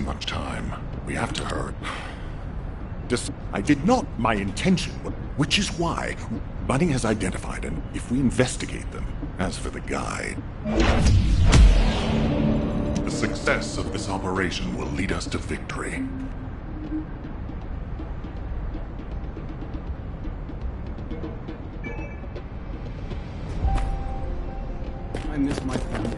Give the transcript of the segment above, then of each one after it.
isn't much time. We have to hurry. I did not my intention, which is why Bunny has identified him if we investigate them. As for the guide, the success of this operation will lead us to victory. I miss my family.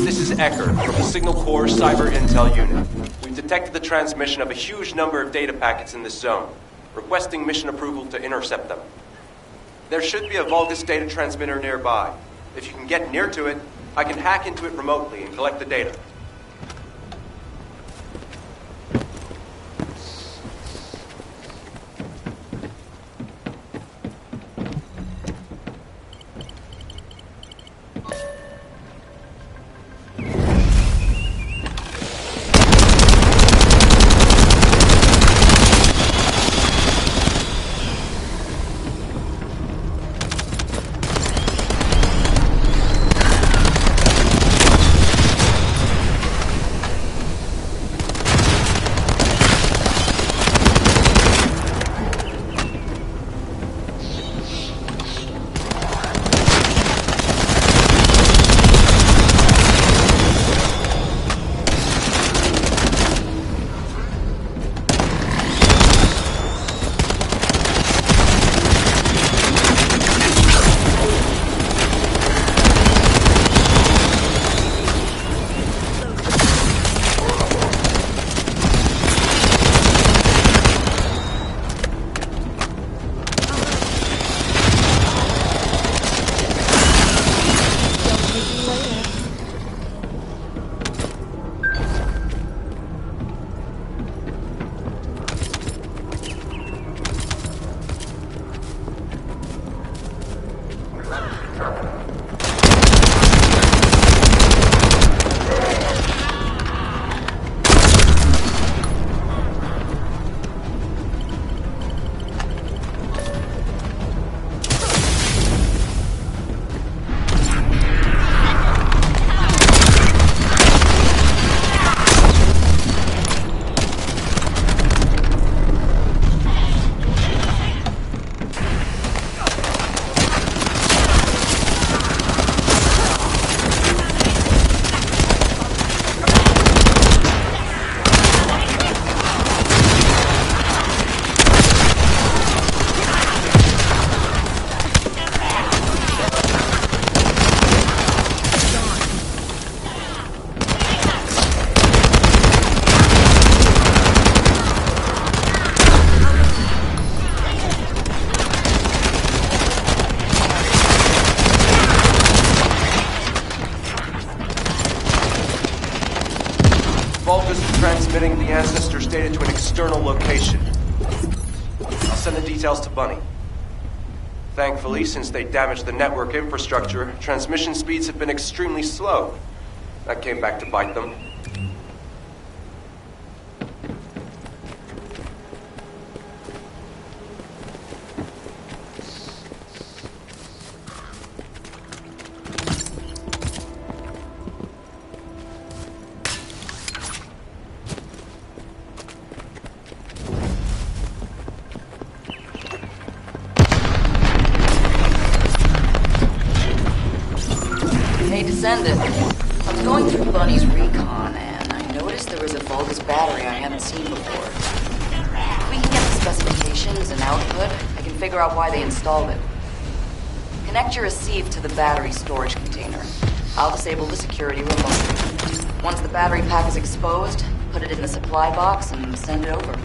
This is Ecker from the Signal Corps Cyber Intel Unit. We've detected the transmission of a huge number of data packets in this zone, requesting mission approval to intercept them. There should be a Vulgus data transmitter nearby. If you can get near to it, I can hack into it remotely and collect the data. Transmitting the ancestors' data to an external location. I'll send the details to Bunny. Thankfully, since they damaged the network infrastructure, transmission speeds have been extremely slow. That came back to bite them. Hey, Descendant. I was going through Bunny's recon, and I noticed there was a Vulgus battery I haven't seen before. If we can get the specifications and output, I can figure out why they installed it. Connect your receive to the battery storage container. I'll disable the security remotely. Once the battery pack is exposed, put it in the supply box and send it over.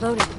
Loading.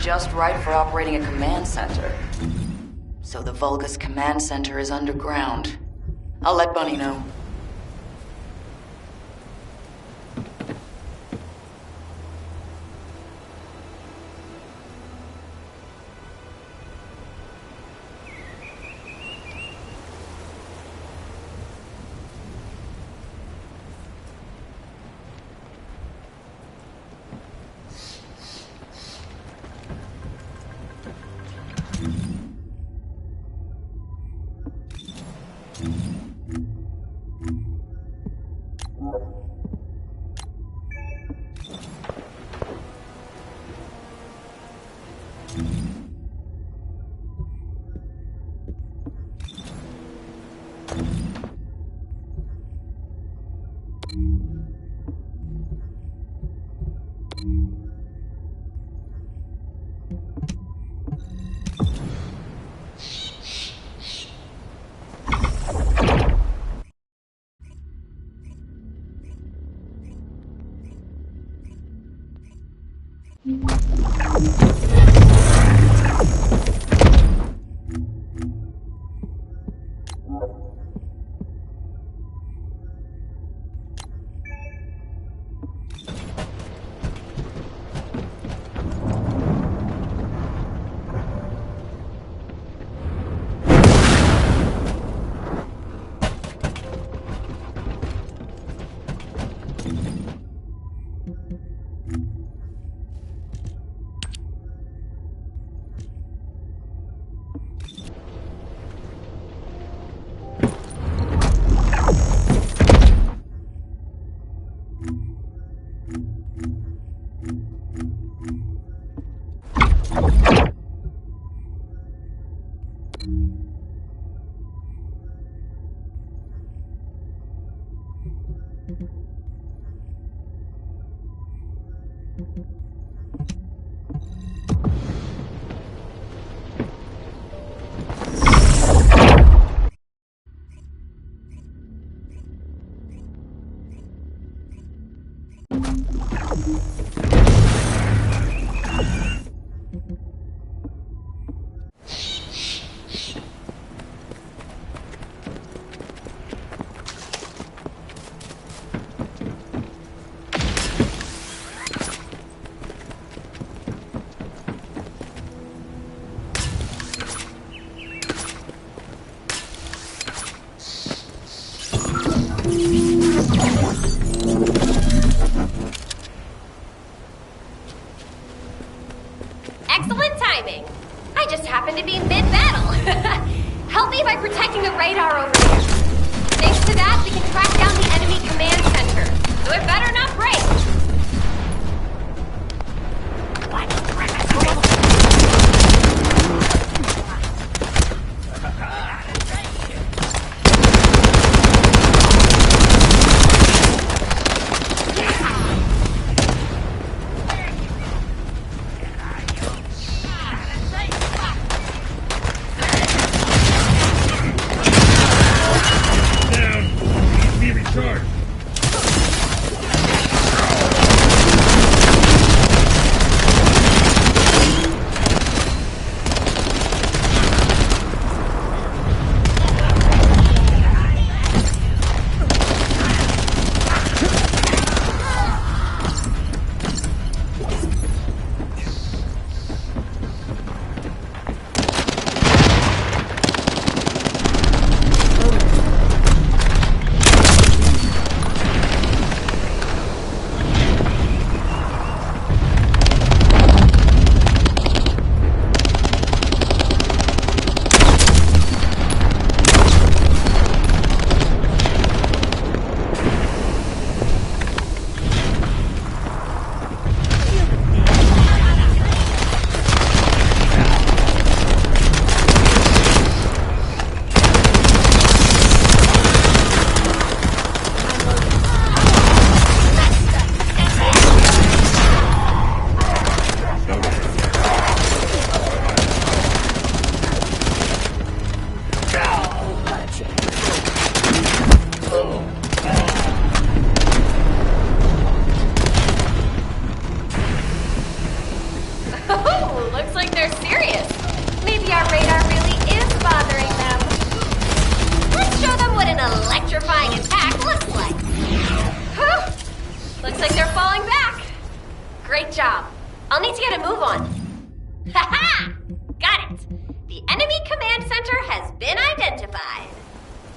Just right for operating a command center. So the Vulgus command center is underground. I'll let Bunny know. Excellent timing. I just happened to be mid-battle. Help me by protecting the radar over there. Thanks to that, we can track down the enemy command center. So it better not break.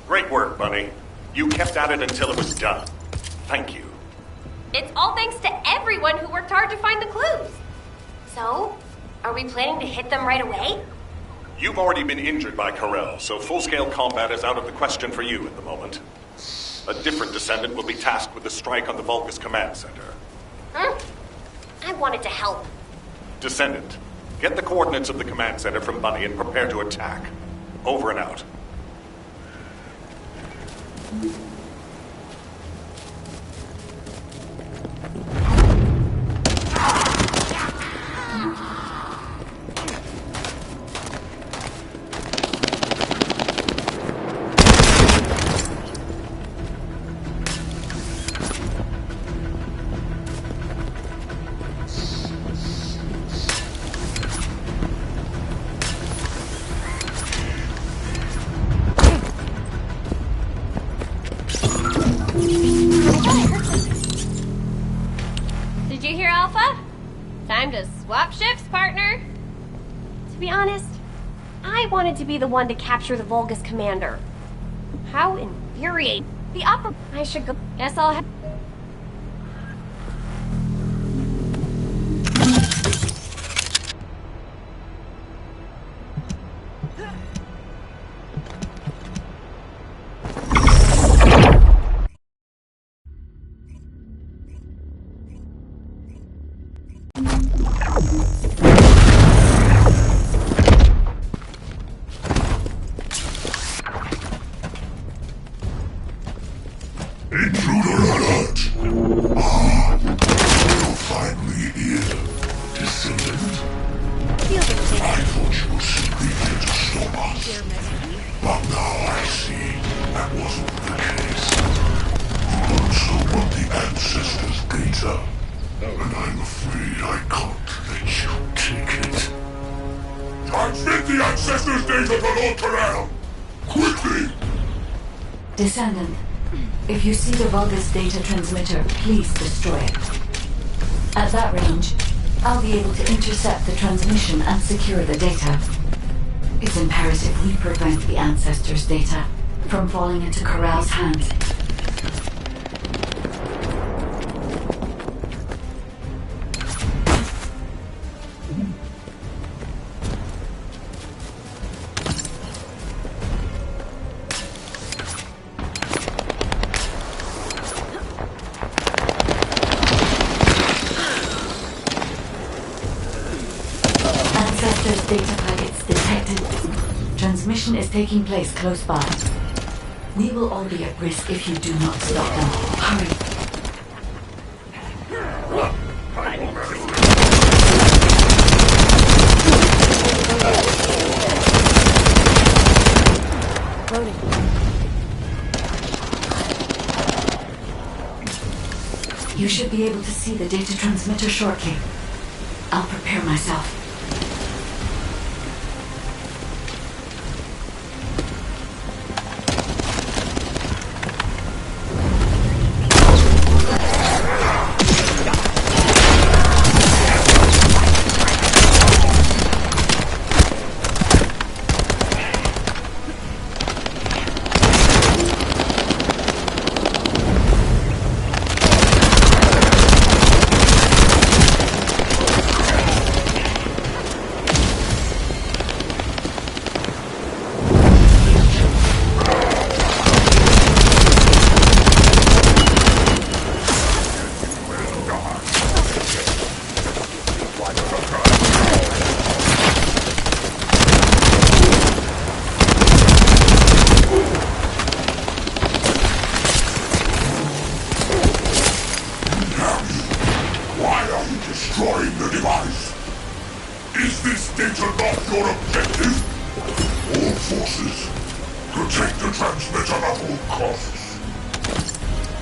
Great work, Bunny. You kept at it until it was done. Thank you. It's all thanks to everyone who worked hard to find the clues. So, are we planning to hit them right away? You've already been injured by Corel, so full-scale combat is out of the question for you at the moment. A different Descendant will be tasked with the strike on the Vulgus Command Center. I wanted to help. Descendant, get the coordinates of the Command Center from Bunny and prepare to attack. Over and out. Did you hear, Alpha? Time to swap ships, partner. To be honest, I wanted to be the one to capture the Vulgus commander. How infuriating. The I should go. Guess I'll have. Intruder alert! You're finally here, Descendant. I thought you were simply here to stop us. But now I see that wasn't the case. You also want the Ancestors' data, and I'm afraid I can't let you take it. Transmit the Ancestors' data to Lord Corel! Quickly! Descendant, if you see the Vulgus data transmitter, please destroy it. At that range, I'll be able to intercept the transmission and secure the data. It's imperative we prevent the Ancestors' data from falling into Corel's hands. Data packets detected. Transmission is taking place close by. We will all be at risk if you do not stop them. Hurry. You should be able to see the data transmitter shortly. I'll prepare myself.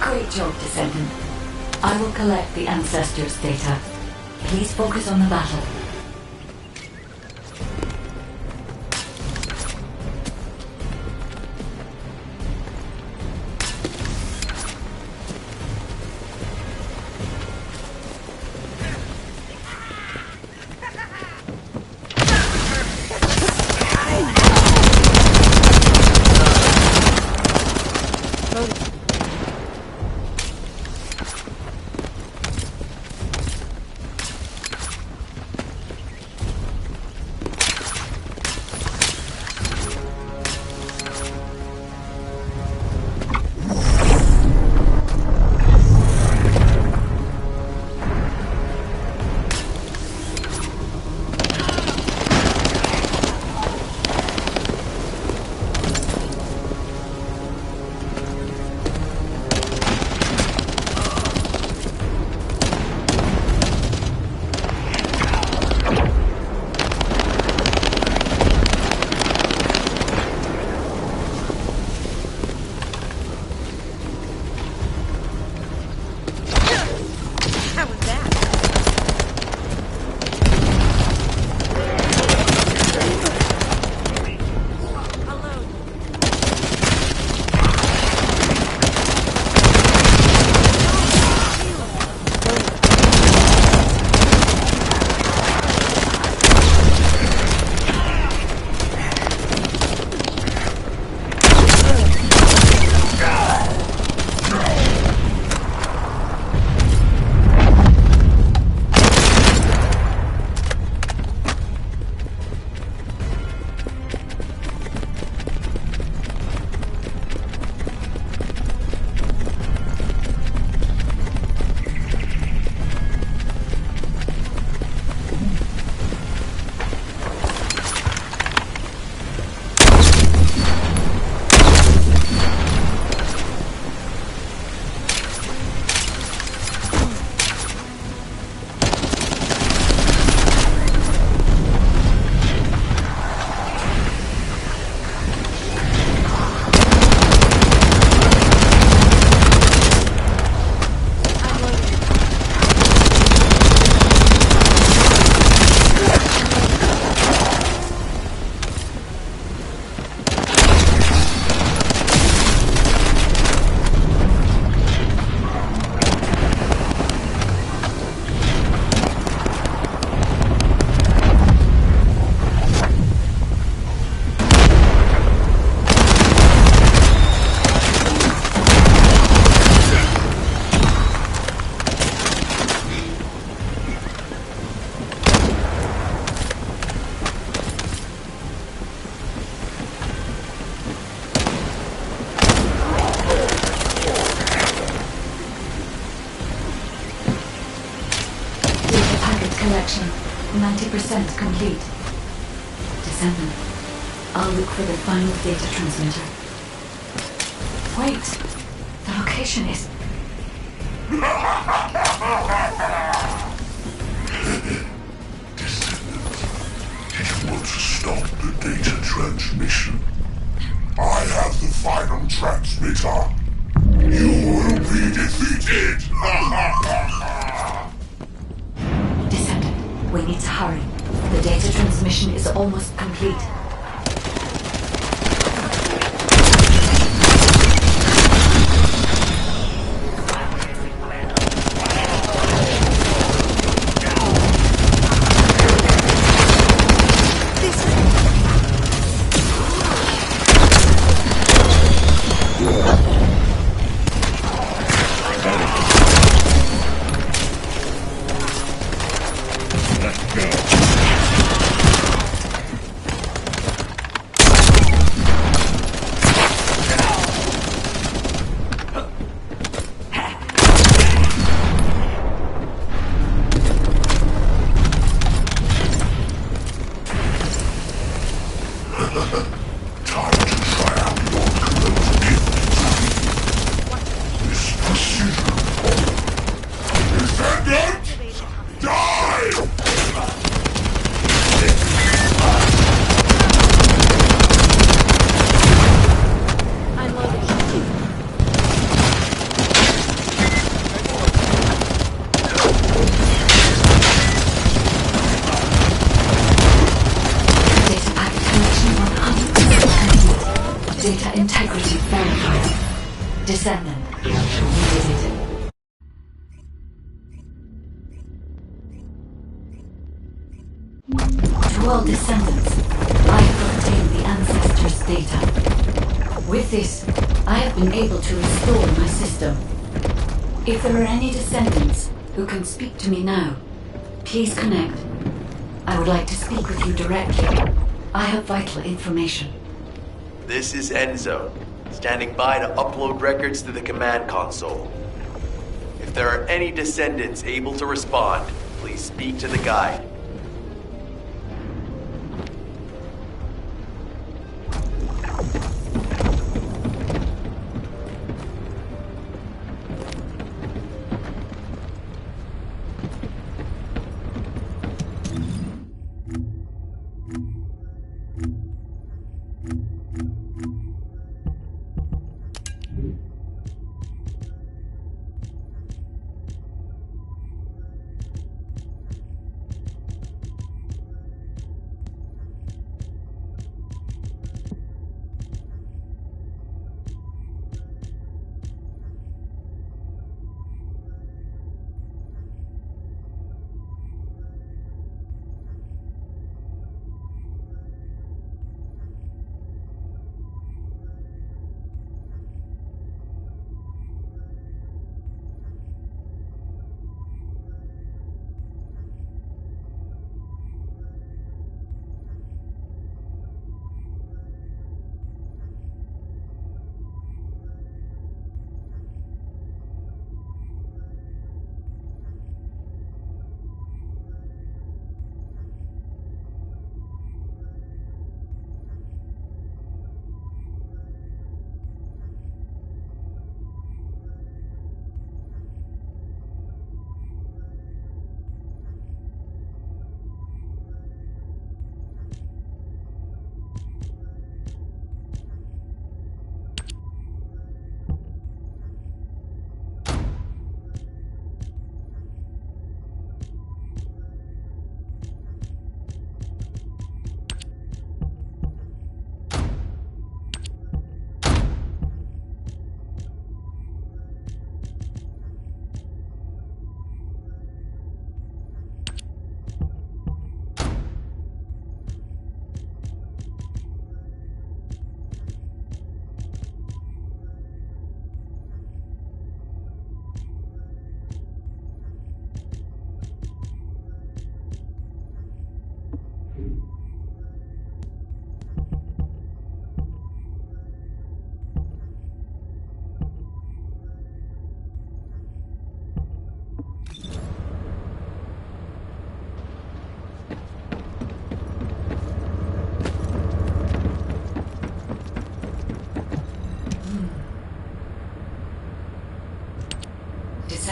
Great job, Descendant. I will collect the Ancestors' data. Please focus on the battle. Extraction 90% complete. Descendant, I'll look for the final data transmitter. Wait, the location is... Descendant, did you want to stop the data transmission? I have the final transmitter. You will be defeated! Descendant, we need to hurry. The data transmission is almost complete. Data integrity verified. Descendant, you did it. To all descendants, I have obtained the ancestors' data. With this, I have been able to restore my system. If there are any descendants who can speak to me now, please connect. I would like to speak with you directly. I have vital information. This is Enzo, standing by to upload records to the command console. If there are any descendants able to respond, please speak to the guide.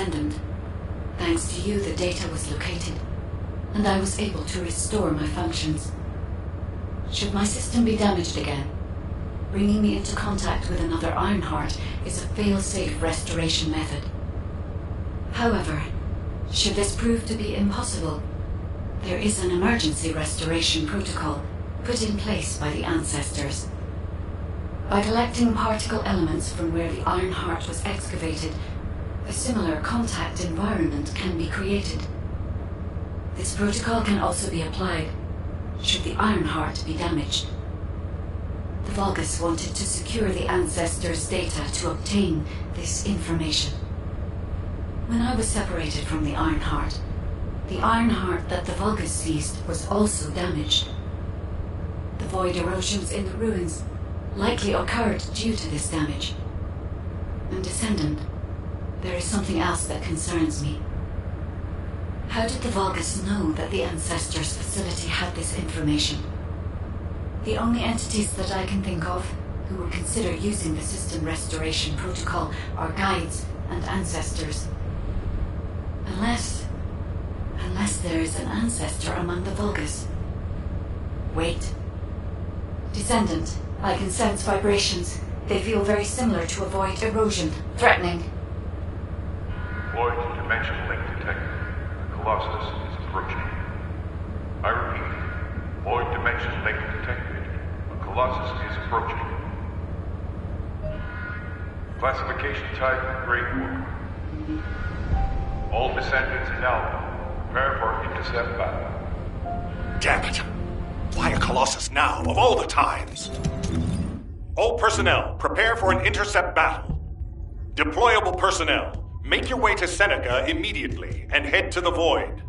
Descendant. Thanks to you, the data was located, and I was able to restore my functions. Should my system be damaged again, bringing me into contact with another Ironheart is a fail-safe restoration method. However, should this prove to be impossible, there is an emergency restoration protocol put in place by the ancestors. By collecting particle elements from where the Ironheart was excavated, a similar contact environment can be created. This protocol can also be applied should the Ironheart be damaged. The Vulgus wanted to secure the ancestors' data to obtain this information. When I was separated from the Ironheart that the Vulgus seized was also damaged. The void erosions in the ruins likely occurred due to this damage. And Descendant, there is something else that concerns me. How did the Vulgus know that the Ancestors' facility had this information? The only entities that I can think of who would consider using the system restoration protocol are guides and ancestors. Unless there is an ancestor among the Vulgus. Wait. Descendant, I can sense vibrations. They feel very similar to a void erosion. Threatening. Void dimension link detected. The Colossus is approaching. I repeat, void dimension link detected. The Colossus is approaching. Classification type, Great War. All descendants in Alpha, prepare for intercept battle. Damn it! Why a Colossus now, of all the times? All personnel, prepare for an intercept battle. Deployable personnel, make your way to Seneca immediately and head to the Void.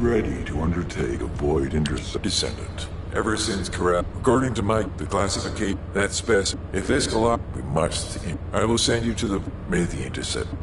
Ready to undertake a void descendant. Ever since correct, according to the classification that spec, if Escalon, we must. I will send you to the Mathian descendant.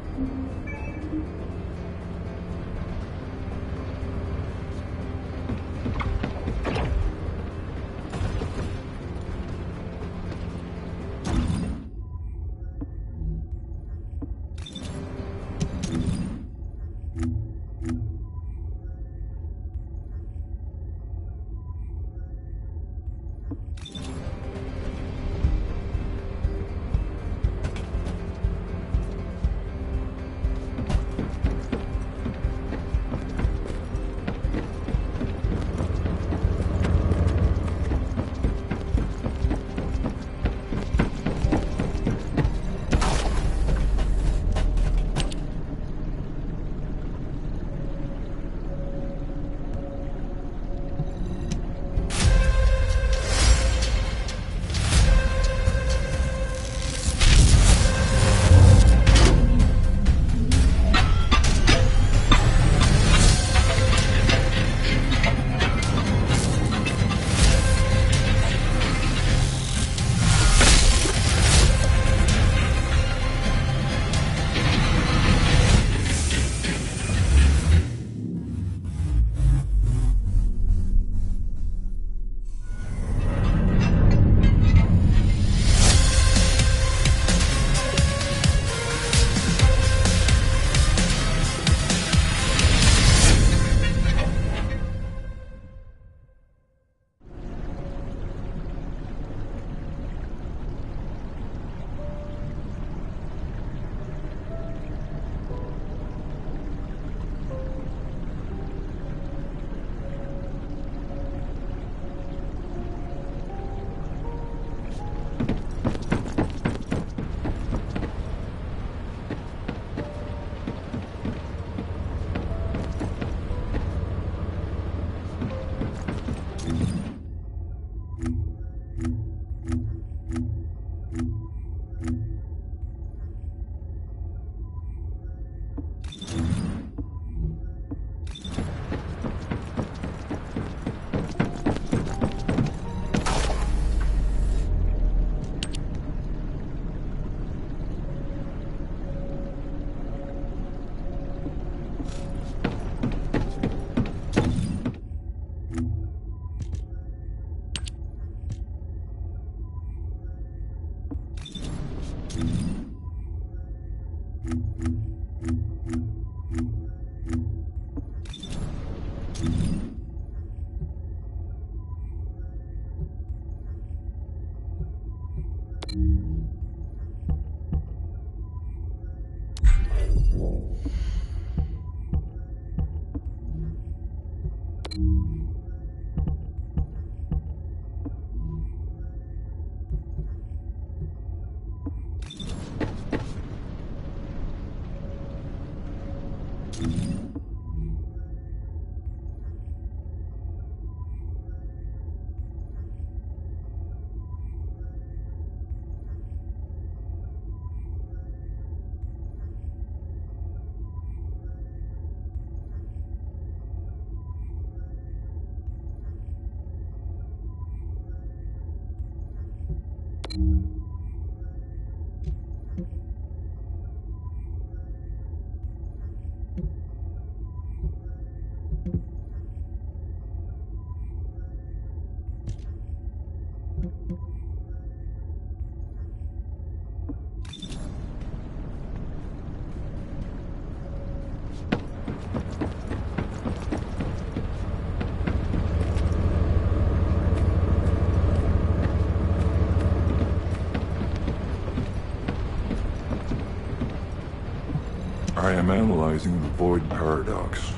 I am analyzing the void paradox.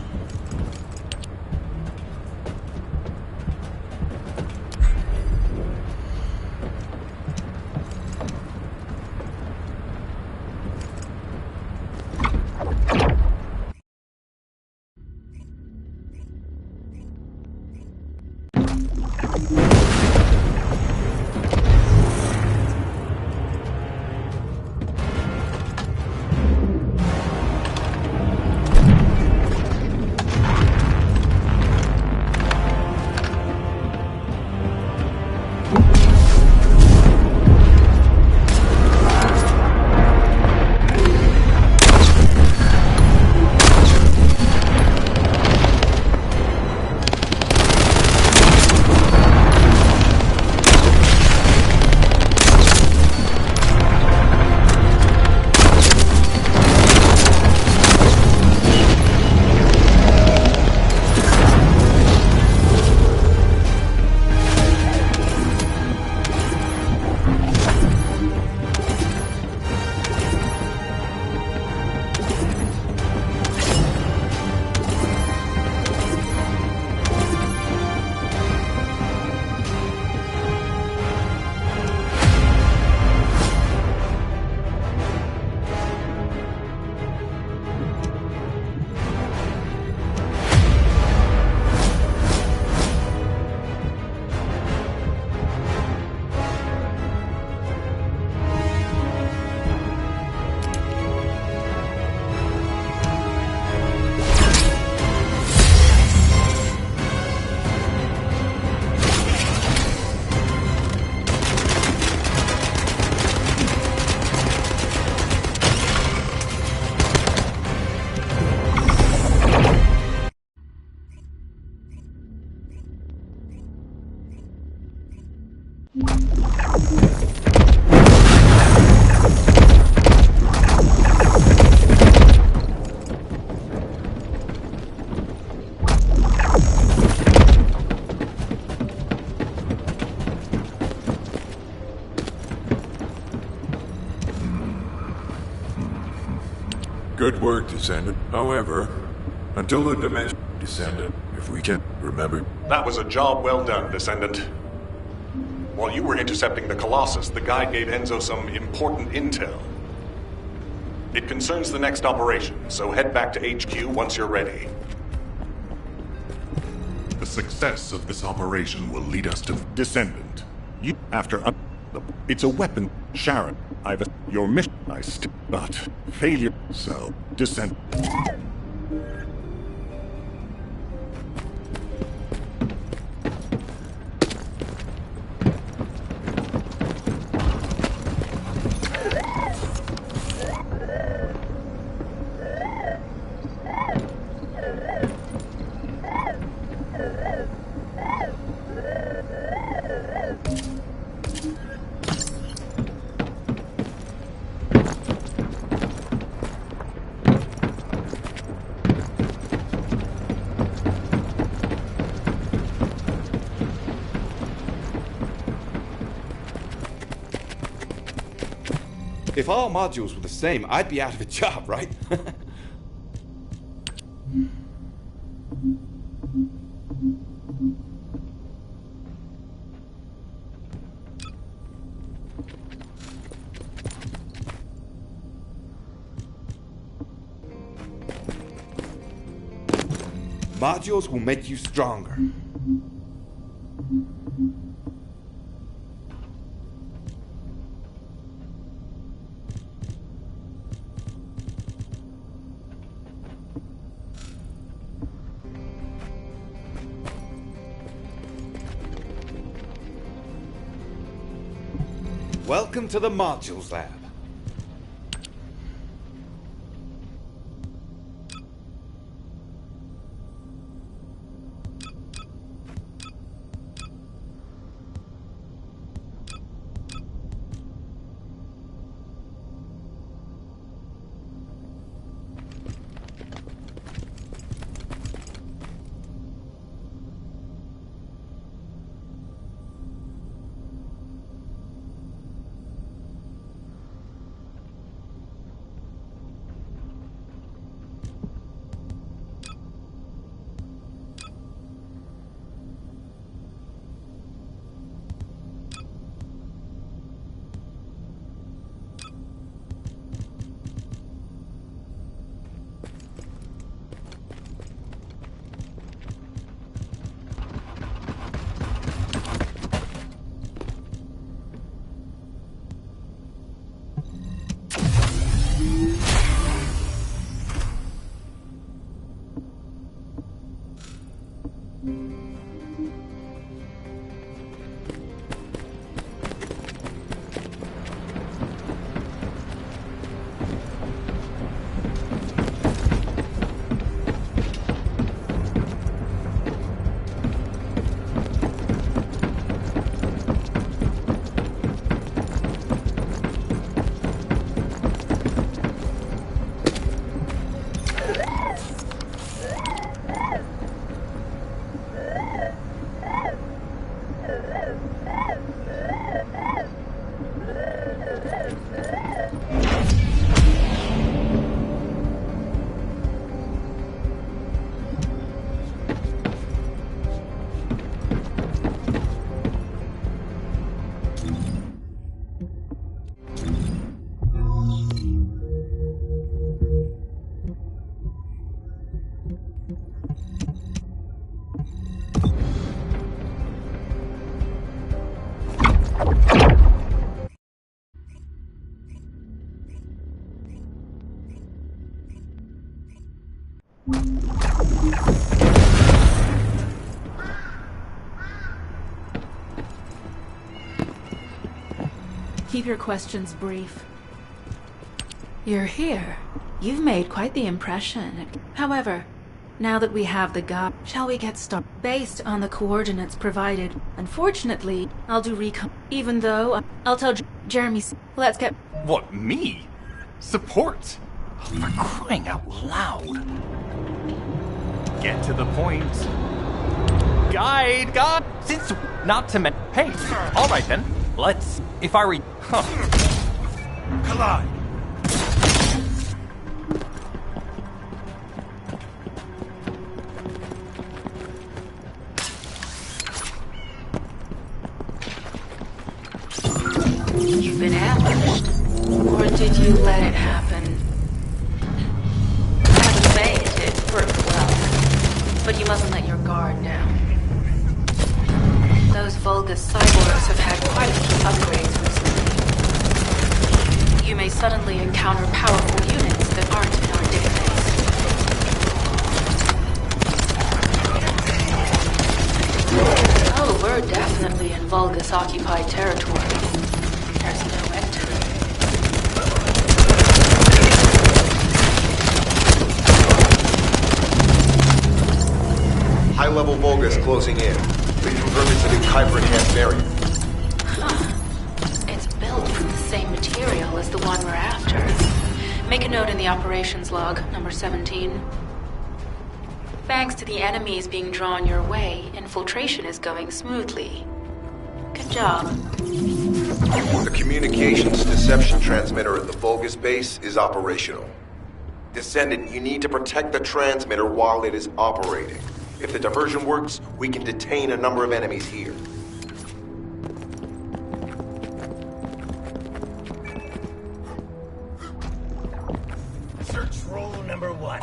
Good work, Descendant. However, until the dimension Descendant, if we can remember. That was a job well done, Descendant. While you were intercepting the Colossus, the guide gave Enzo some important intel. It concerns the next operation, so head back to HQ once you're ready. The success of this operation will lead us to Descendant. You, it's a weapon, Sharon. Your mission, but failure, so Descendant. If all modules were the same, I'd be out of a job, right? Modules will make you stronger. Welcome to the Modules Lab. Keep your questions brief. You're here. You've made quite the impression. However, now that we have the guide, shall we get started? Based on the coordinates provided, unfortunately, I'll do recon. Even though I'll tell Jeremy. Let's get. What, me? Support? Oh, for crying out loud. Get to the point. Guide, God, since not to men. Hey, all right then. Let's. If I read. Huh. Collide. You've been ambushed. Or did you let it happen? I have to say, it worked well. But you mustn't let your guard down. Those Vulgus cyborgs have had quite a few upgrades recently. You may suddenly encounter powerful units that aren't in our database. Oh, we're definitely in Vulgus-occupied territory. There's no end to it. High-level Vulgus closing in. Please confirm it's an Kuiper-enhanced variant. Huh. It's built from the same material as the one we're after. Make a note in the operations log, number 17. Thanks to the enemies being drawn your way, infiltration is going smoothly. Good job. The communications deception transmitter at the Vulgus base is operational. Descendant, you need to protect the transmitter while it is operating. If the diversion works, we can detain a number of enemies here. Search rule number 1.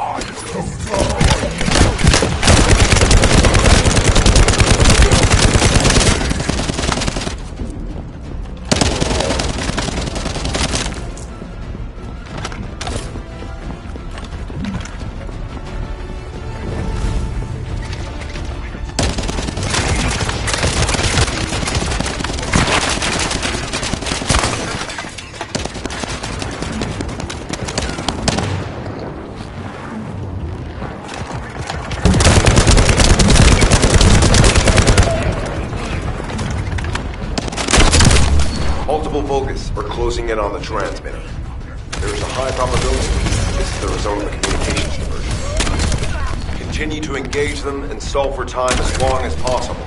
Multiple Vulgus are closing in on the transmitter. There is a high probability this is the result of a communications diversion. Continue to engage them and stall for time as long as possible.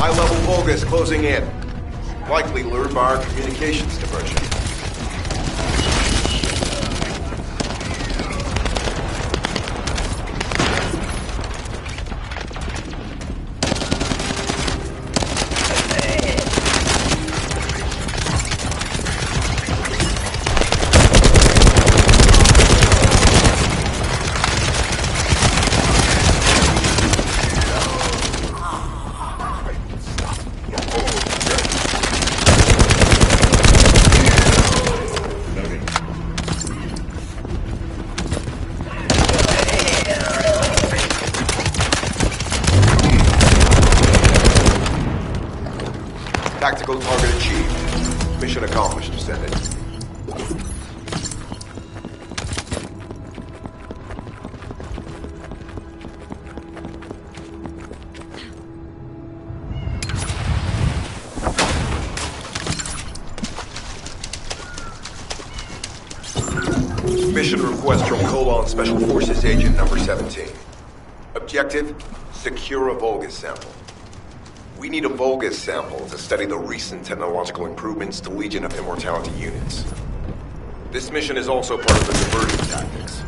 High-level Vulgus closing in. Likely lured by our communications diversion. Tactical target achieved. Mission accomplished, Descendant. Mission request from Colon Special Forces Agent number 17. Objective, secure a Vulgus sample. We need a Vulgus sample to study the recent technological improvements to Legion of Immortality units. This mission is also part of the diversion tactics.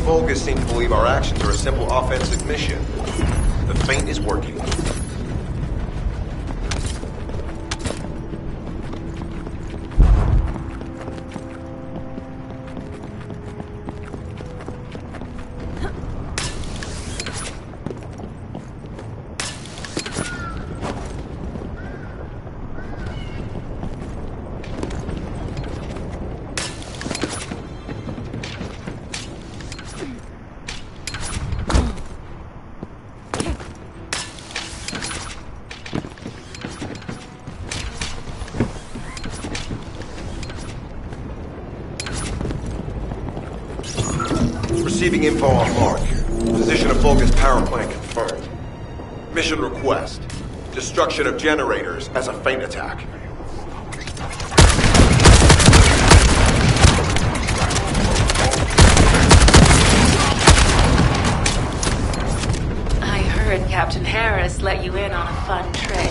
Vulgus seem to believe our actions are a simple offensive mission. The feint is working. Receiving info on mark. Position of Vulgus power plant confirmed. Mission request. Destruction of generators as a feint attack. I heard Captain Harris let you in on a fun trick.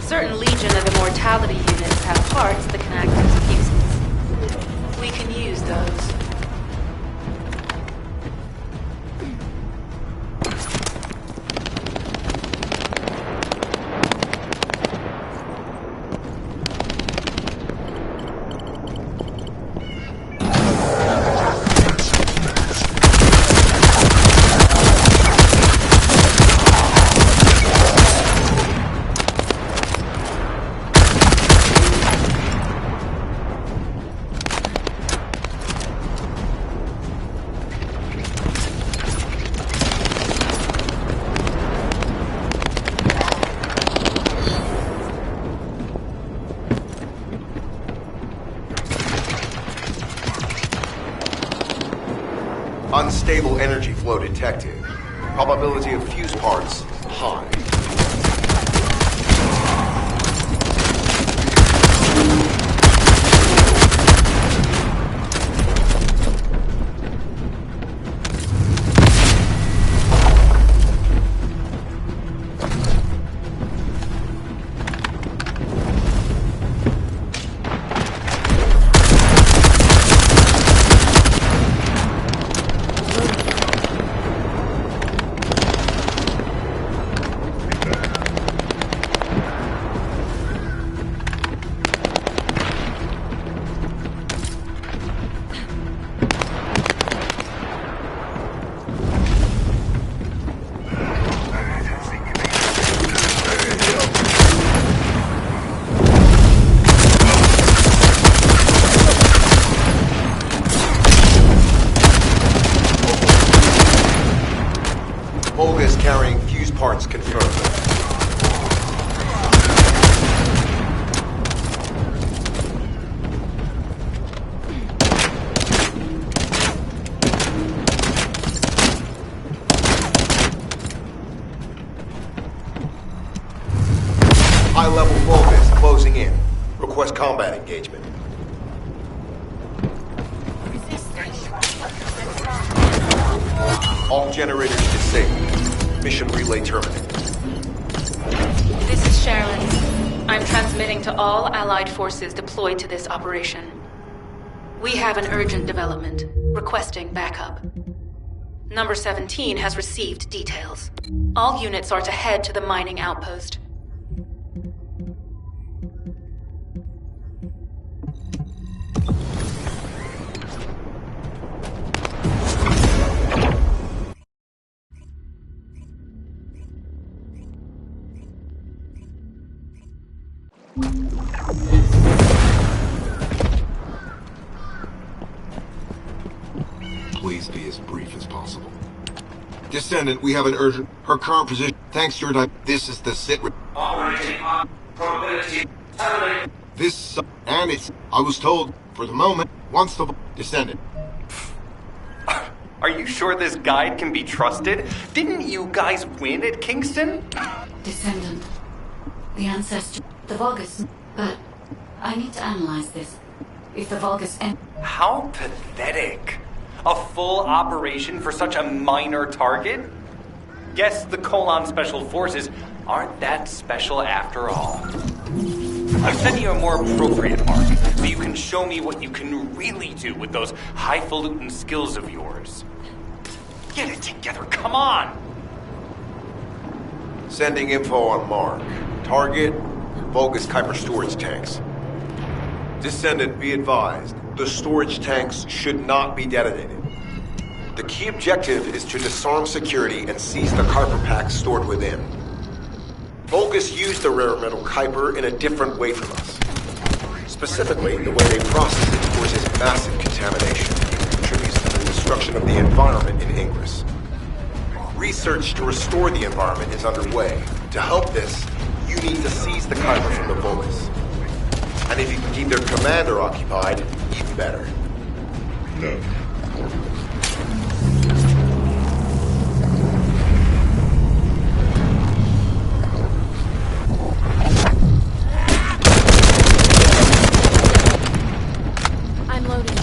Certain Legion of Immortality units have parts that can act as fuses. We can use those. Unstable energy flow detected. Probability of fuse parts, high. Olga's carrying fuse parts confirmed. High-level Vulgus closing in. Request combat engagement. All generators disabled. Mission relay terminated. This is Sherilyn. I'm transmitting to all Allied forces deployed to this operation. We have an urgent development, requesting backup. Number 17 has received details. All units are to head to the mining outpost. Please be as brief as possible. Descendant, we have an urgent... Her current position... Thanks to your type... This is the sit... Operating on probability. Terminate. This... And it's... I was told, for the moment, once the... Descendant. Are you sure this guide can be trusted? Didn't you guys win at Kingston? Descendant. The ancestor... The Vulgus. But... I need to analyze this. If the Vulgus... How pathetic. A full operation for such a minor target? Guess the Colon Special Forces aren't that special after all. I've sent you a more appropriate mark, so you can show me what you can really do with those highfalutin skills of yours. Get it together, come on! Sending info on Mark. Target, Vulgus Kuiper storage tanks. Descendant, be advised. The storage tanks should not be detonated. The key objective is to disarm security and seize the Kuiper packs stored within. Vulgus used the rare metal Kuiper in a different way from us. Specifically, the way they process it causes massive contamination, which contributes to the destruction of the environment in Ingress. Research to restore the environment is underway. To help this, you need to seize the Kuiper from the Vulgus. And if you can keep their commander occupied, even better. No. I'm loading.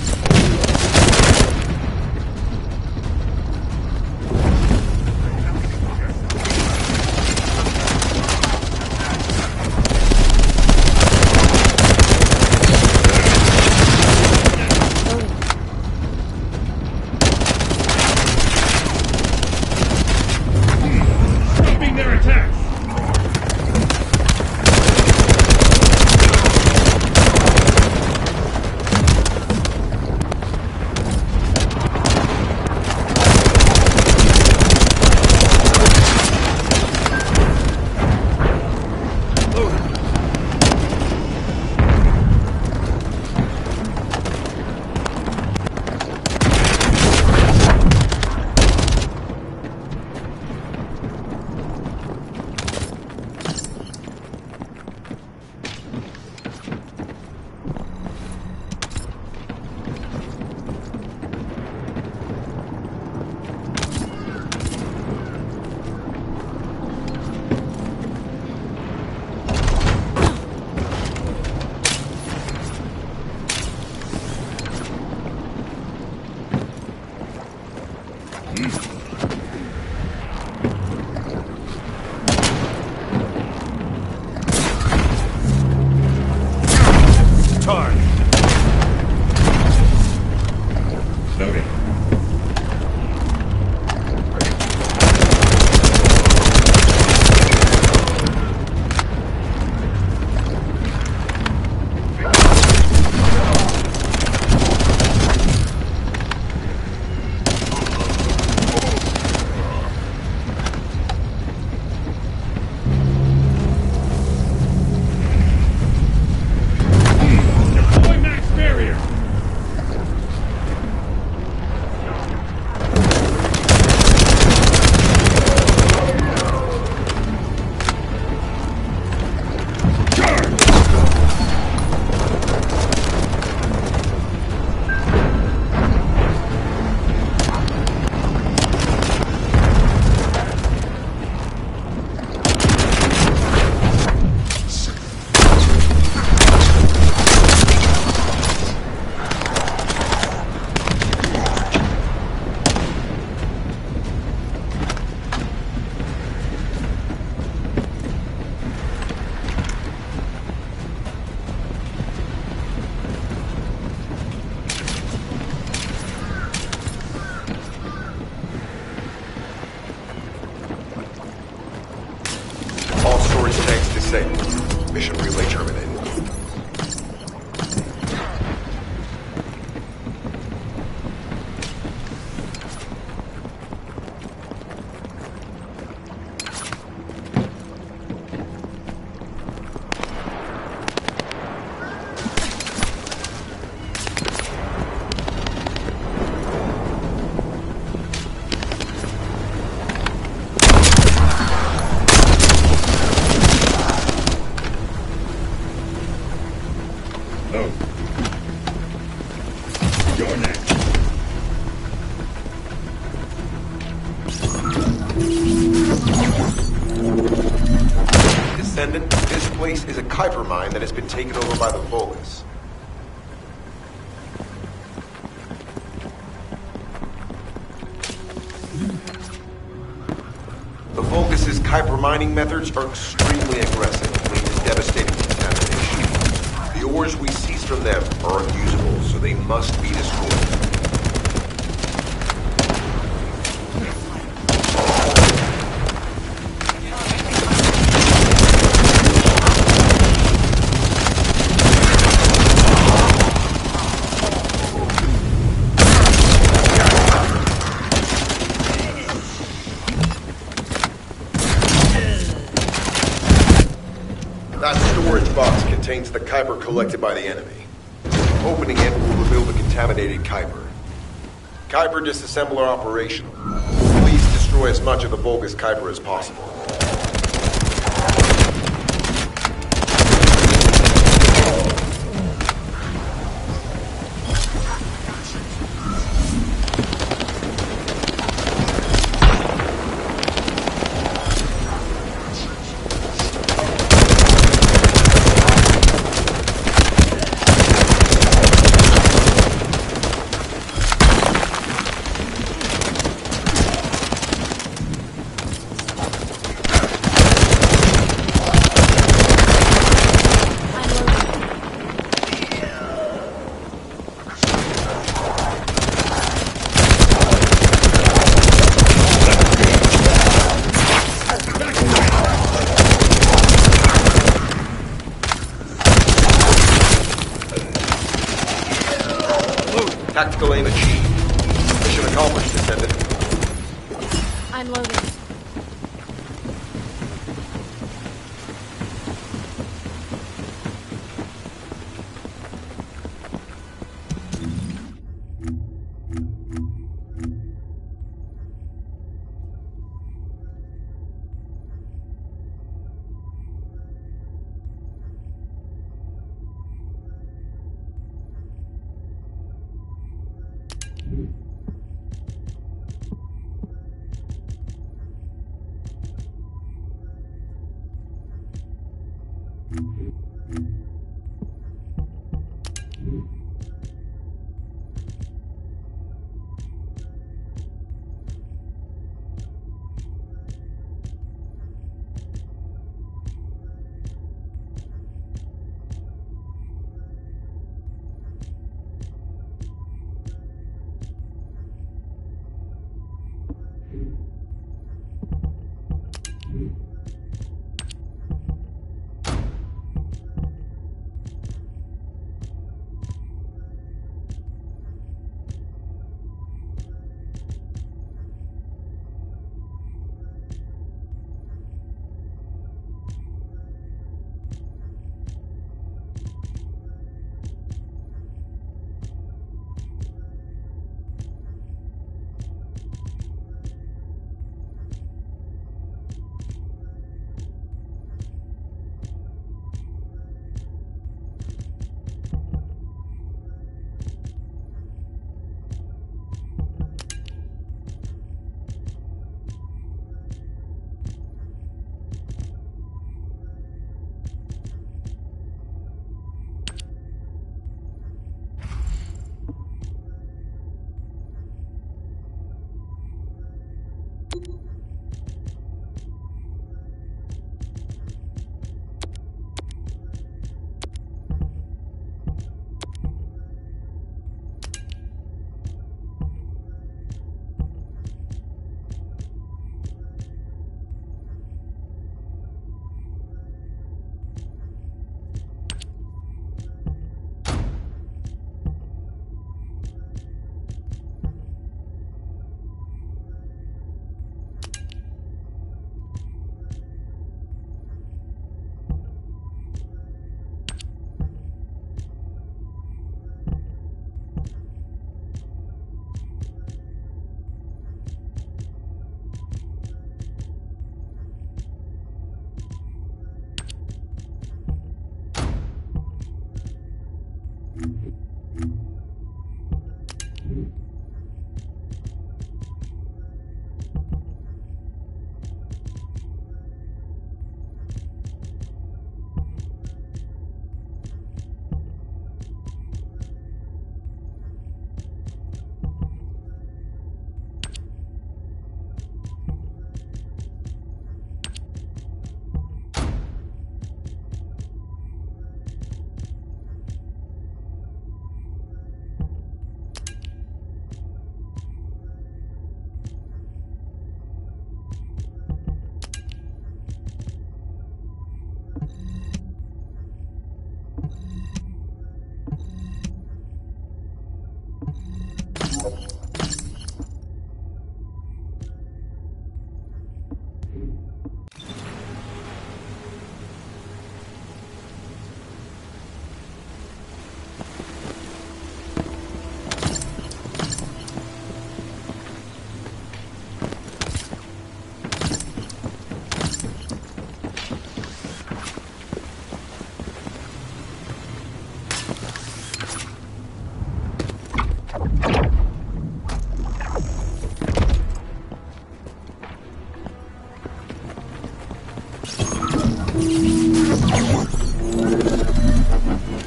Target. Loading. Deploy max barrier. All storage tanks disabled. Mission relay terminated. Oh. You're next. Descendant, this place is a Kuiper mine that has been taken over by the Vulgus. The Vulgus' Kuiper mining methods are extremely aggressive, leading to devastating contamination. The ores we seize from them are unusable, so they must be destroyed. That storage box contains the Kuiper collected by the enemy. Opening it will reveal the contaminated Kuiper. Kuiper disassembler operational. Please destroy as much of the Vulgus Kuiper as possible. Tactical aim achieved. Mission accomplished, Descendant. I'm loading.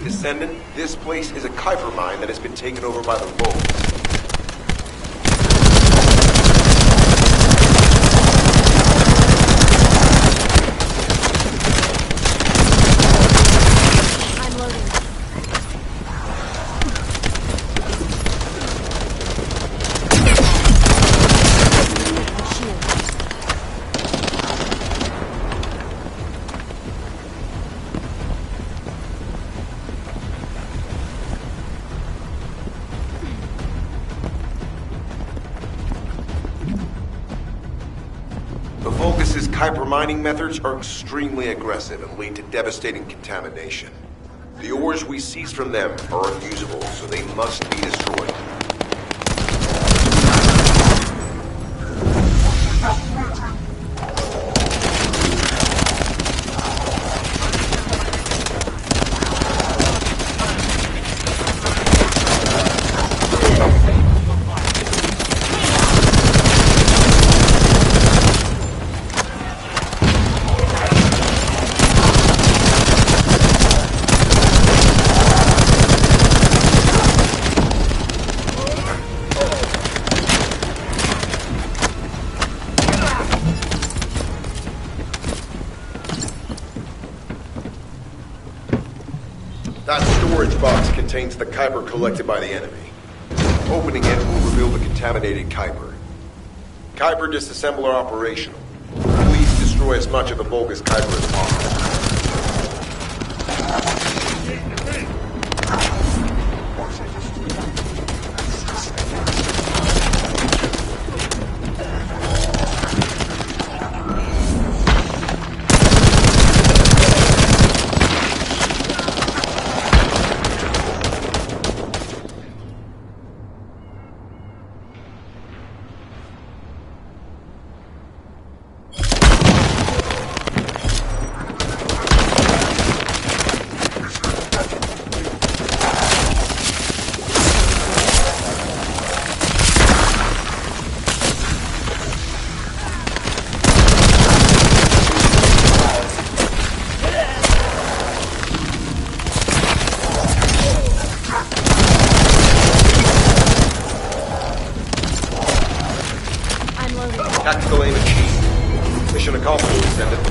Descendant, this place is a Kuiper mine that has been taken over by the Vulgans. Kuiper mining methods are extremely aggressive and lead to devastating contamination. The ores we seize from them are unusable, so they must be destroyed. That storage box contains the Kuiper collected by the enemy. Opening it will reveal the contaminated Kuiper. Kuiper disassembler operational. Please destroy as much of the Vulgus Kuiper as possible. Tactical call for you, Descendant.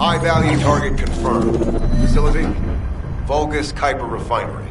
High-value target confirmed. Facility? Vulgus Kuiper Refinery.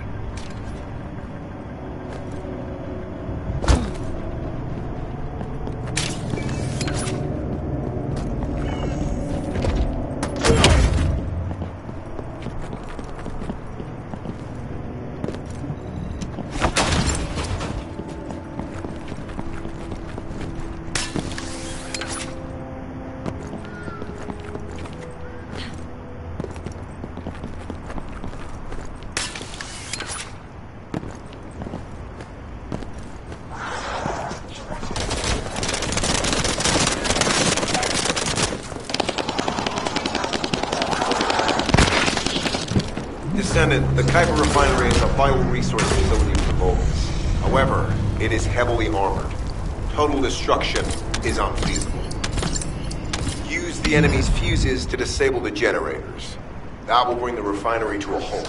Descendant, the Kuiper Refinery is a vital resource facility for Vulgus. However, it is heavily armored. Total destruction is unfeasible. Use the enemy's fuses to disable the generators. That will bring the refinery to a halt.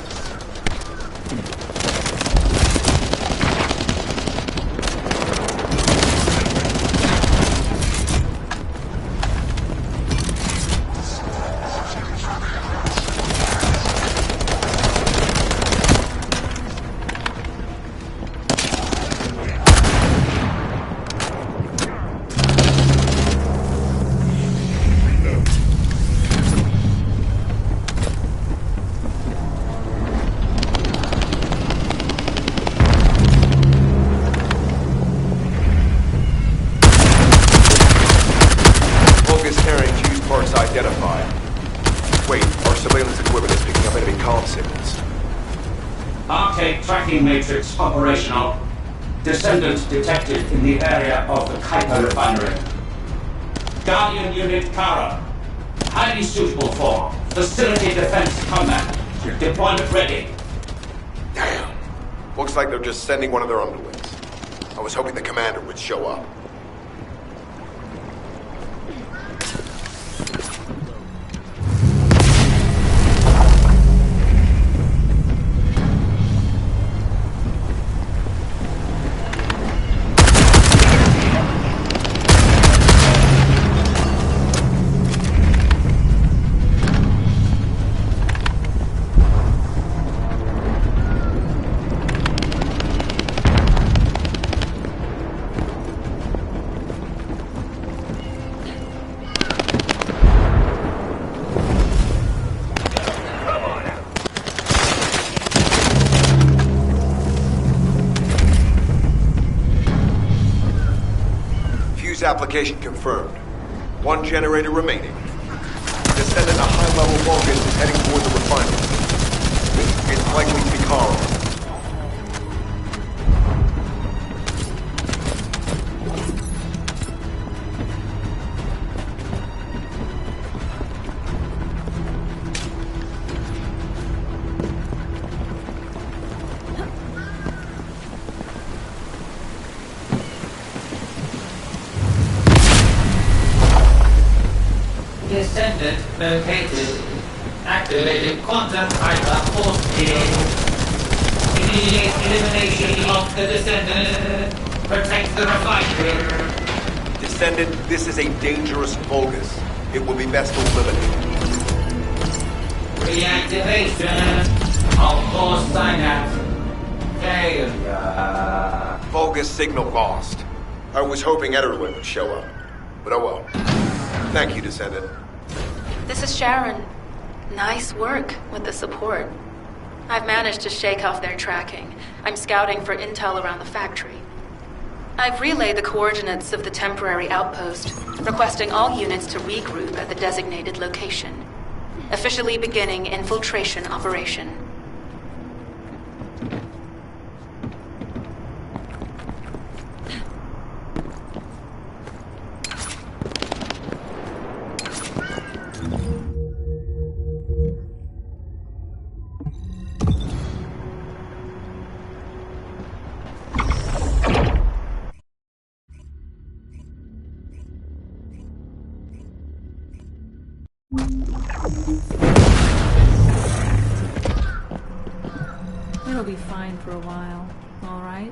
Arcade tracking matrix operational. Descendant detected in the area of the Kuiper refinery. Guardian Unit Kara. Highly suitable for Facility Defense Combat. Deployment ready. Damn. Looks like they're just sending one of their underlings. I was hoping the commander would show up. Application confirmed. One generator remaining. Descendant a high-level Vulcan is heading toward the refinery. It's likely to be Carl. Descendant located. Activated quantum hyper force field. Immediate elimination of the Descendant. Protect the refinery. Descendant, this is a dangerous Vulgus. It will be best eliminated. Reactivation of force synapse. Failure. Vulgus signal lost. I was hoping Ederlin would show up. But oh well. Thank you, Descendant. This is Sharon. Nice work with the support. I've managed to shake off their tracking. I'm scouting for intel around the factory. I've relayed the coordinates of the temporary outpost, requesting all units to regroup at the designated location. Officially beginning infiltration operation. It'll be fine for a while, all right?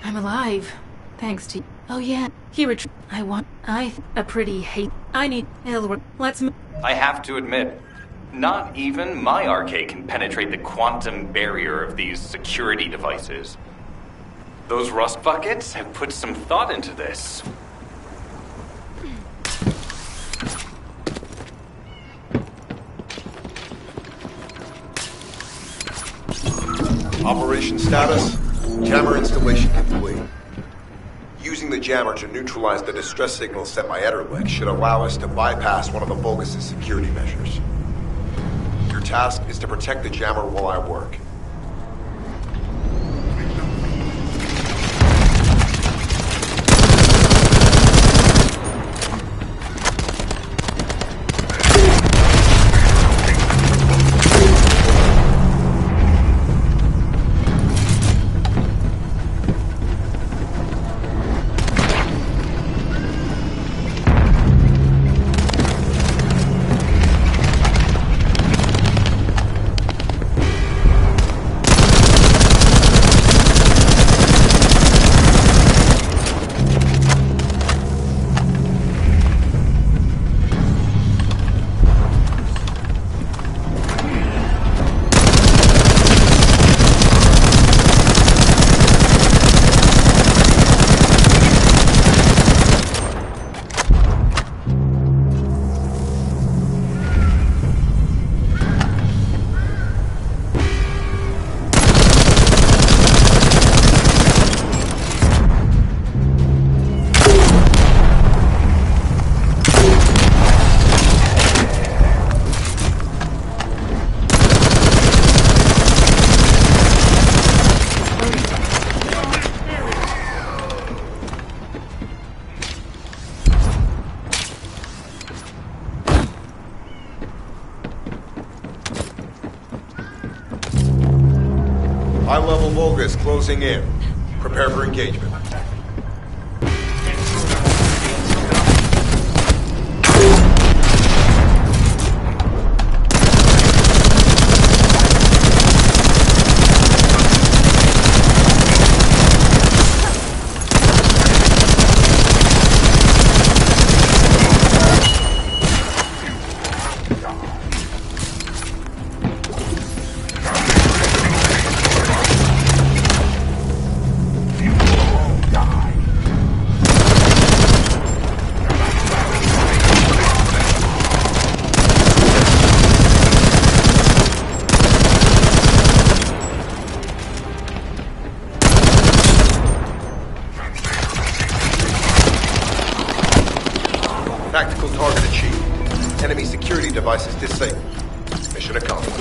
I'm alive, thanks to... Oh yeah, a pretty hate... I need... Let's... I have to admit, not even my arcade can penetrate the quantum barrier of these security devices. Those rust buckets have put some thought into this. Operation status, jammer installation complete. Using the jammer to neutralize the distress signal sent by Ederlich should allow us to bypass one of the Vulgus' security measures. Your task is to protect the jammer while I work. High-level Vulgus closing in. Prepare for engagement. Tactical target achieved. Enemy security devices disabled. Mission accomplished.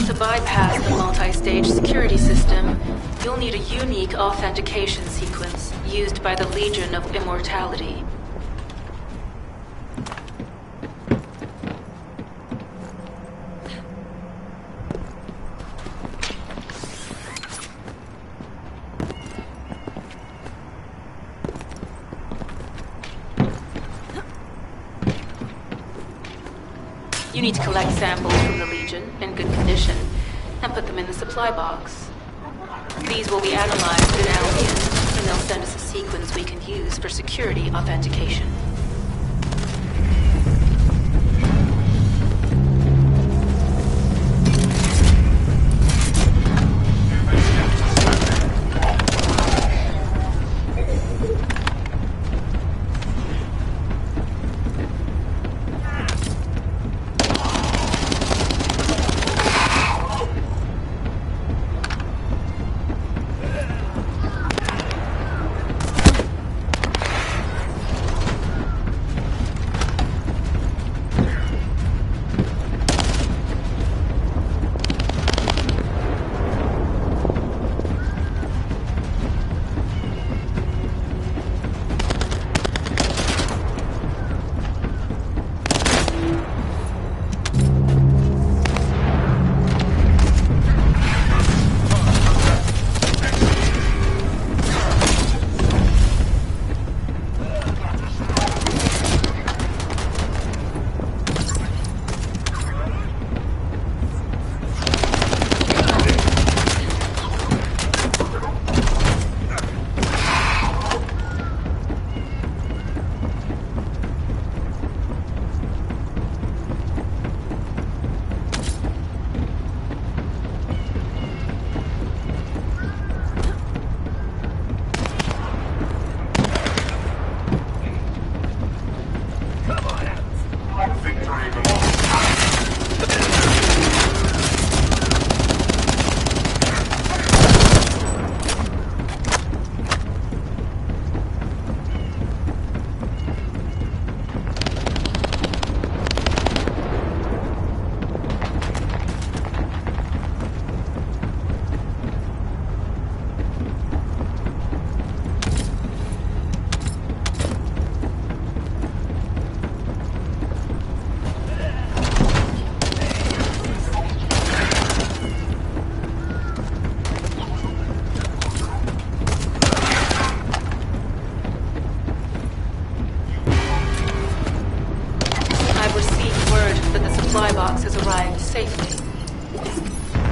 To bypass the multi-stage security system, you'll need a unique authentication sequence used by the Legion of Immortality. You need to collect samples from the Legion in good condition and put them in the supply box. These will be analyzed in Albion, and they'll send us a sequence we can use for security authentication.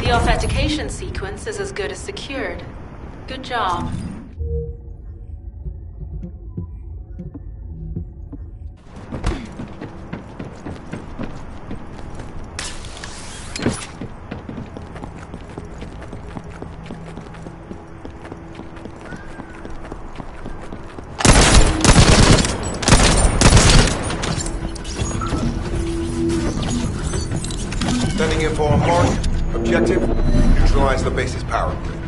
The authentication sequence is as good as secured. Good job. Objective, neutralize the base's power grid.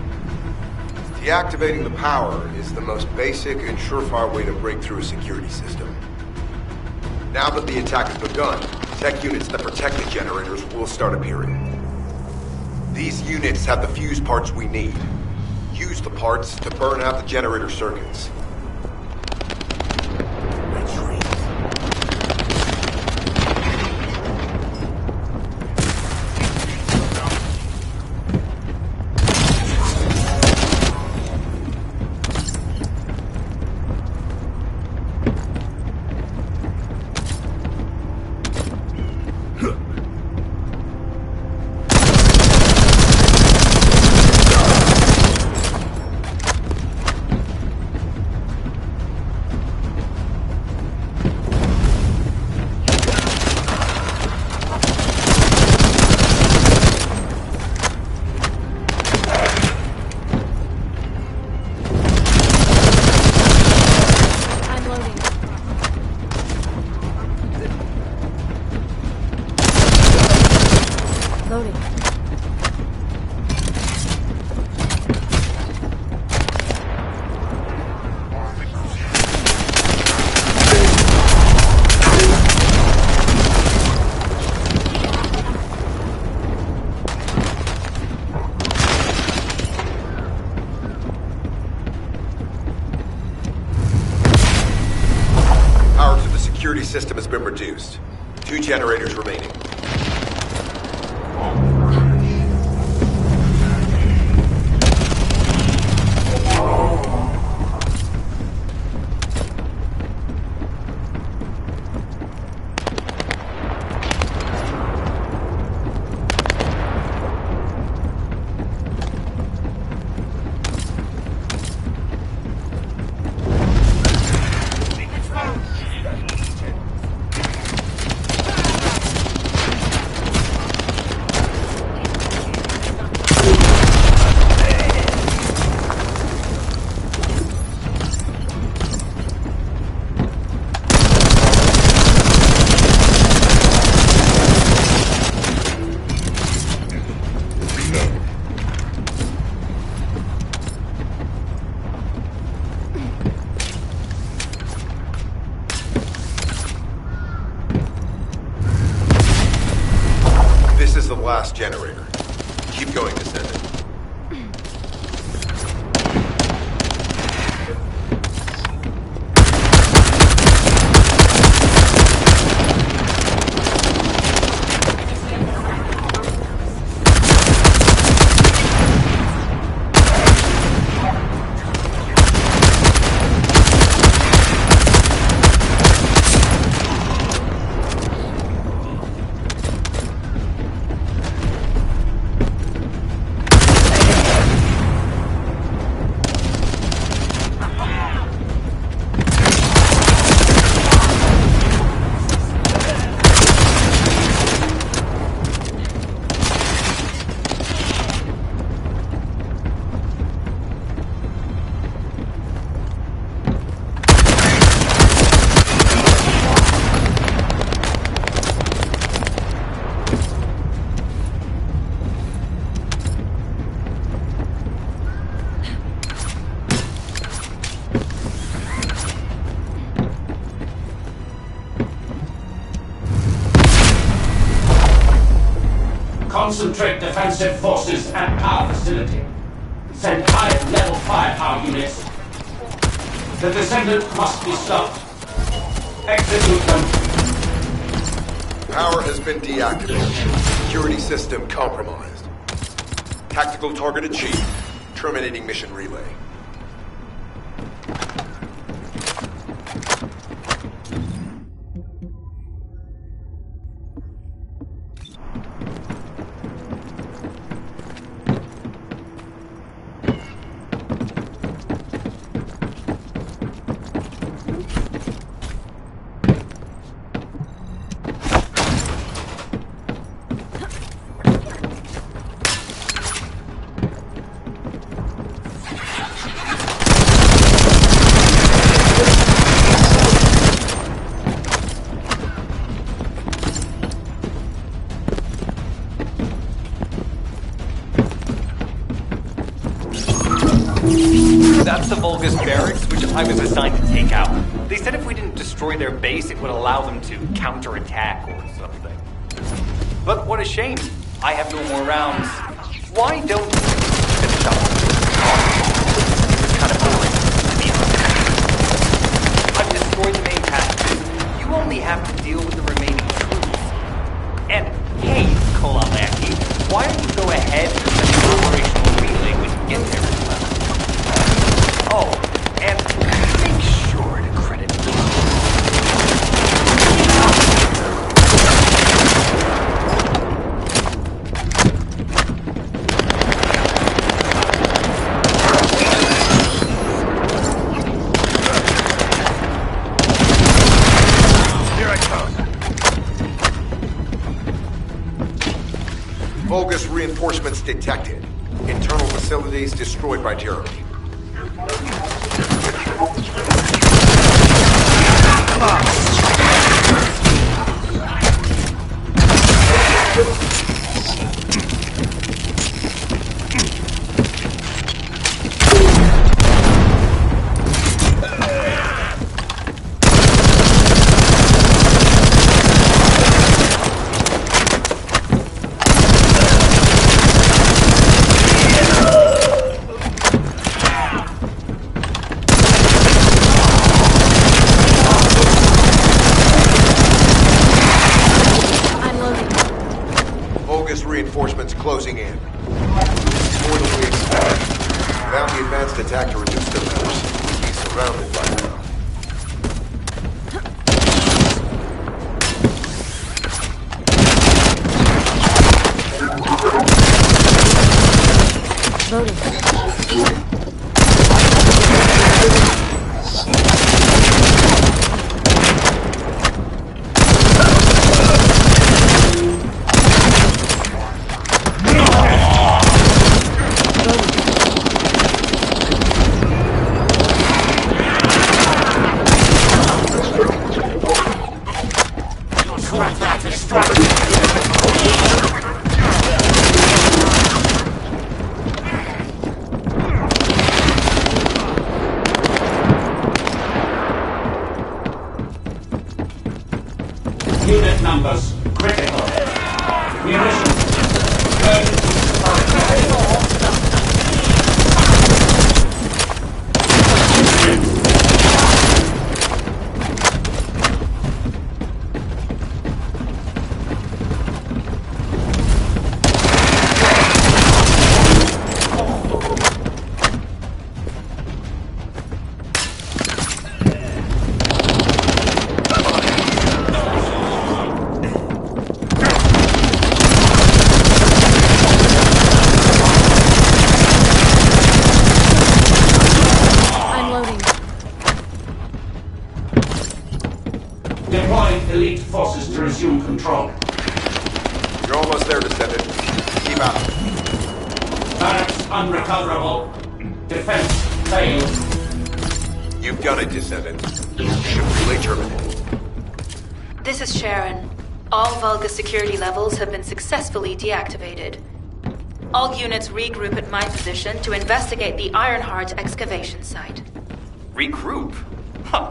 Deactivating the power is the most basic and surefire way to break through a security system. Now that the attack has begun, tech units that protect the generators will start appearing. These units have the fuse parts we need. Use the parts to burn out the generator circuits. System has been reduced. 2 generators remaining. Last generator. Keep going, Descendant. Concentrate defensive forces at our facility. Send high-level firepower units. The Descendant must be stopped. Execute them. Power has been deactivated. Security system compromised. Tactical target achieved. Terminating mission relay. That's the Vulgus barracks, which I was assigned to take out. They said if we didn't destroy their base, it would allow them to counterattack or something. But what a shame. I have no more rounds. Why don't we finish up? It's kind of boring, to be honest. I've destroyed the main path. You only have to deal with the remaining troops. And hey, Kolamaki, why don't you go ahead and set the operational relay when you get there as well? Oh, and make sure to credit me. Here I come. Vulgus reinforcements detected. Internal facilities destroyed by Jeremy. Reinforcements closing in. This is more than we expected. Without the advanced attack to reduce their numbers, we'd be surrounded by now. Unit numbers critical. Munitions. Deploying elite forces to resume control. You're almost there, Descendant. Keep out. Barracks unrecoverable. Defense failed. You've got it, Descendant. Relay terminated. This is Sharon. All Vulgus security levels have been successfully deactivated. All units regroup at my position to investigate the Ironheart excavation site. Regroup? Huh.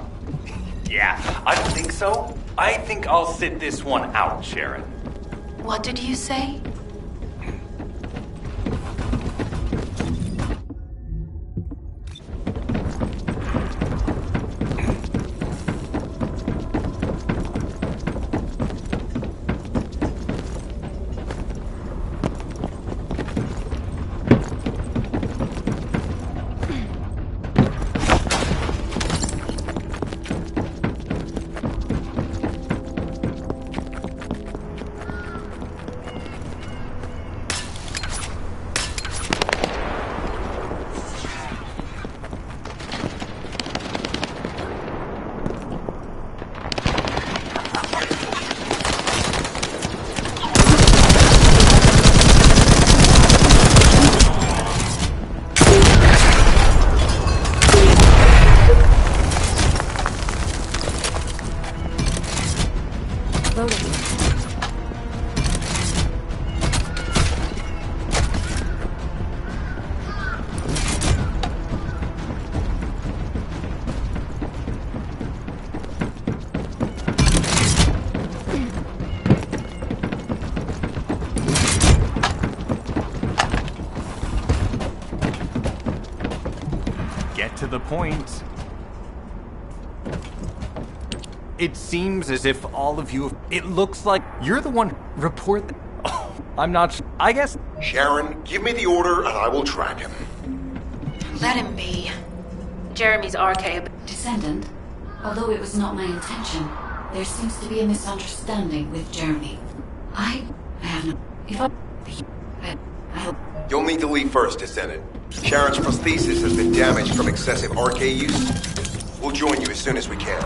Yeah, I don't think so. I think I'll sit this one out, Sharon. What did you say? Get to the point. It seems as if all of you... It looks like you're the one... Report... Oh, I'm not... I guess... Sharon, give me the order and I will track him. Let him be. Jeremy's RK. Descendant, although it was not my intention, there seems to be a misunderstanding with Jeremy. I have no... If I... You'll need to leave first, Descendant. Sharon's prosthesis has been damaged from excessive RK use. We'll join you as soon as we can.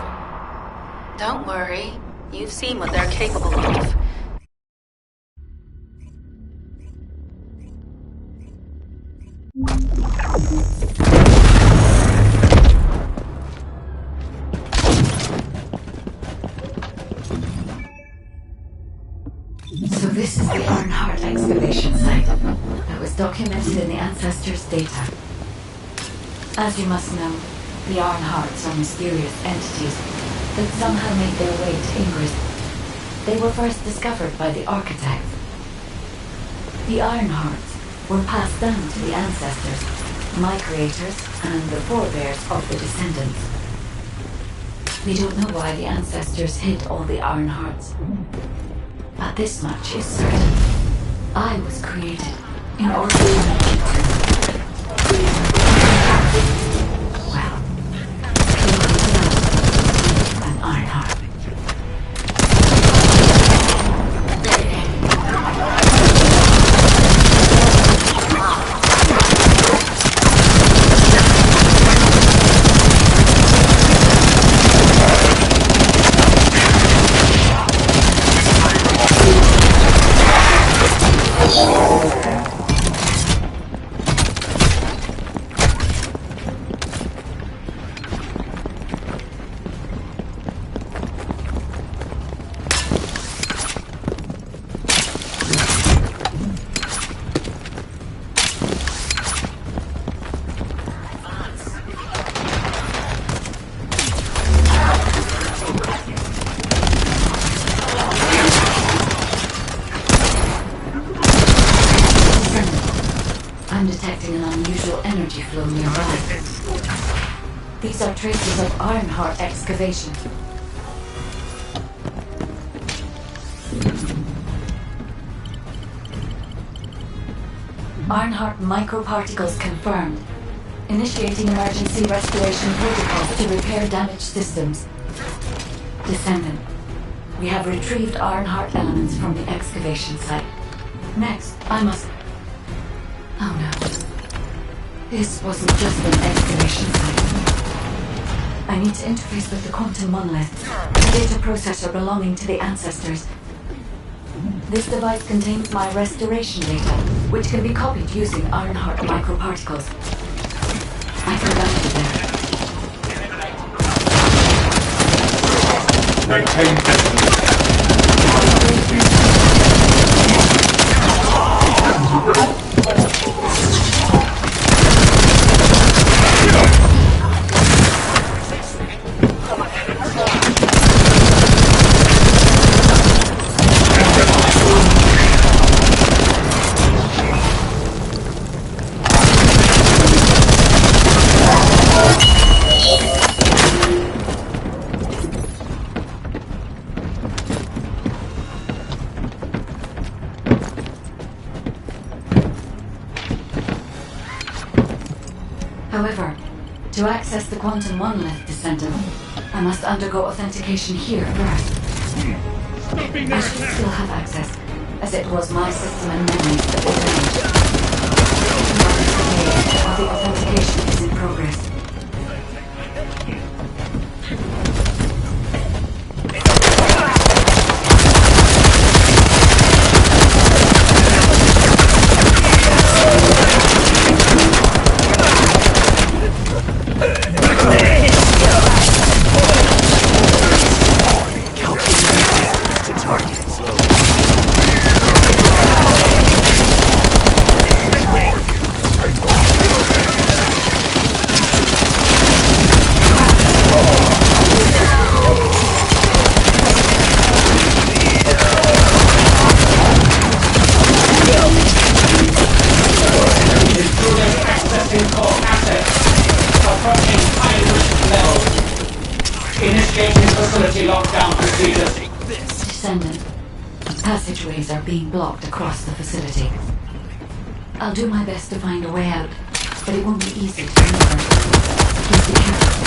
Don't worry. You've seen what they're capable of. So this is the Earnhardt excavation site that was documented in the Ancestors' data. As you must know, the Earnhardts are mysterious entities that somehow made their way to Ingress. They were first discovered by the architect. The Earnhardts were passed down to the Ancestors, my creators, and the forebears of the Descendants. We don't know why the Ancestors hid all the Earnhardts. But this much is certain. I was created in order to well, an Earnhardt. I'm detecting an unusual energy flow nearby. These are traces of Earnhardt excavation. Earnhardt microparticles confirmed. Initiating emergency restoration protocols to repair damaged systems. Descendant, we have retrieved Earnhardt elements from the excavation site. Next, I must... Oh no. This wasn't just an excavation site. I need to interface with the quantum monolith, a data processor belonging to the Ancestors. This device contains my restoration data, which can be copied using Earnhardt microparticles. I can guide you there. Maintain distance. However, to access the quantum monolith, Descendant, I must undergo authentication here first. I should still have access, as it was my system and memories that were damaged. While the authentication is in progress. facility lockdown procedures. Descendant, passageways are being blocked across the facility. I'll do my best to find a way out, but it won't be easy to maneuver. Please be careful.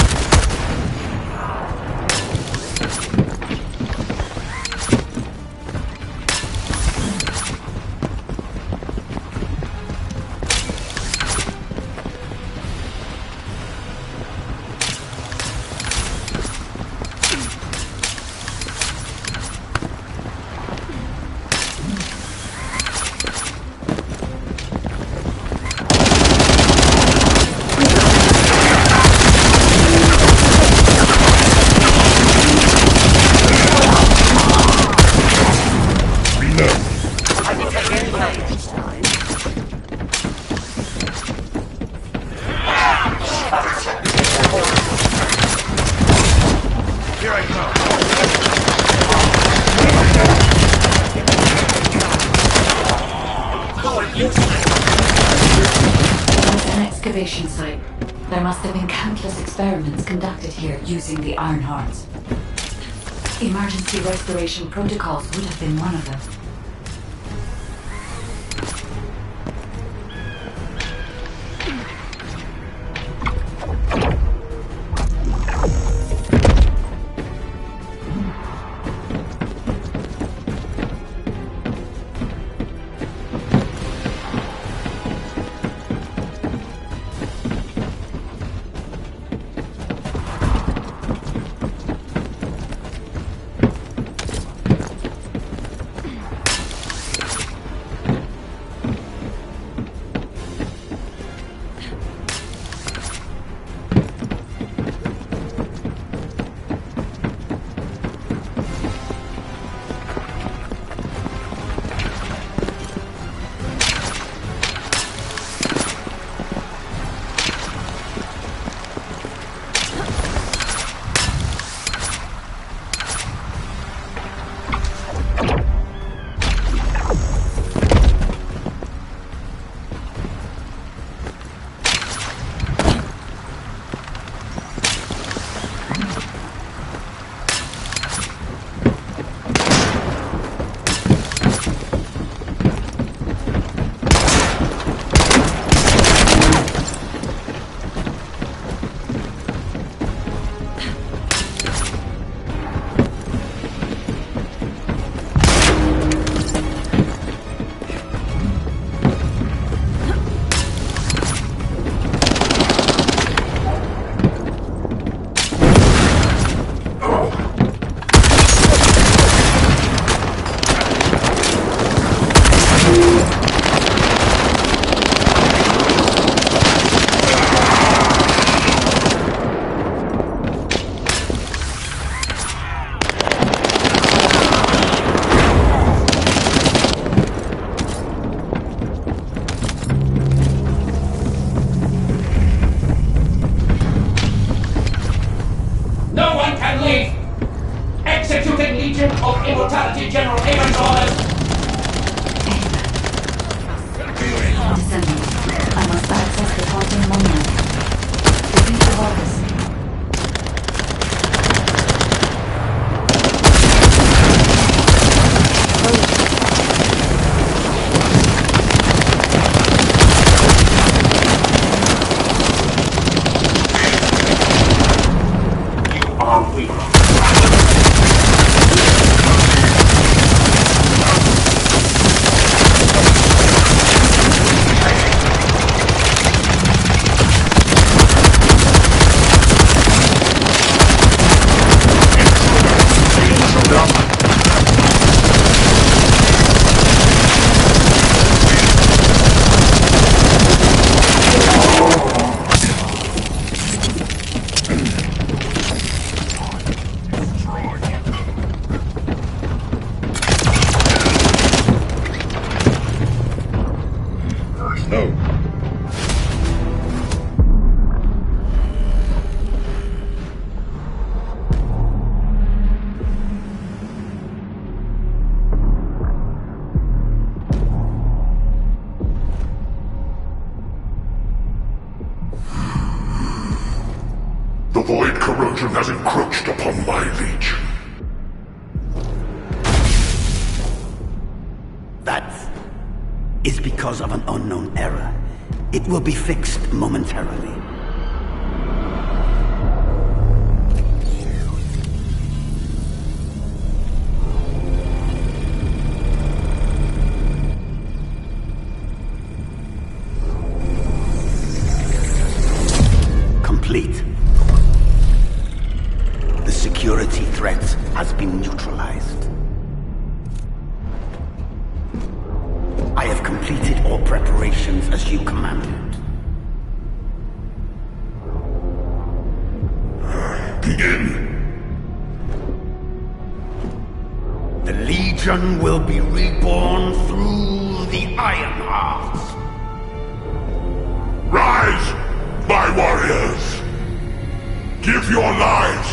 Excavation site. There must have been countless experiments conducted here using the iron hearts. Emergency restoration protocols would have been one of them. The void corrosion has encroached upon my legion. That is because of an unknown error. It will be fixed momentarily. Complete. The security threat has been neutralized. I have completed all preparations as you commanded. Begin. The Legion will be reborn through the Iron Heart. Rise, my warriors! Give your lives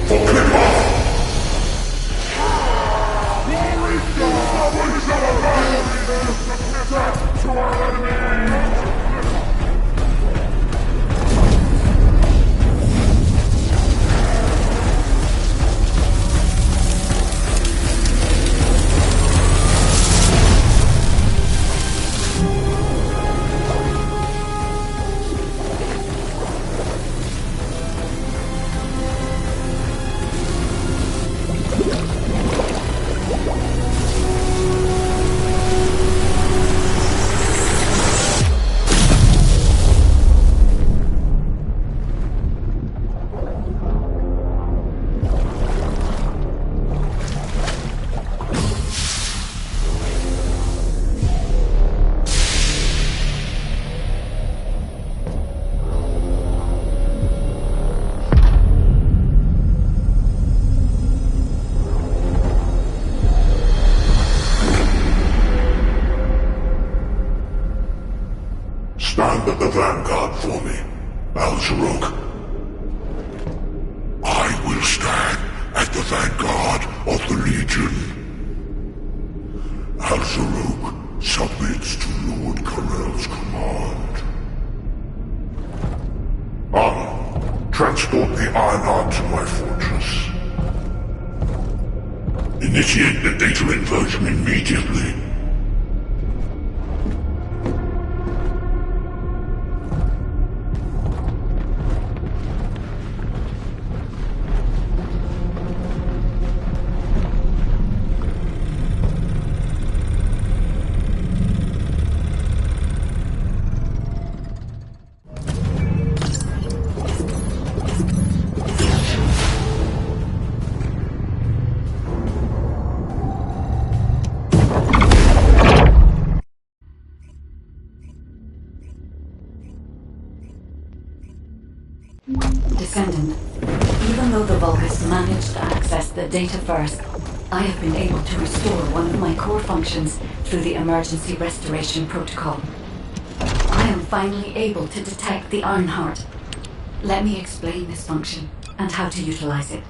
for Clipper! To our enemy! Stand at the vanguard for me, Al-Zaruk. I will stand at the vanguard of the Legion. Al-Zaruk submits to Lord Karel's command. Anna, transport the Ironheart to my fortress. Initiate the data inversion immediately. Descendant, even though the Vulgus managed to access the data first, I have been able to restore one of my core functions through the emergency restoration protocol. I am finally able to detect the Ironheart. Let me explain this function and how to utilize it.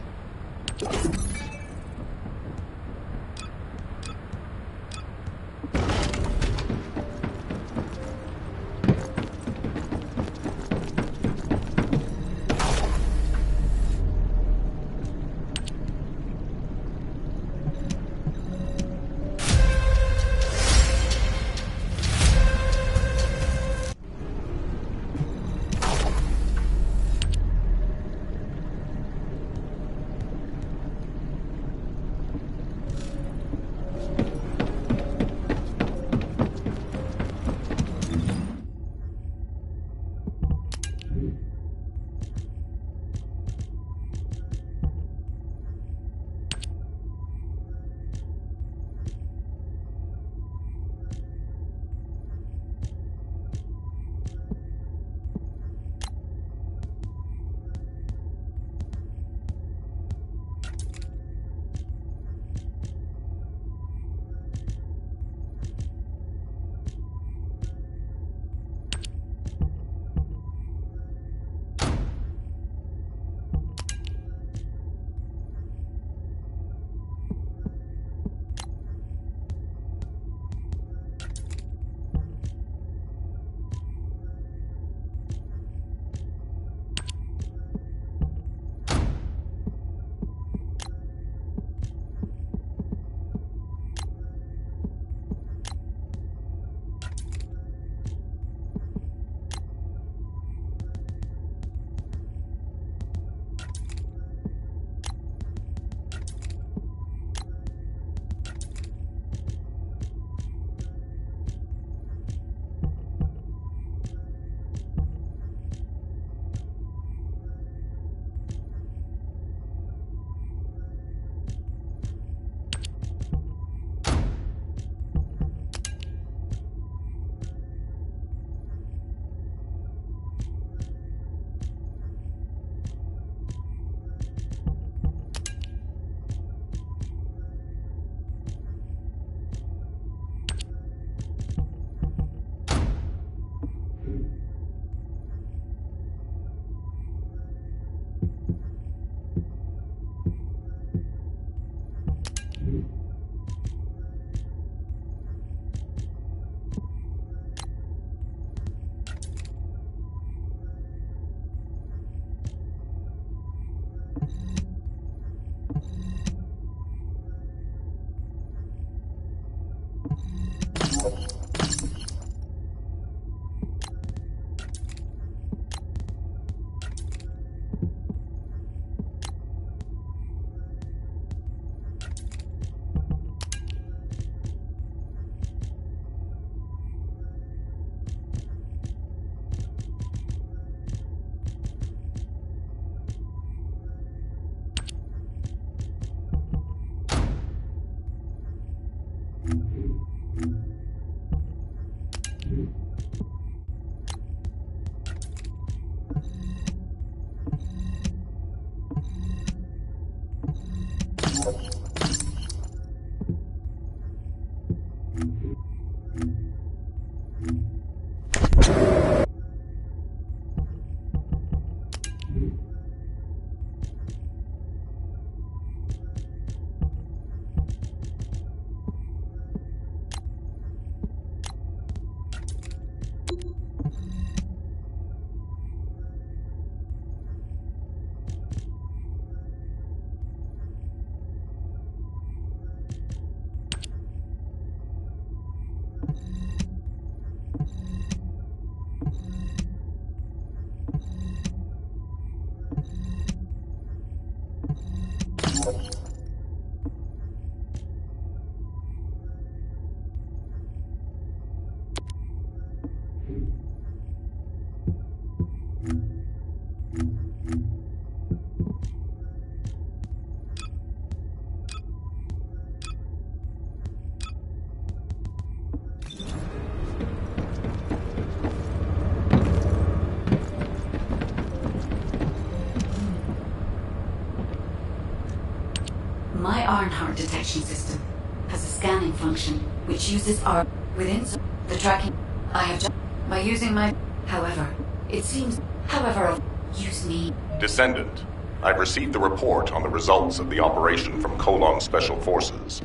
Barnhart detection system has a scanning function which uses our within the tracking I have just by using my. However, it seems. However, use me. Descendant, I've received the report on the results of the operation from Colon Special Forces.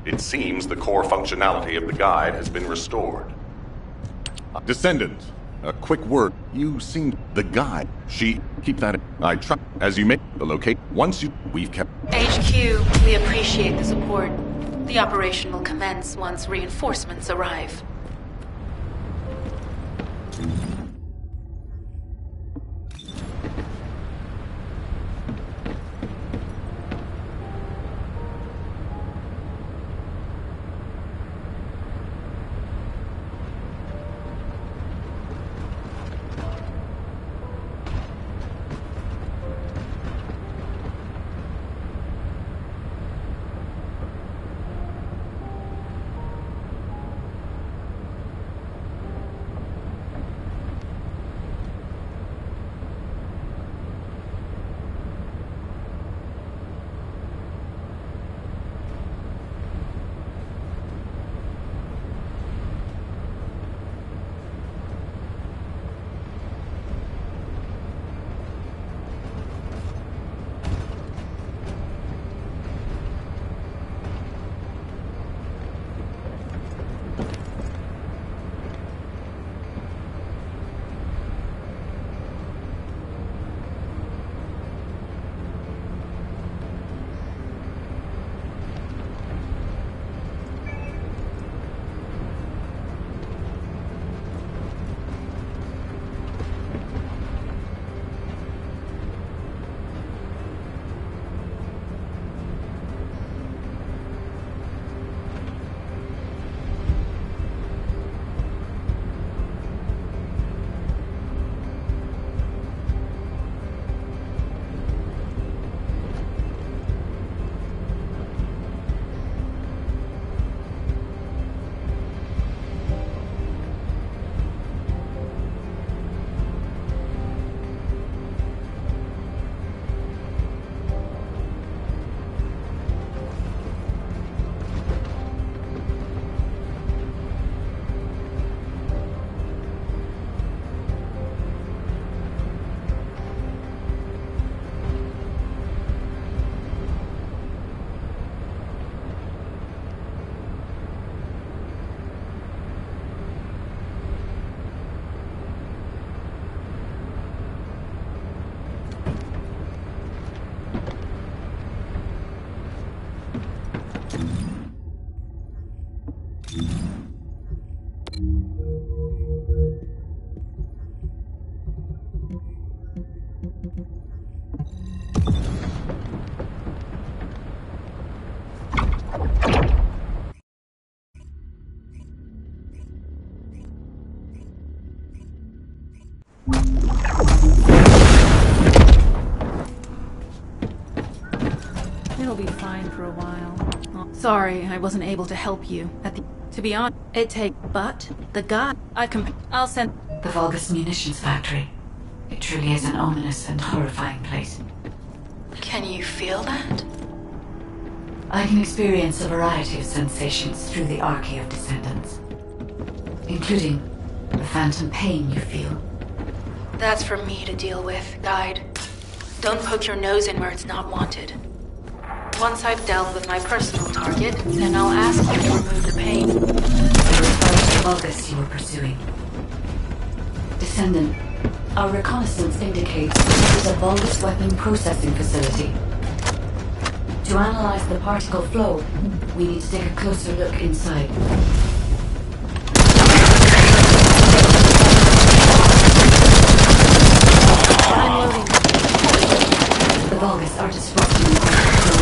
It seems the core functionality of the guide has been restored. Descendant, a quick word. You seem the guide. Keep that. I try as you make the locate. Once we've kept. HQ, we appreciate the support. The operation will commence once reinforcements arrive. It'll be fine for a while. Oh, sorry, I wasn't able to help you. To be honest, but the guy I'll send the Vulgus munitions factory. It truly is an ominous and horrifying place. Can you feel that? I can experience a variety of sensations through the archy of descendants, including the phantom pain you feel. That's for me to deal with, Guide. Don't poke your nose in where it's not wanted. Once I've dealt with my personal target, then I'll ask you to remove the pain. It refers to Vulgus you were pursuing. Descendant, our reconnaissance indicates this is a Vulgus weapon processing facility. To analyze the particle flow, we need to take a closer look inside. I'm loading. The Vulgus are disrupting the particle flow.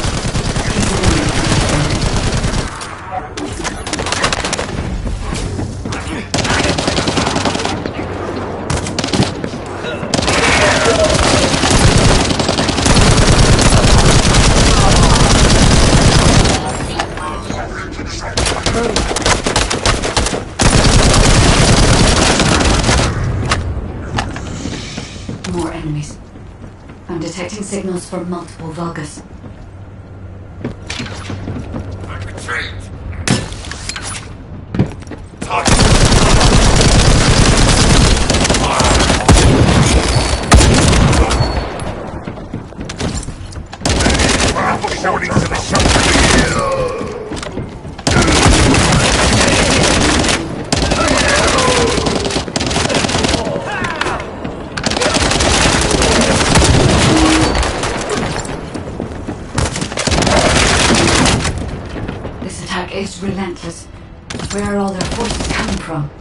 More enemies. I'm detecting signals from multiple Vulgus. Reporting to the shelter. This attack is relentless. Where are all their forces coming from?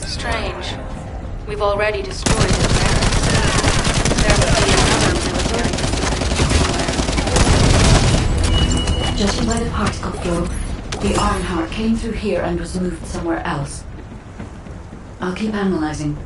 Strange. We've already destroyed the barracks. There would be another military installation somewhere. Judging by the particle flow, the Ironheart came through here and was moved somewhere else. I'll keep analyzing.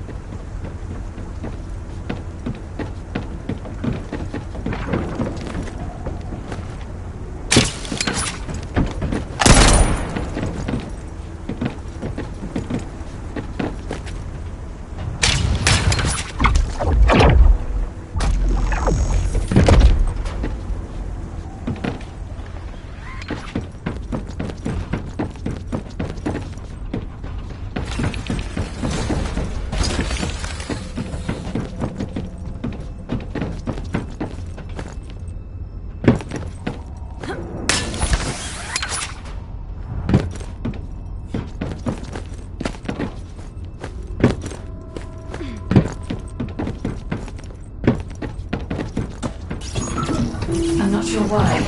I'm not sure why,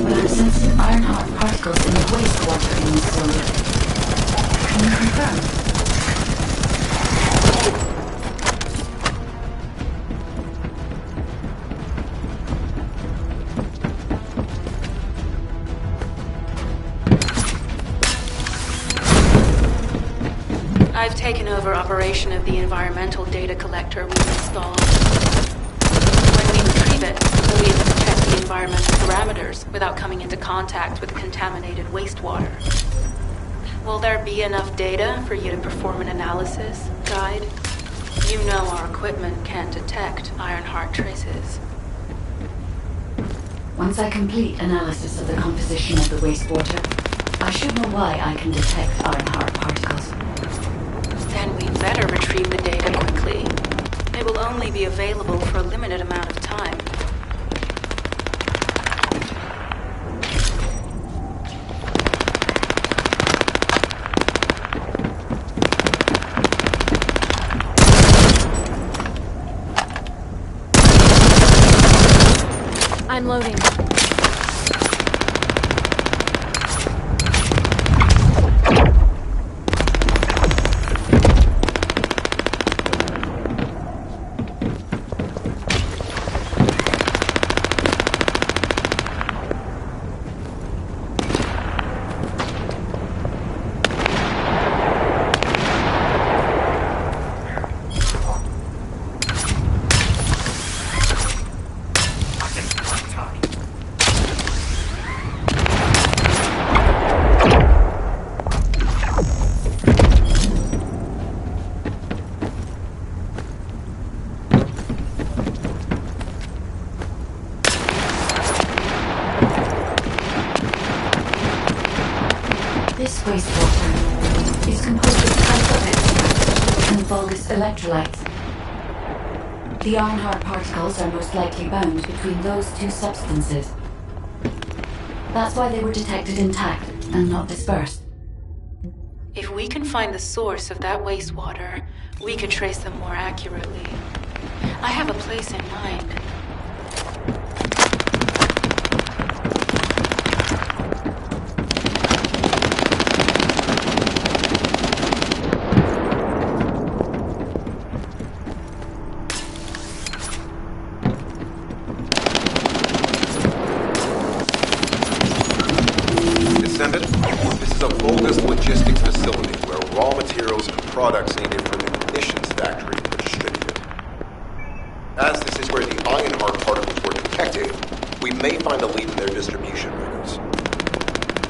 but I'm sensing Ironheart particles in the wastewater in this zone. Can you confirm? I've taken over operation of the environmental data collector we've installed. When we retrieve it, we'll be able to check the environmental parameters without coming into contact with contaminated wastewater. Will there be enough data for you to perform an analysis, Guide? You know our equipment can't detect Ironheart traces. Once I complete analysis of the composition of the wastewater, I should know why I can detect Ironheart particles. Then we'd better retrieve the data quickly. It will only be available for a limited amount of time. I'm loading. This wastewater is composed of type extracts and bulbous electrolytes. The Ironheart particles are most likely bound between those two substances. That's why they were detected intact and not dispersed. If we can find the source of that wastewater, we could trace them more accurately. I have a place in mind. Descendant, this is a bogus logistics facility where raw materials and products needed for the munitions factory are distributed. As this is where the Ironheart particles were detected, We may find a lead in their distribution records.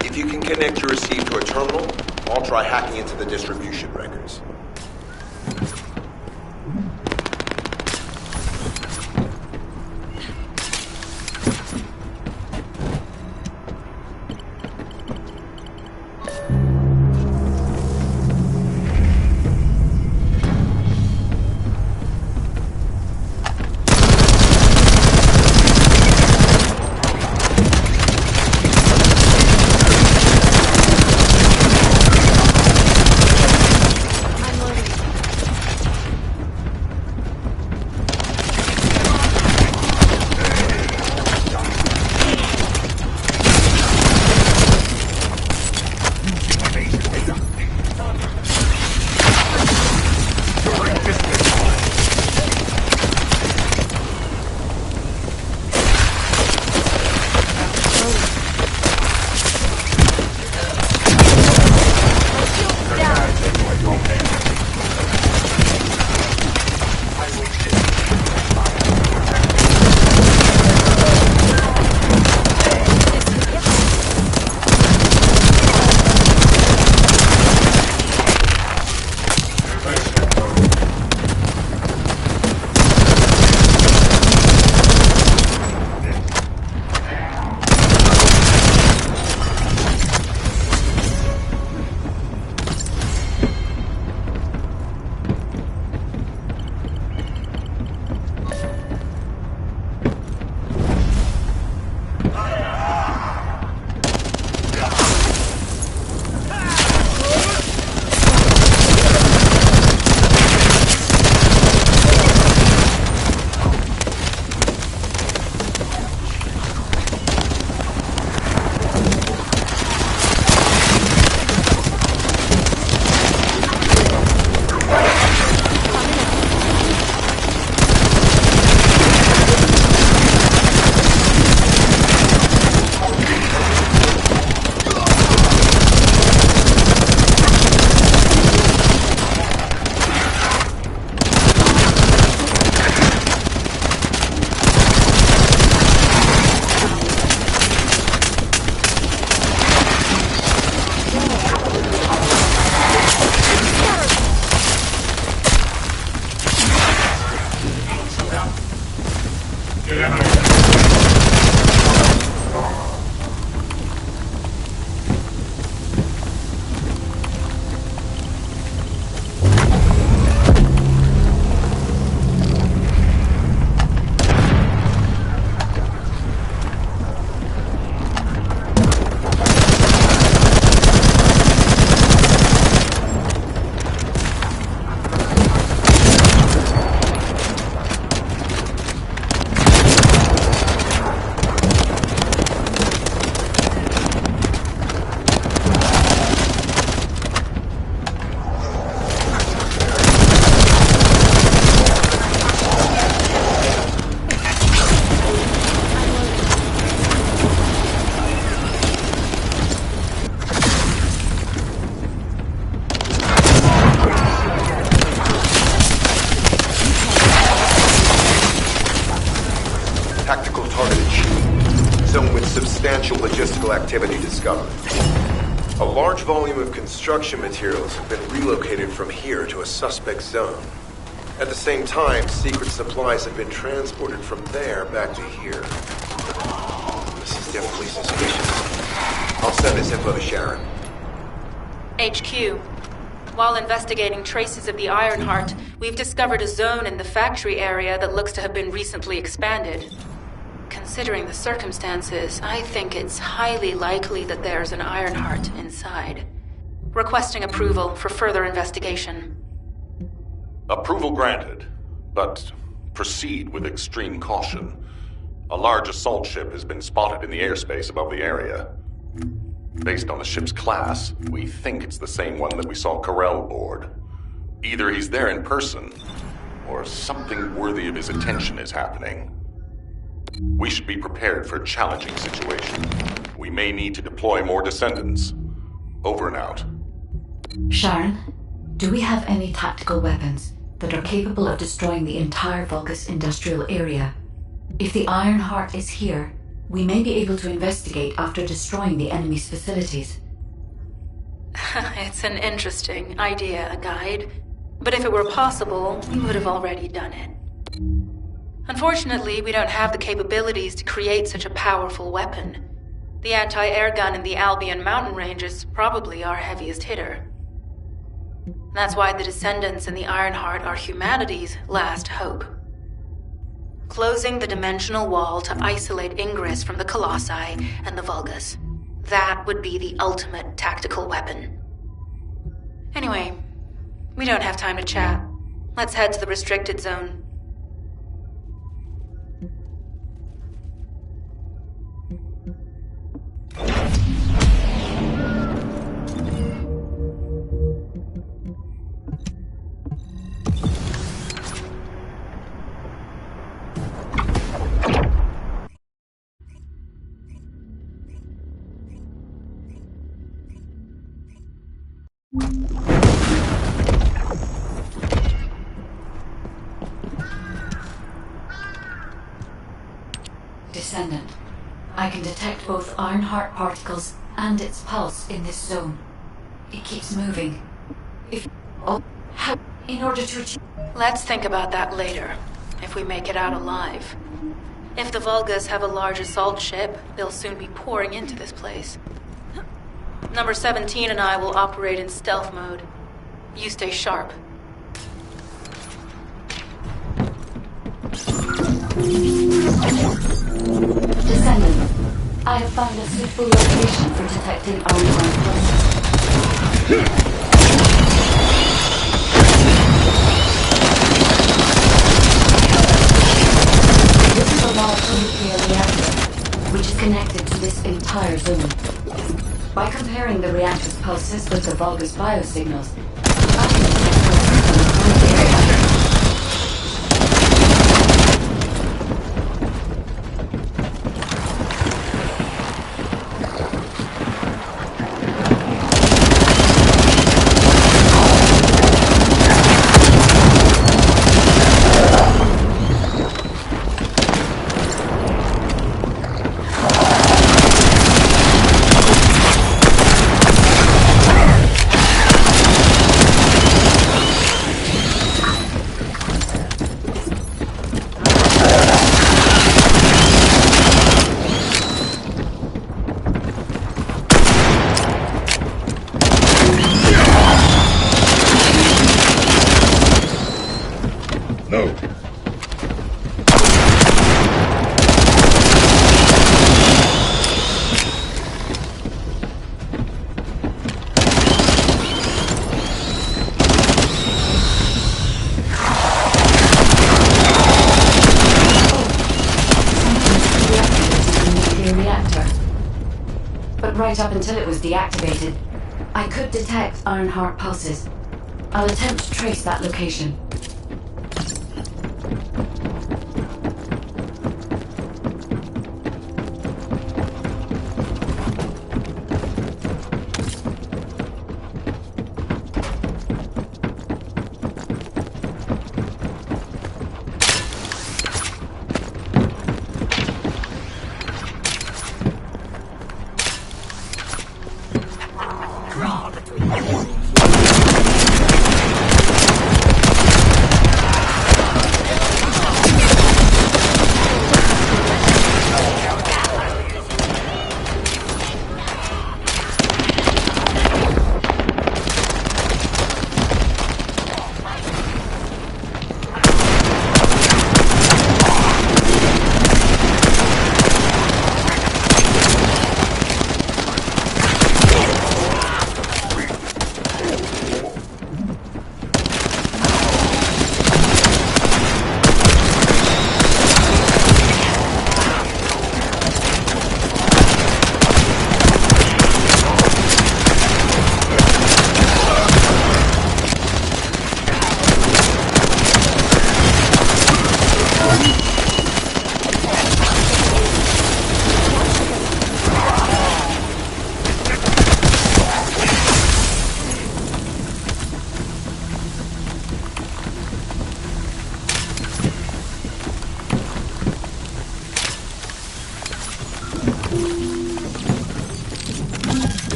If you can connect your receive to a terminal, I'll try hacking into the distribution records. Substantial logistical activity discovered. A large volume of construction materials have been relocated from here to a suspect zone. At the same time, secret supplies have been transported from there back to here. This is definitely suspicious. I'll send this info to Sharon. HQ. While investigating traces of the Ironheart, we've discovered a zone in the factory area that looks to have been recently expanded. Considering the circumstances, I think it's highly likely that there's an Ironheart inside. Requesting approval for further investigation. Approval granted, but proceed with extreme caution. A large assault ship has been spotted in the airspace above the area. Based on the ship's class, we think it's the same one that we saw Carell board. Either he's there in person, or something worthy of his attention is happening. We should be prepared for a challenging situation. We may need to deploy more descendants. Over and out. Sharon, do we have any tactical weapons that are capable of destroying the entire Vulgus industrial area? If the Ironheart is here, We may be able to investigate after destroying the enemy's facilities. It's an interesting idea, Guide. But if it were possible, we would have already done it. Unfortunately, we don't have the capabilities to create such a powerful weapon. The anti-air gun in the Albion mountain range is probably our heaviest hitter. That's why the Descendants and the Ironheart are humanity's last hope. Closing the dimensional wall to isolate Ingress from the Colossi and the Vulgus. That would be the ultimate tactical weapon. Anyway, we don't have time to chat. Let's head to the restricted zone. Descendant, I can detect both Ironheart particles and its pulse in this zone. It keeps moving. In order to achieve... Let's think about that later, if we make it out alive. If the Vulgus have a large assault ship, they'll soon be pouring into this place. Number 17 and I will operate in stealth mode. You stay sharp. Descendant, I have found a suitable location for detecting Ironheart pulses. This is a large nuclear reactor, which is connected to this entire zone. By comparing the reactor's pulses with the Vulgus biosignals, I can detect the area. Right up until it was deactivated, I could detect Ironheart pulses. I'll attempt to trace that location.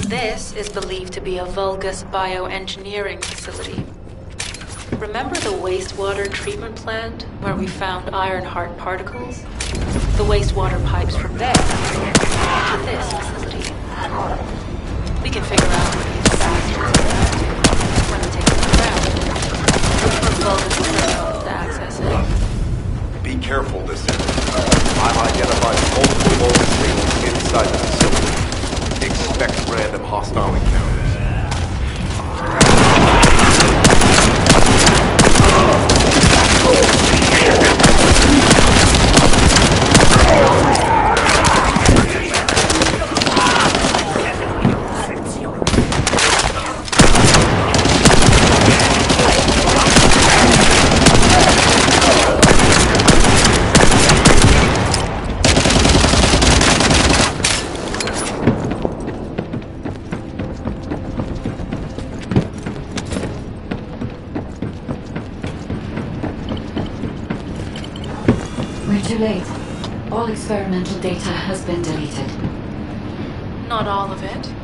This is believed to be a Vulgus bioengineering facility. Remember the wastewater treatment plant where we found Ironheart particles? The wastewater pipes from there to this facility. We can figure out what these bastards do when we take them around. Look for Vulgus terminals to access it. Be careful, Descendant. I've identified multiple Vulgus signals inside the facility. Expect random hostile encounters. We're too late. All experimental data has been deleted. Not all of it.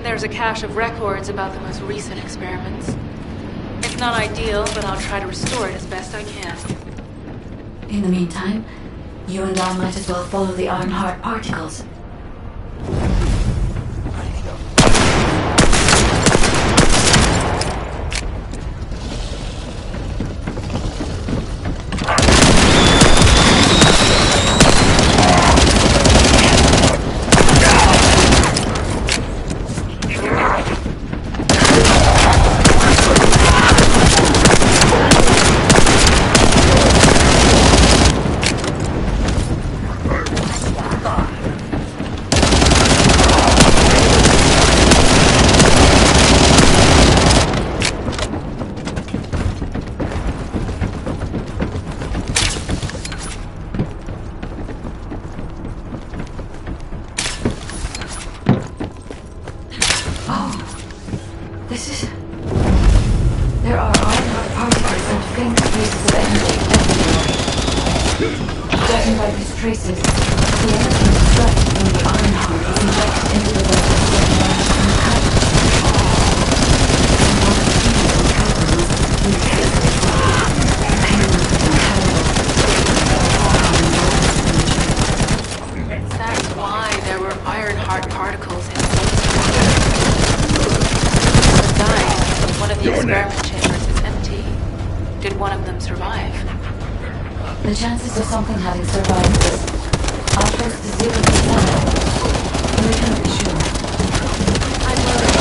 There's a cache of records about the most recent experiments. It's not ideal, but I'll try to restore it as best I can. In the meantime, you and I might as well follow the Ironheart particles. There are Ironheart particles and faint traces of energy everywhere. Judging by these traces, the energy extracted from the Ironheart is injected into the That's why there were Ironheart particles in one of the experiment chambers is empty. Did one of them survive? The chances of something having survived this are close to 0%. But we can't be sure. I'm worried.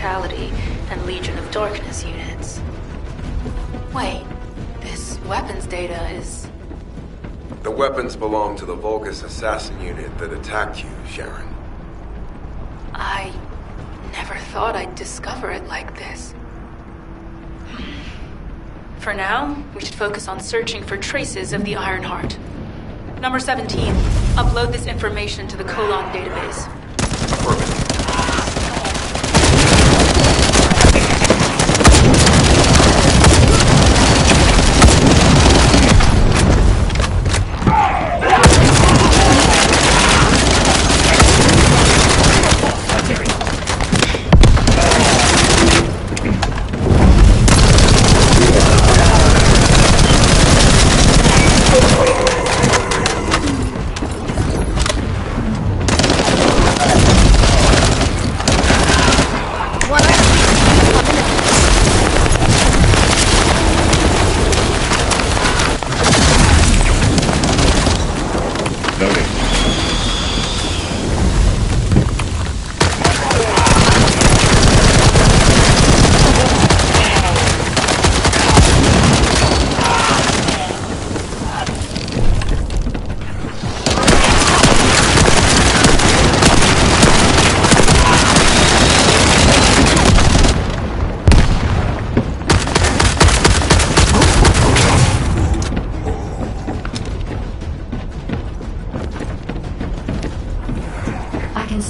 Immortality and Legion of Darkness units. Wait, this weapons data is... The weapons belong to the Vulgus assassin unit that attacked you, Sharon. I never thought I'd discover it like this. For now, we should focus on searching for traces of the Ironheart. Number 17, upload this information to the Colon database. Affirmative.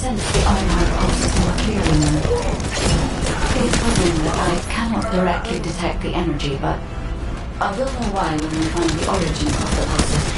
sense the Ironheart pulses more clearly now. It's troubling that I cannot directly detect the energy, but I will know why when we find the origin of the pulses.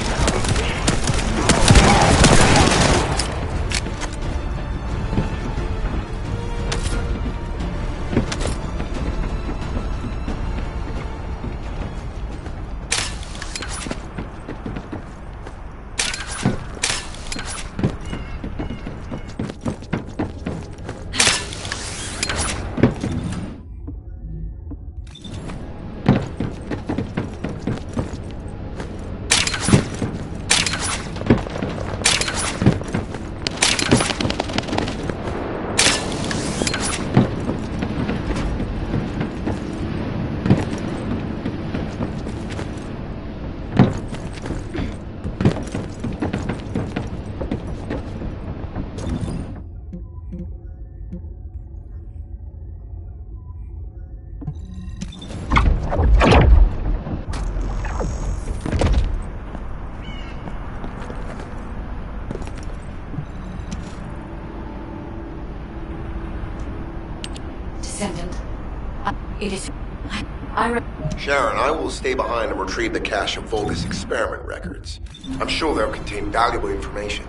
Descendant. It is... Sharon, I will stay behind and retrieve the cache of Vulgus experiment records. I'm sure they'll contain valuable information.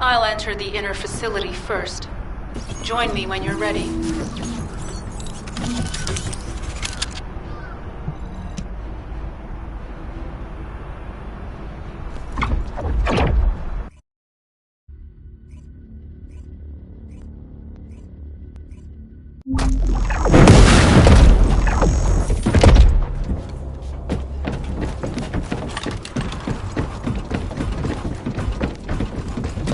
I'll enter the inner facility first. Join me when you're ready.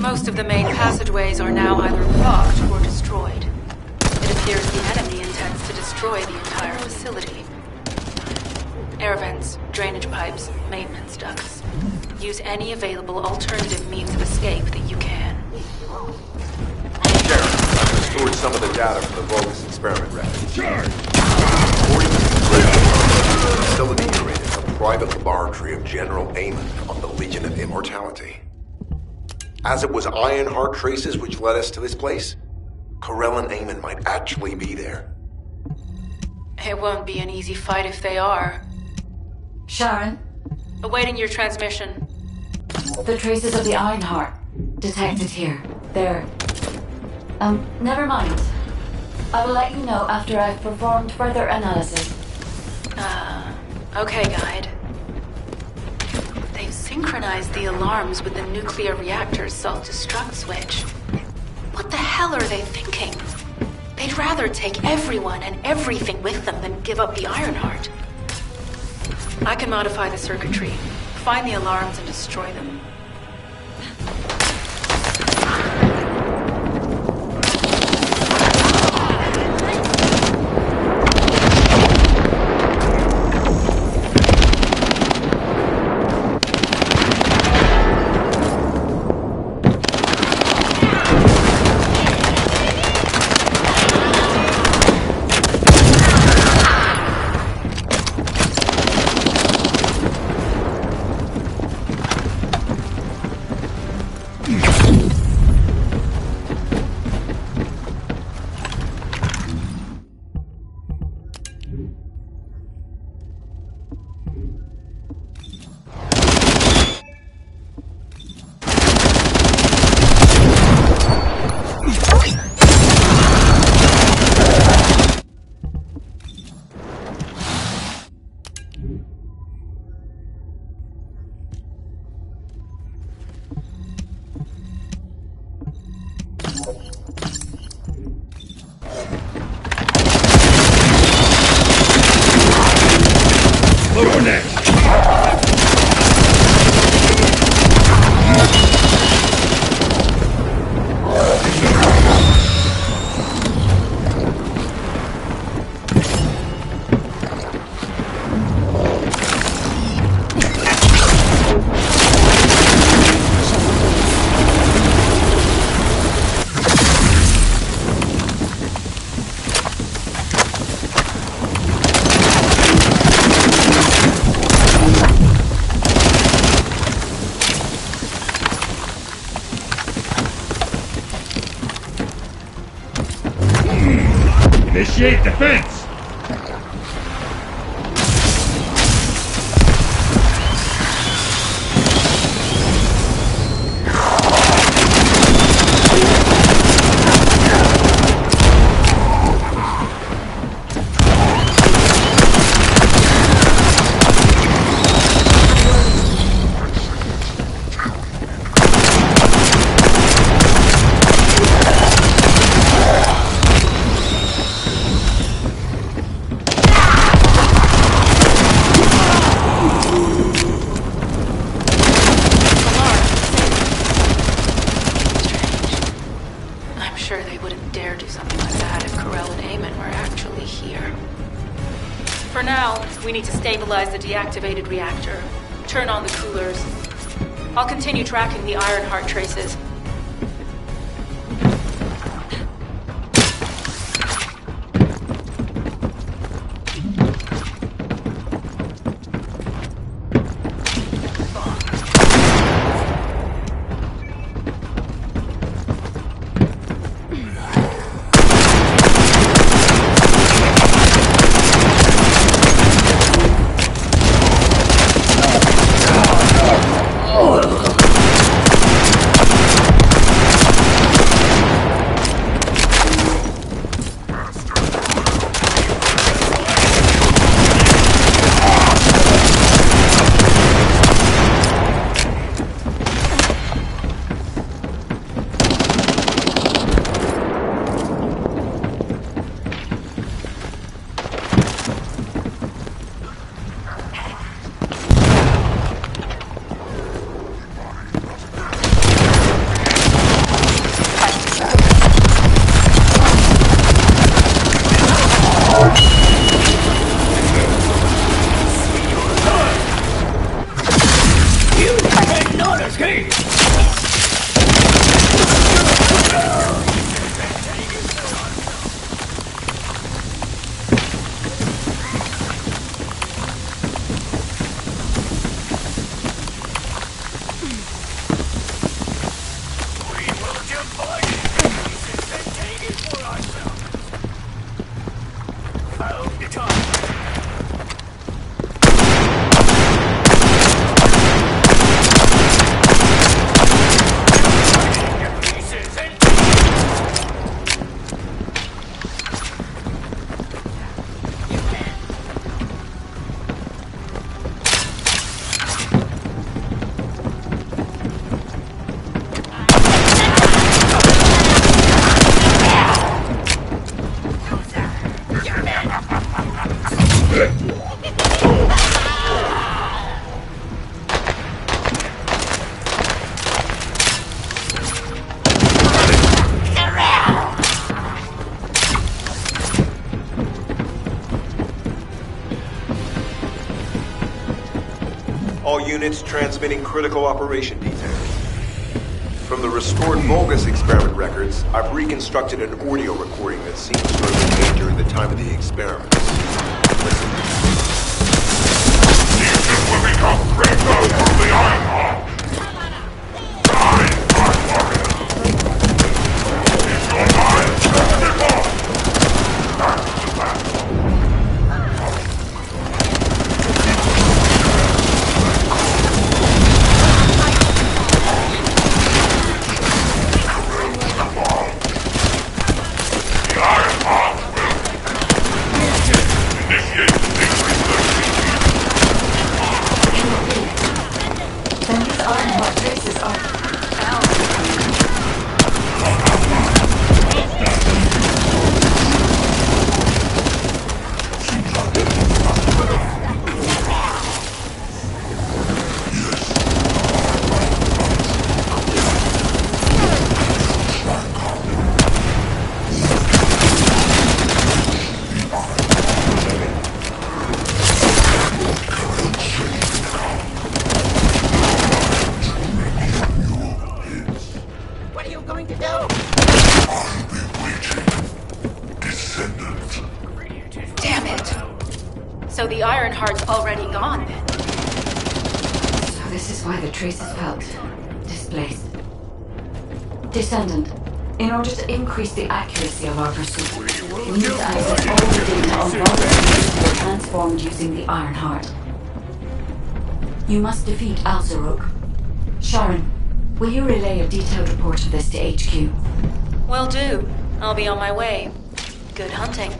Most of the main passageways are now either blocked or destroyed. It appears the enemy intends to destroy the entire facility. Air vents, drainage pipes, maintenance ducts. Use any available alternative means of escape that you can. Sharon, I've restored some of the data from the Vulgus experiment records. According to the facility you're in is a private laboratory of General Amon of the Legion of Immortality. As it was Ironheart traces which led us to this place, Corell and Amon might actually be there. It won't be an easy fight if they are. Sharon? Awaiting your transmission. The traces of the Ironheart detected here. They're... never mind. I will let you know after I've performed further analysis. Okay, Guide. They've synchronized the alarms with the nuclear reactor's self-destruct switch. What the hell are they thinking? They'd rather take everyone and everything with them than give up the Ironheart. I can modify the circuitry, find the alarms and destroy them. Initiate defense! For now, we need to stabilize the deactivated reactor. Turn on the coolers. I'll continue tracking the Ironheart traces. All units transmitting critical operation details. From the restored Vulgus experiment records, I've reconstructed an audio recording that seems to have been made during the time of the experiments. Listen. Legion will become critical from the Ironheart. Die, my warrior. Is your mind festival? Back to the battle. So the Ironheart's already gone, then? So this is why the traces felt displaced. Descendant, In order to increase the accuracy of our pursuit, we need to access all the data on Vulgus that were transformed using the Iron Heart. You must defeat Alzarok. Sharon, will you relay a detailed report of this to HQ? Will do. I'll be on my way. Good hunting.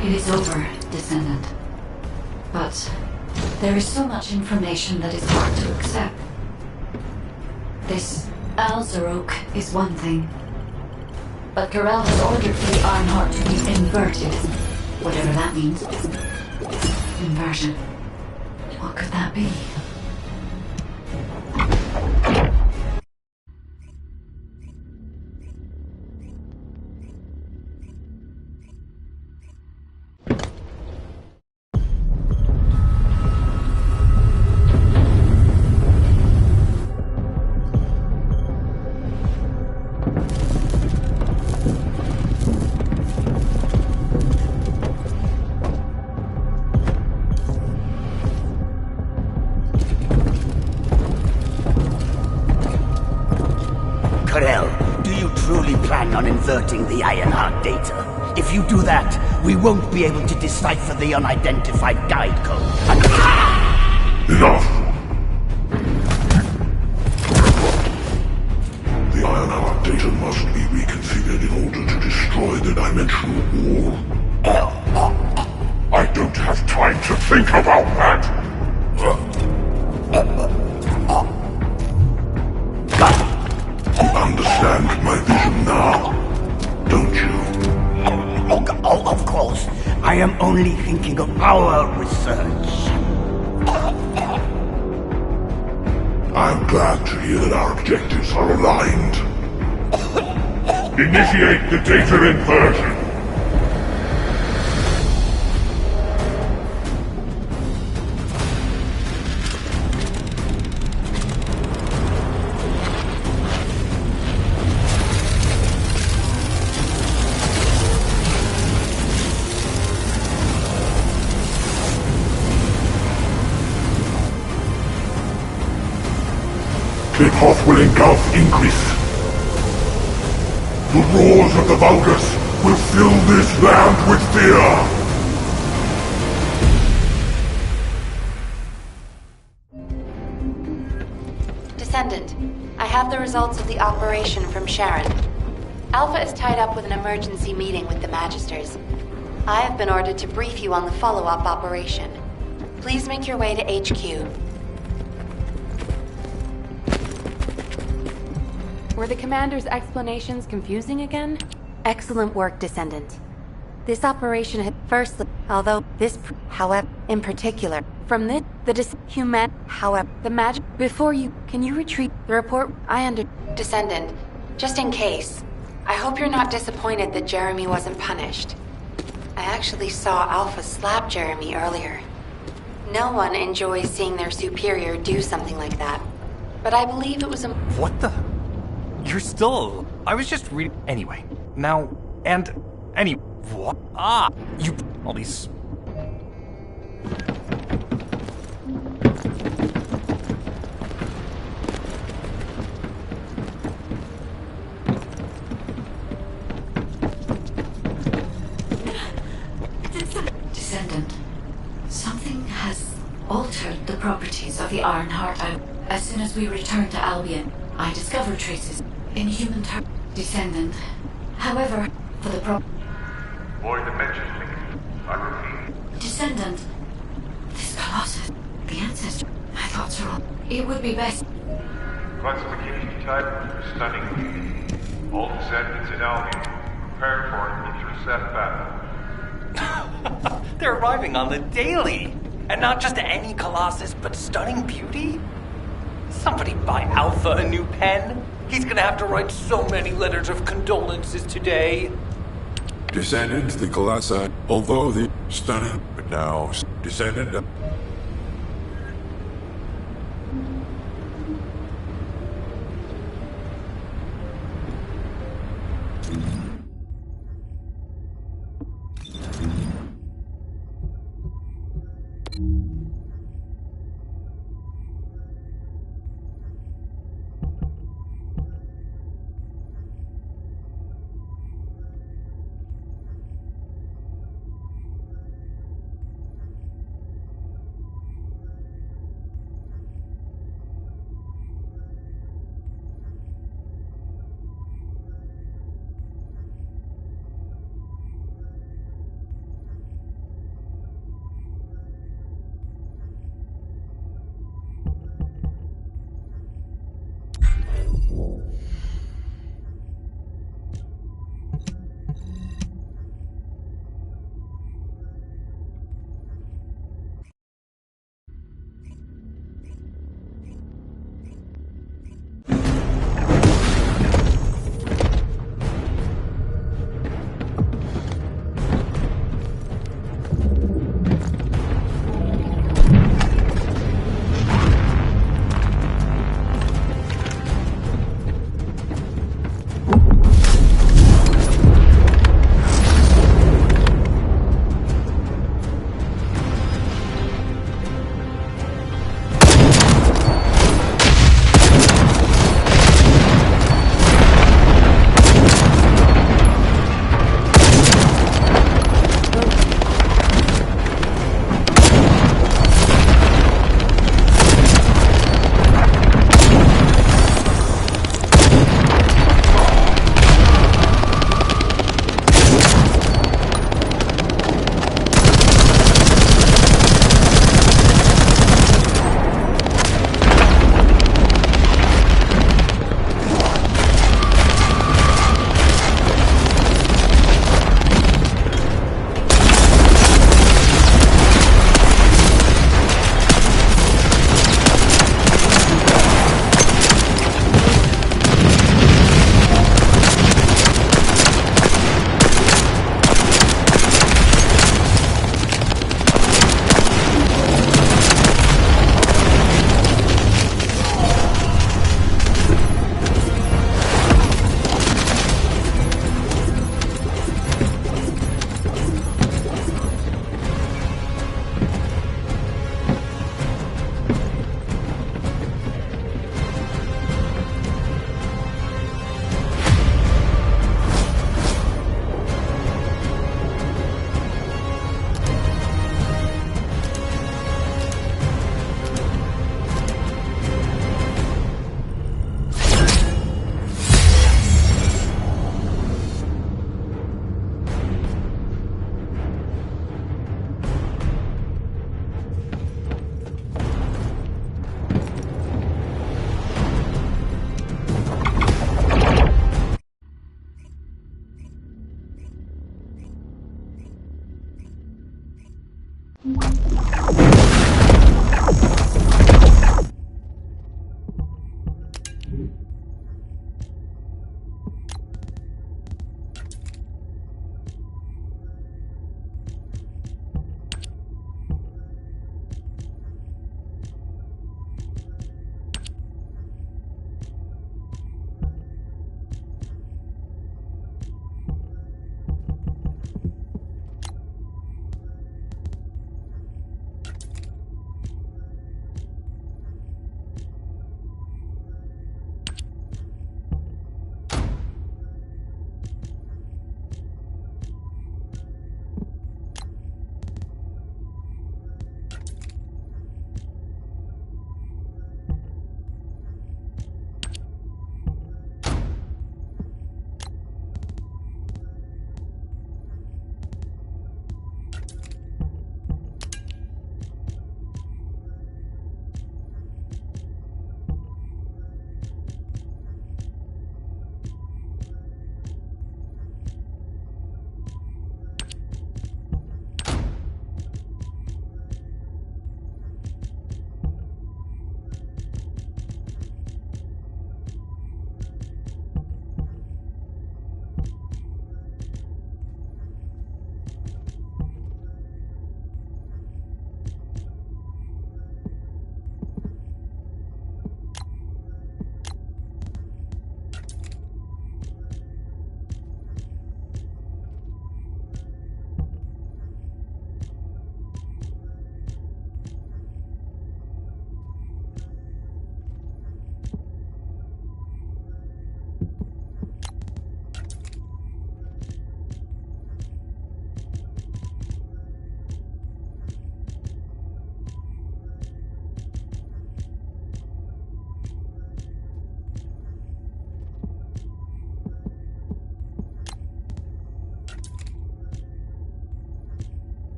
It is over, Descendant. But there is so much information that is hard to accept. This Alzarok is one thing. But Corel has ordered for the Iron Heart to be inverted. Whatever that means. Inversion. What could that be? Do you truly plan on inverting the Ironheart data? If you do that, we won't be able to decipher the unidentified guide code. Enough! The Ironheart data must be reconfigured in order to destroy the dimensional wall. I don't have time to think about that! You understand my vision now, don't you? Oh, of course. I am only thinking of our research. I'm glad to hear that our objectives are aligned. Initiate the data inversion. The path will engulf Inquis. The roars of the Vulgus will fill this land with fear! Descendant, I have the results of the operation from Sharon. Alpha is tied up with an emergency meeting with the Magisters. I have been ordered to brief you on the follow-up operation. Please make your way to HQ. Were the Commander's explanations confusing again? Excellent work, Descendant. This operation had firstly, although this, however, in particular, from the human, however, the magic, before you, can you retrieve the report? Descendant, just in case, I hope you're not disappointed that Jeremy wasn't punished. I actually saw Alpha slap Jeremy earlier. No one enjoys seeing their superior do something like that. But I believe it was a... What the? You're still... I was just reading... Anyway, now... And... What? Ah! You... All these... Descendant, something has altered the properties of the Ironheart. As soon as we return to Albion, I discovered traces in human Descendant. However, for the Void dimension link. I repeat. Descendant, this Colossus, the ancestor, I thought so wrong. It would be best. Classification type, stunning. All descendants in Albion, prepare for an intercept battle. They're arriving on the daily! And not just any Colossus, but stunning beauty? Somebody buy Alpha a new pen? He's gonna have to write so many letters of condolences today. Descendant, the Colossi, although the stunning, but now Descendant.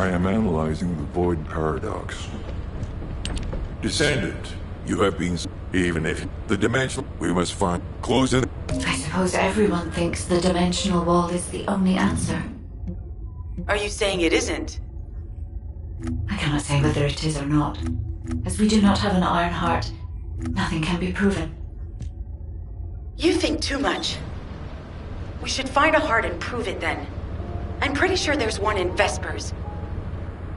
I am analyzing the void paradox. Descendant, you have been... Even if the dimensional... We must find... Close it... I suppose everyone thinks the dimensional wall is the only answer. Are you saying it isn't? I cannot say whether it is or not. As we do not have an iron heart, nothing can be proven. You think too much. We should find a heart and prove it then. I'm pretty sure there's one in Vespers.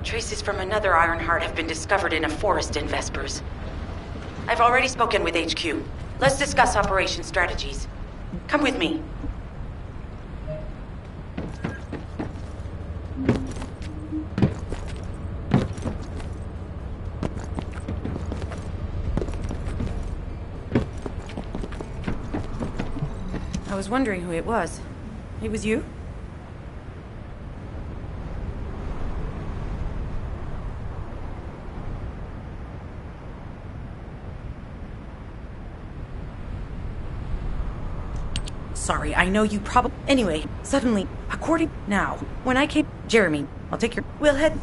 Traces from another iron heart have been discovered in a forest in Vespers. I've already spoken with HQ. Let's discuss operation strategies. Come with me. I was wondering who it was. It was you? Sorry, I know you probably... Anyway, suddenly, according... Now, when I came... Jeremy, I'll take your... We'll head...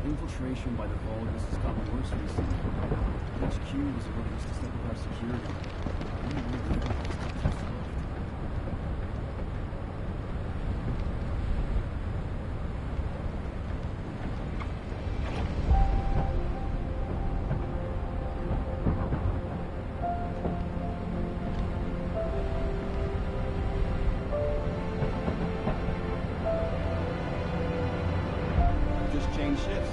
Infiltration by the Vulgus has gotten worse recently. HQ was ordered to step up our security. I don't know if it's just left. Just change shifts.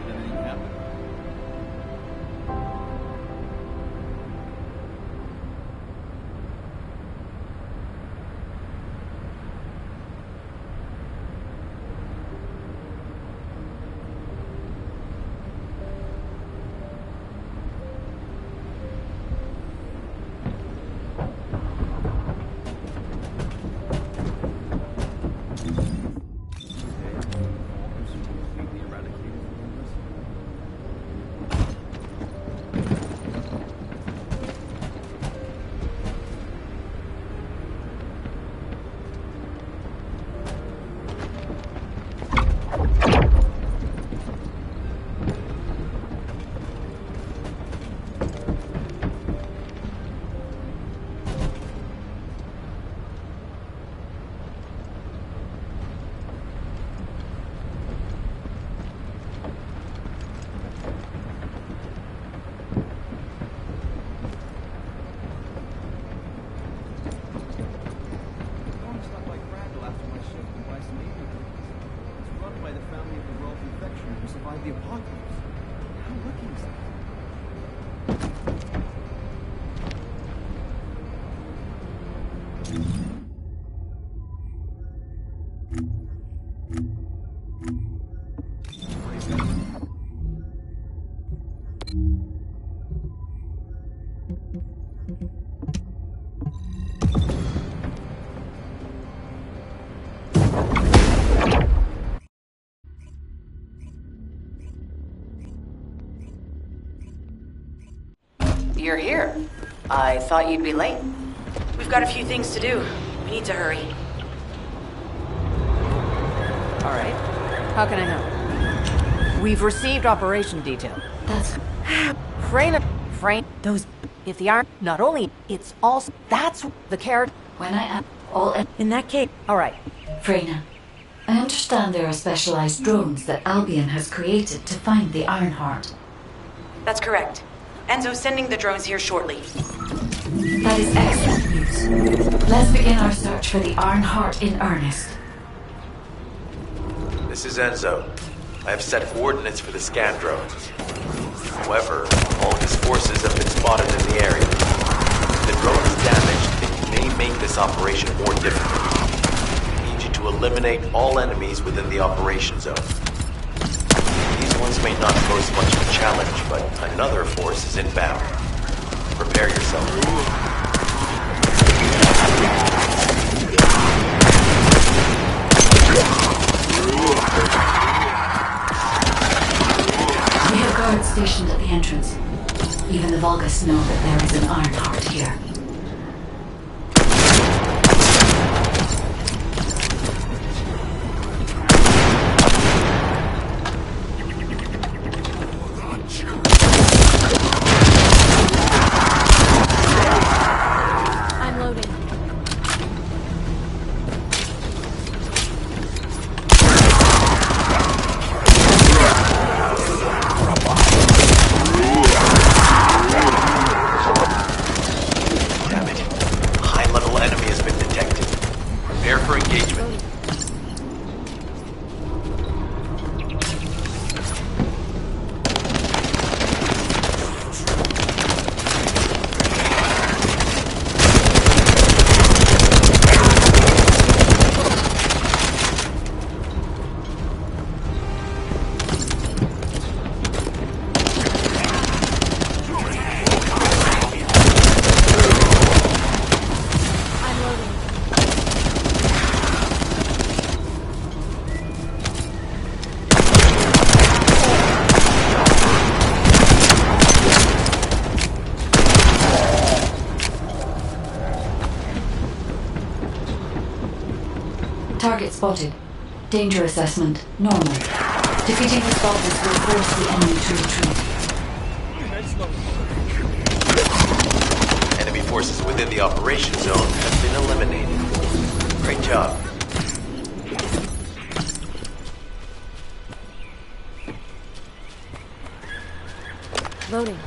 Did anything happen? The apocalypse. How lucky is that? You're here. I thought you'd be late. We've got a few things to do. We need to hurry. All right. How can I help? We've received operation detail. That's... Frame, those... If the aren't... Not only, it's also... That's the carrot... When I am... All in that case... All right. Freyna, I understand there are specialized drones that Albion has created to find the Ironheart. That's correct. Enzo's sending the drones here shortly. That is excellent news. Let's begin our search for the Ironheart in earnest. This is Enzo. I have set coordinates for the scan drones. However, all his forces have been spotted in the area. If the drone is damaged, it may make this operation more difficult. I need you to eliminate all enemies within the operation zone. These ones may not pose much of a challenge, but another force is inbound. Prepare yourself. We have guards stationed at the entrance. Even the Vulgus know that there is an Ironheart here. Target spotted. Danger assessment, normal. Defeating the Vulgus will force the enemy to retreat. Enemy forces within the operation zone have been eliminated. Great job. Loading.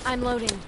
I'm loading.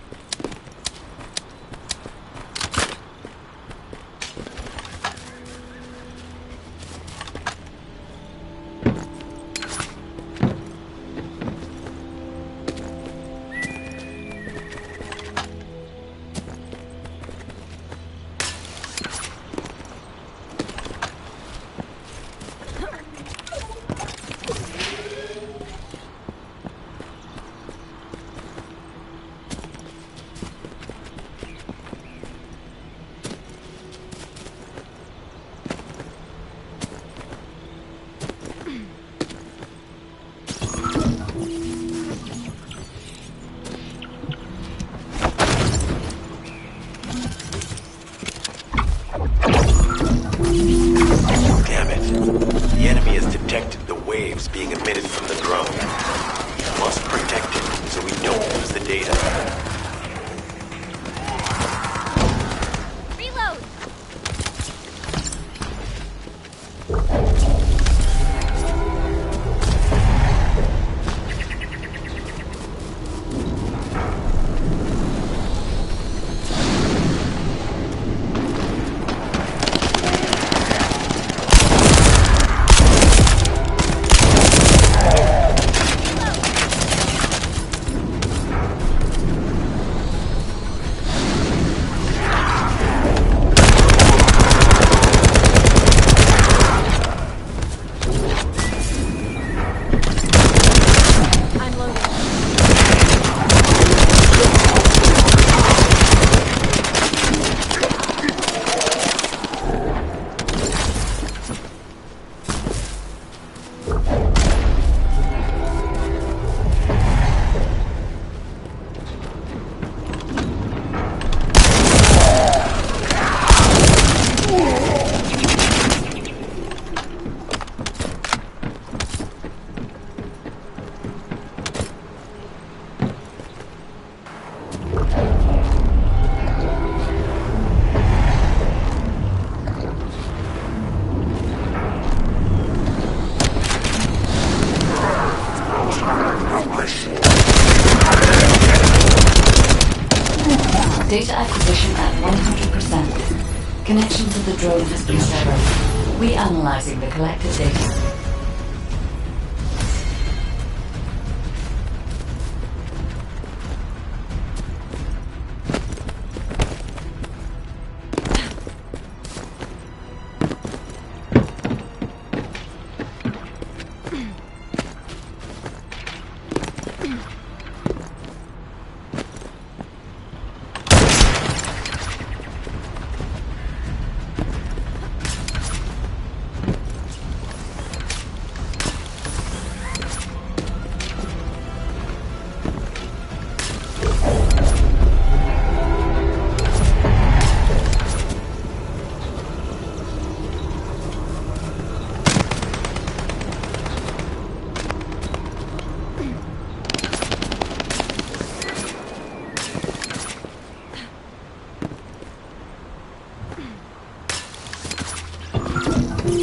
Data acquisition at 100%. Connection to the drone has been severed. We analyzing the collected data.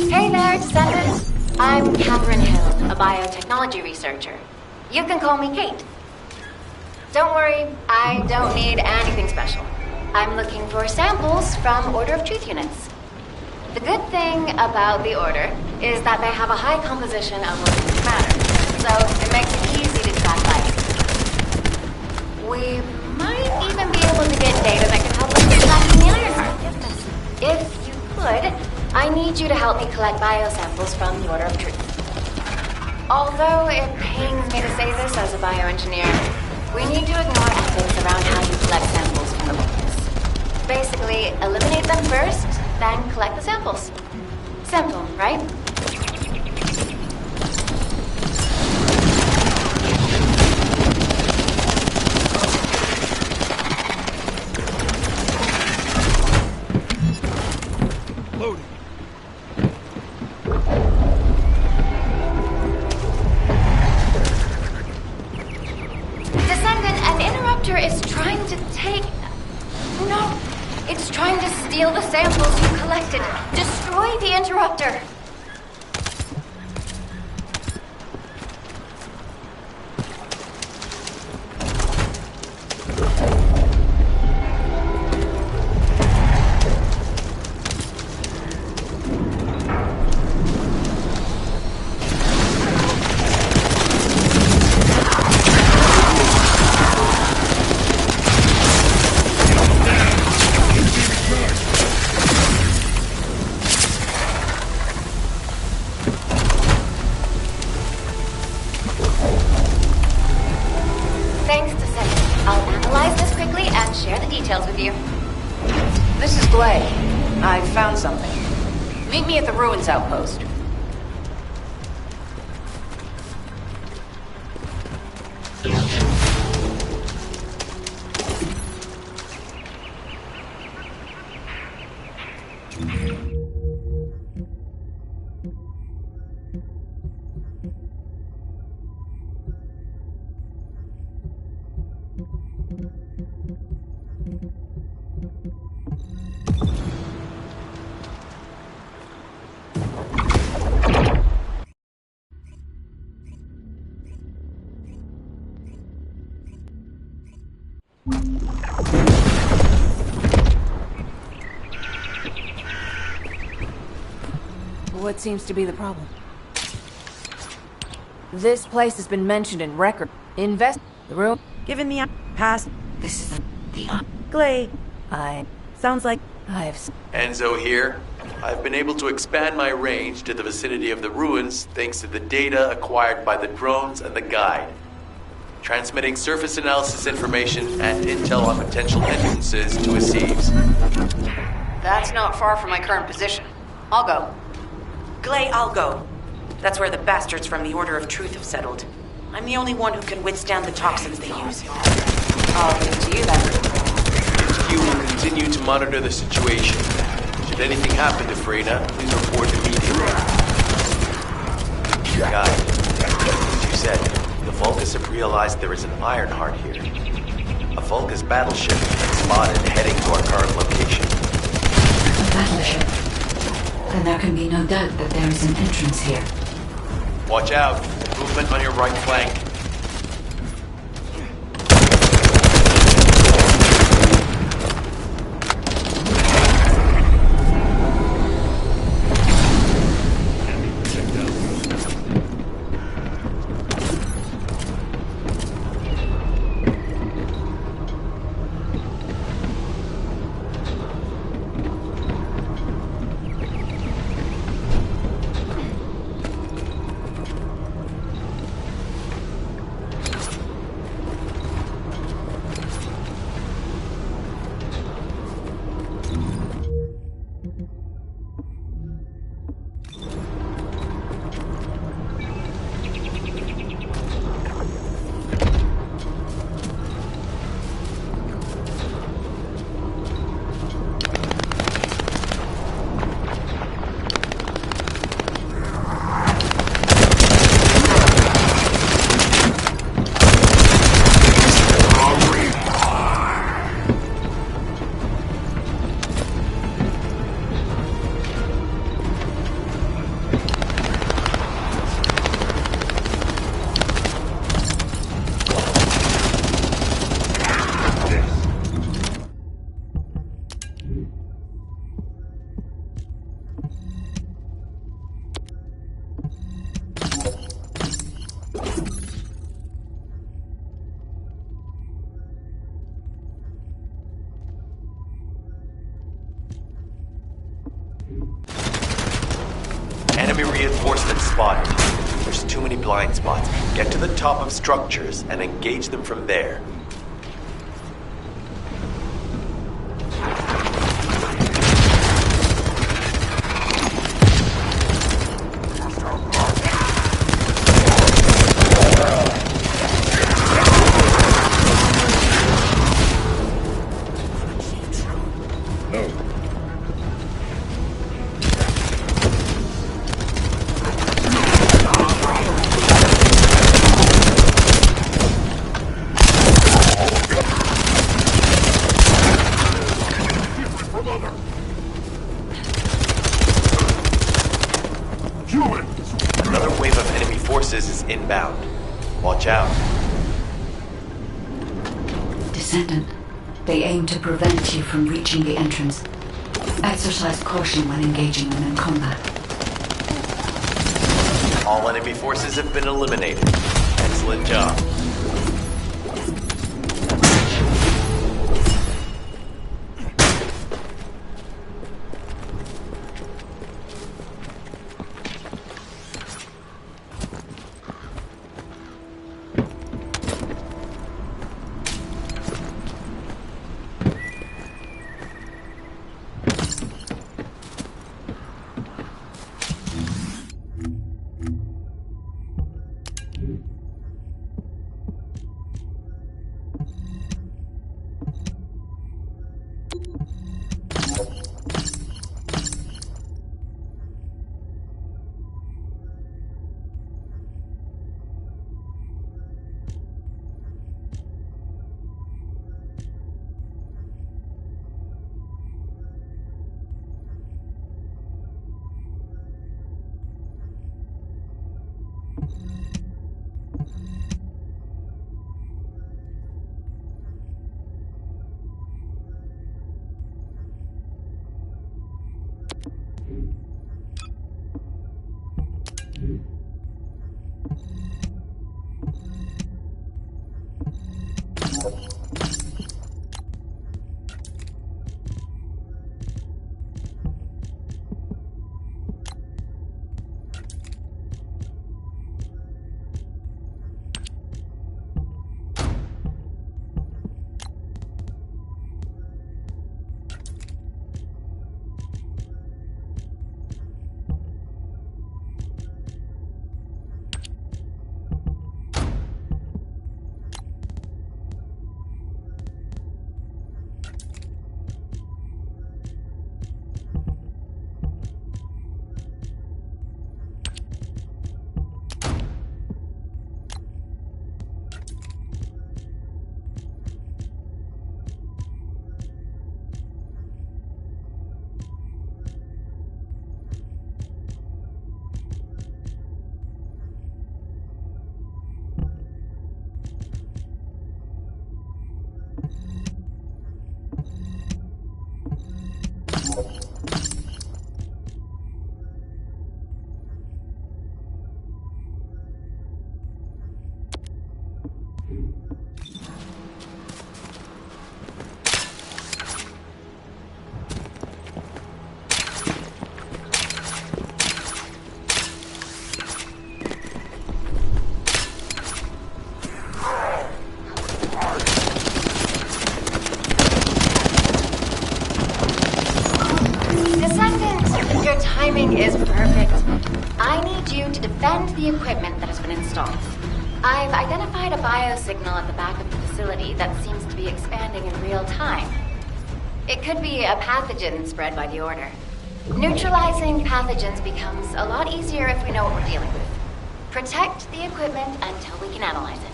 Hey there, Descendant. I'm Catherine Hill, a biotechnology researcher. You can call me Kate. Don't worry, I don't need anything special. I'm looking for samples from Order of Truth units. The good thing about the Order is that they have a high composition of organic matter, so it makes it easy to track life. We might even be able to get data that can help us with tracking the Ironheart. If you could, I need you to help me collect biosamples from the Order of Truth. Although it pains me to say this as a bioengineer, we need to ignore ethics around how you collect samples from the books. Basically, eliminate them first, then collect the samples. Simple, right? Loading. Descendant, an interrupter is trying to take... No, it's trying to steal the samples you collected. Destroy the interrupter. Thanks, Descendant. I'll analyze this quickly and share the details with you. This is Glay. I found something. Meet me at the ruins outpost. What seems to be the problem? This place has been mentioned in record. Invest the room. Given the past, This is the Glay. Sounds like I've. Enzo here. I've been able to expand my range to the vicinity of the ruins thanks to the data acquired by the drones and the guide. Transmitting surface analysis information and intel on potential entrances to a sieves. That's not far from my current position. I'll go. Glay, I'll go. That's where the bastards from the Order of Truth have settled. I'm the only one who can withstand the toxins they use. I'll leave it to you then. HQ will continue to monitor the situation. Should anything happen to Freyna, please report immediately. Guide, as you said, the Vulgus have realized there is an Ironheart here. A Vulgus battleship has been spotted heading to our current location. A battleship. Then there can be no doubt that there is an entrance here. Watch out. Movement on your right flank. Reinforcements spotted. There's too many blind spots. Get to the top of structures and engage them from there. Another wave of enemy forces is inbound. Watch out. Descendant, they aim to prevent you from reaching the entrance. Exercise caution when engaging them in combat. All enemy forces have been eliminated. Excellent job. Is perfect. I need you to defend the equipment that has been installed. I've identified a biosignal at the back of the facility that seems to be expanding in real time. It could be a pathogen spread by the Order. Neutralizing pathogens becomes a lot easier if we know what we're dealing with. Protect the equipment until we can analyze it.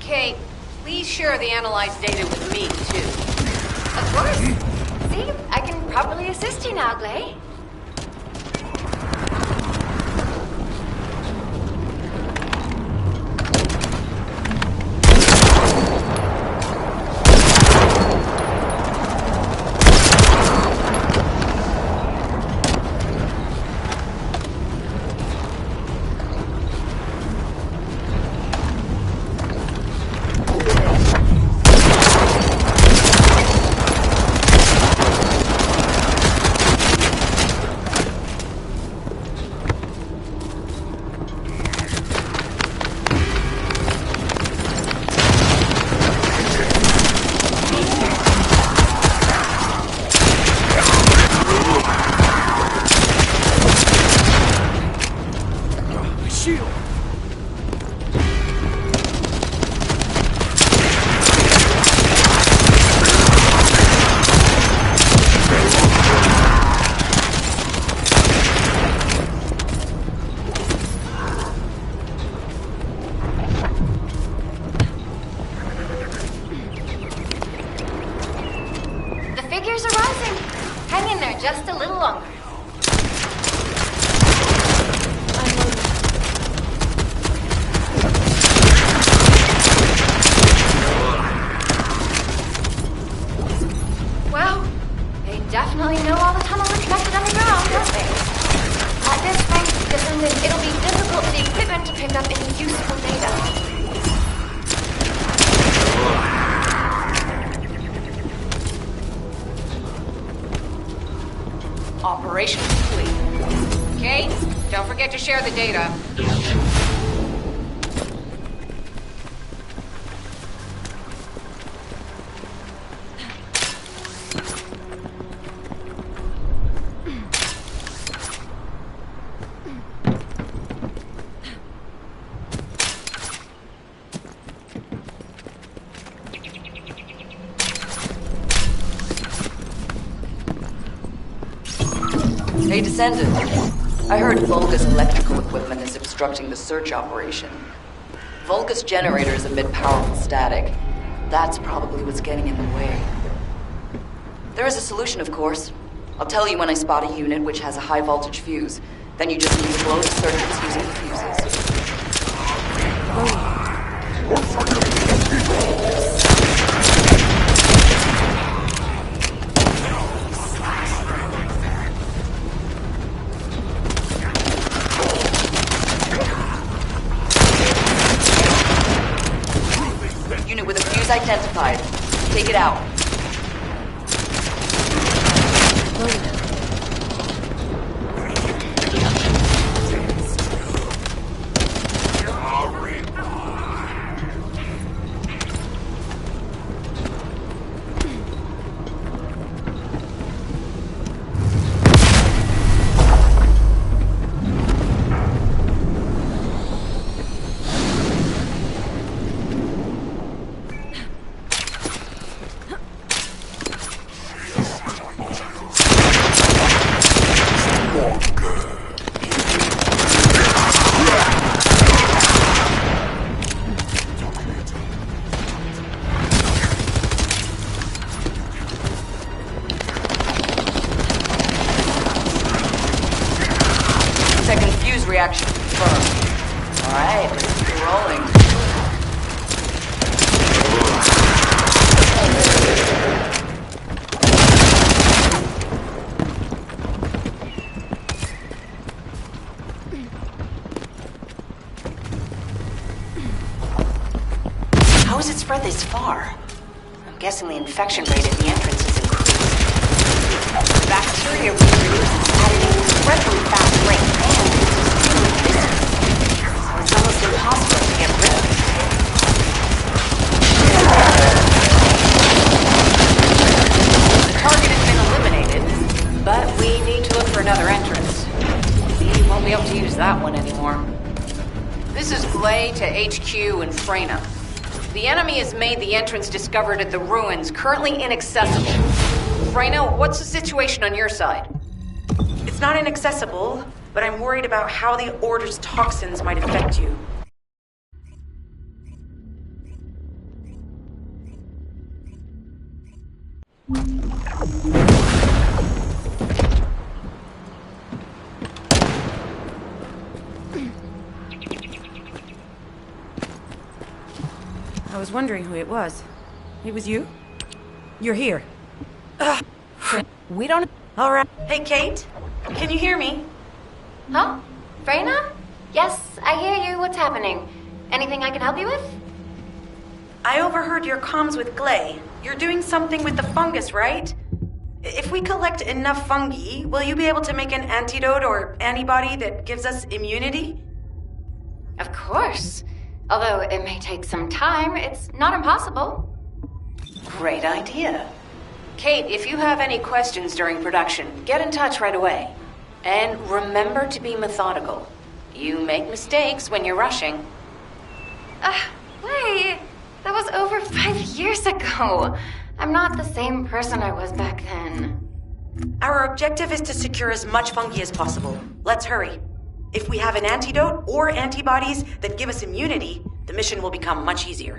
Kate, please share the analyzed data with me, too. Of course. See, I can properly assist you now, Glay. just a little longer. Well, they definitely know all the tunnels are connected underground, don't they? At this rate, Descendant, it'll be difficult for the equipment to pick up any useful data. Operation complete. Kate, don't forget to share the data. Hey, Descendant. I heard Vulgus electrical equipment is obstructing the search operation. Vulgus generators emit powerful static. That's probably what's getting in the way. There is a solution, of course. I'll tell you when I spot a unit which has a high voltage fuse. Then you just need to blow the circuits using the fuses. Unit with a fuse identified. Take it out. Second fuse reaction confirmed. Alright, let's keep rolling. How has it spread this far? I'm guessing the infection rate at the entrance has increased. The bacteria we produce at an incredibly fast rate and so it's almost impossible to get rid of. The target has been eliminated, but we need to look for another entrance. We won't be able to use that one anymore. This is Glay to HQ in Freyna. The enemy has made the entrance discovered at the ruins currently inaccessible. Freyna, what's the situation on your side? It's not inaccessible, but I'm worried about how the Order's toxins might affect you. I was wondering who it was. It was you? You're here. Ugh. We don't... All right. Hey, Kate. Can you hear me? Huh? Freyna? Yes, I hear you. What's happening? Anything I can help you with? I overheard your comms with Glay. You're doing something with the fungus, right? If we collect enough fungi, will you be able to make an antidote or antibody that gives us immunity? Of course. Although it may take some time, it's not impossible. Great idea. Kate, if you have any questions during production, get in touch right away. And remember to be methodical. You make mistakes when you're rushing. Wait. That was over 5 years ago. I'm not the same person I was back then. Our objective is to secure as much fungi as possible. Let's hurry. If we have an antidote or antibodies that give us immunity, the mission will become much easier.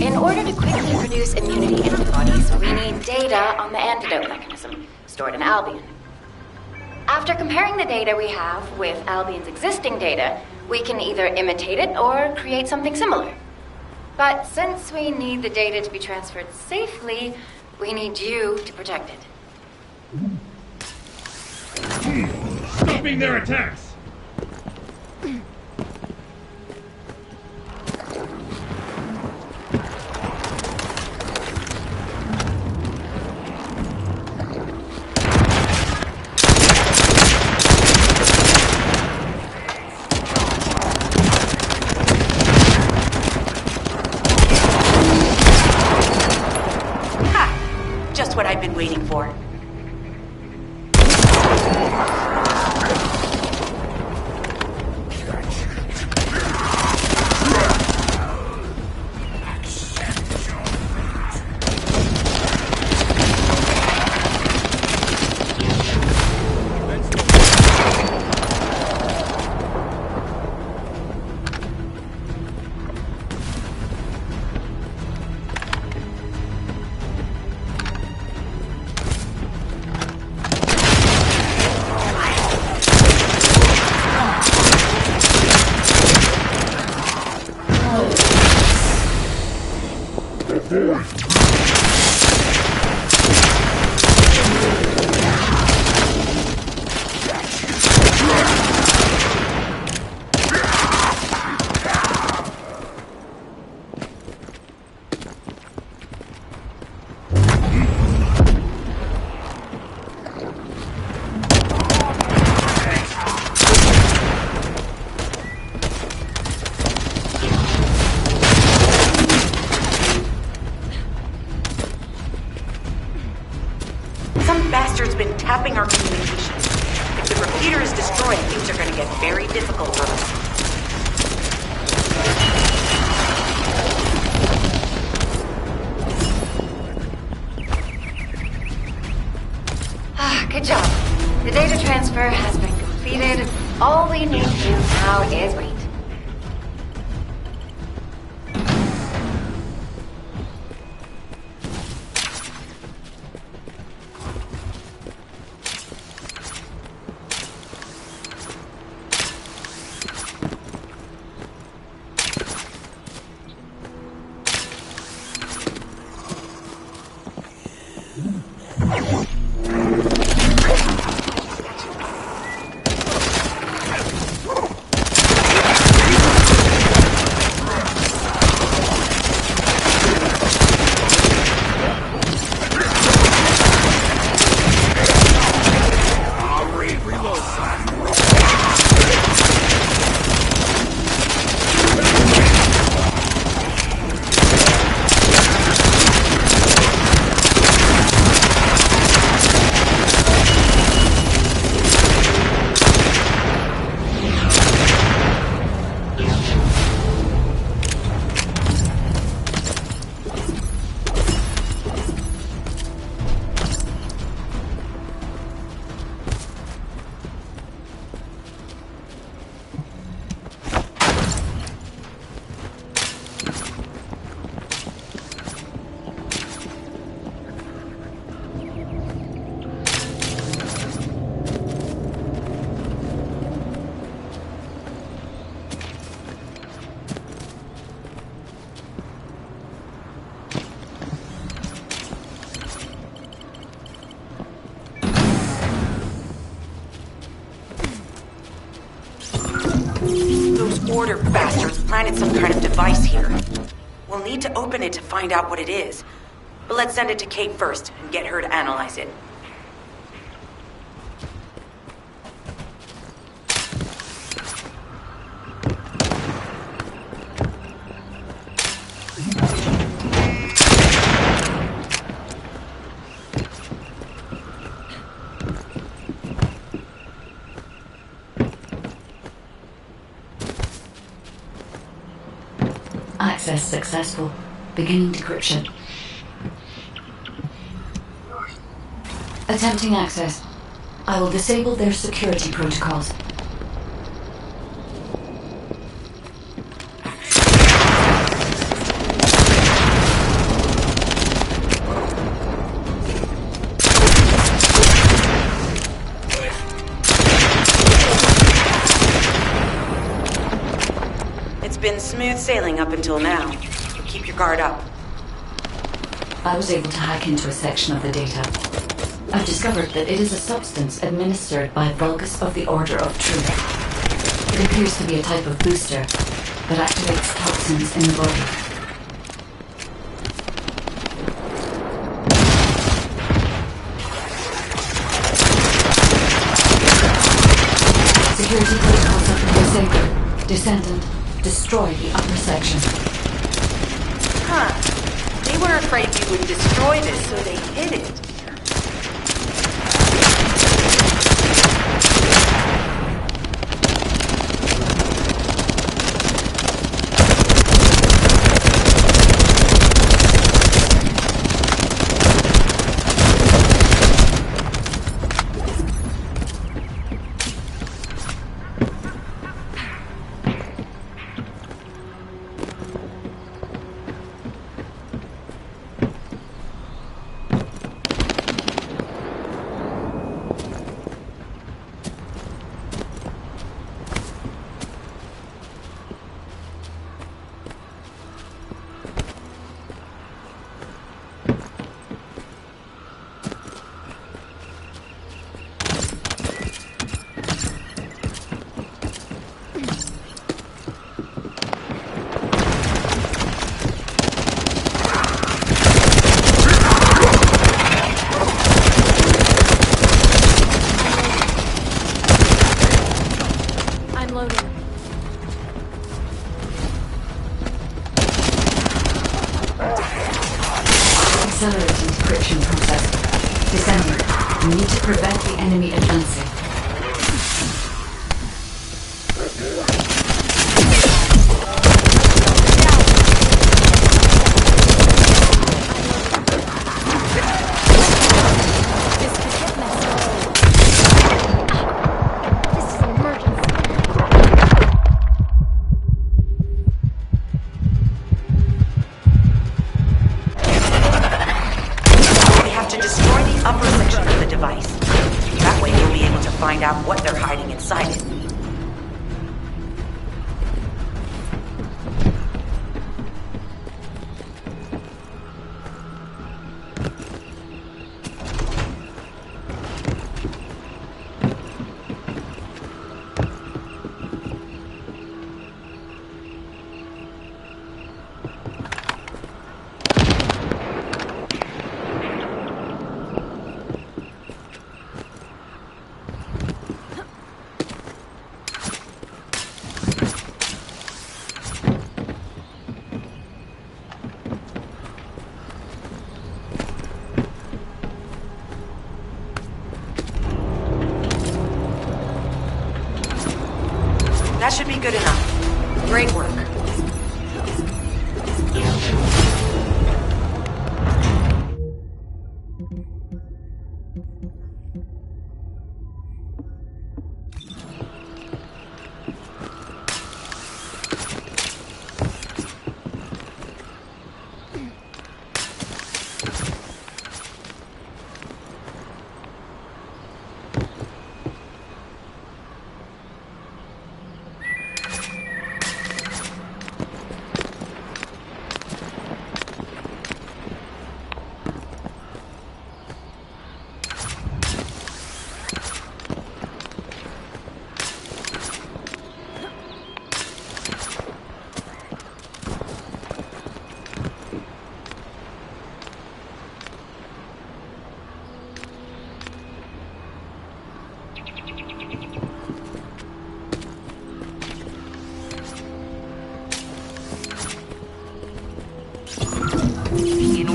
In order to quickly produce immunity antibodies, we need data on the antidote mechanism, stored in Albion. After comparing the data we have with Albion's existing data, we can either imitate it or create something similar. But since we need the data to be transferred safely, we need you to protect it. Stopping their attacks! Just what I've been waiting for. Bastard's been tapping our communications. If the repeater is destroyed, things are gonna get very difficult for us. Good job. The data transfer has been completed. All we need to do now is wait. Order bastards planted some kind of device here. We'll need to open it to find out what it is. But let's send it to Kate first and get her to analyze it. Access successful. Beginning decryption. Attempting access. I will disable their security protocols. It's been smooth sailing up until now. Keep your guard up. I was able to hack into a section of the data. I've discovered that it is a substance administered by Vulgus of the Order of Truth. It appears to be a type of booster that activates toxins in the body. Security protocols have been disabled. Descendant, destroy the upper section. Huh. They were afraid we would destroy this, so they hid it. Accelerating decryption process. Descendant, you need to prevent the enemy advancing. Find out what they're hiding inside it. That should be good enough. Great work.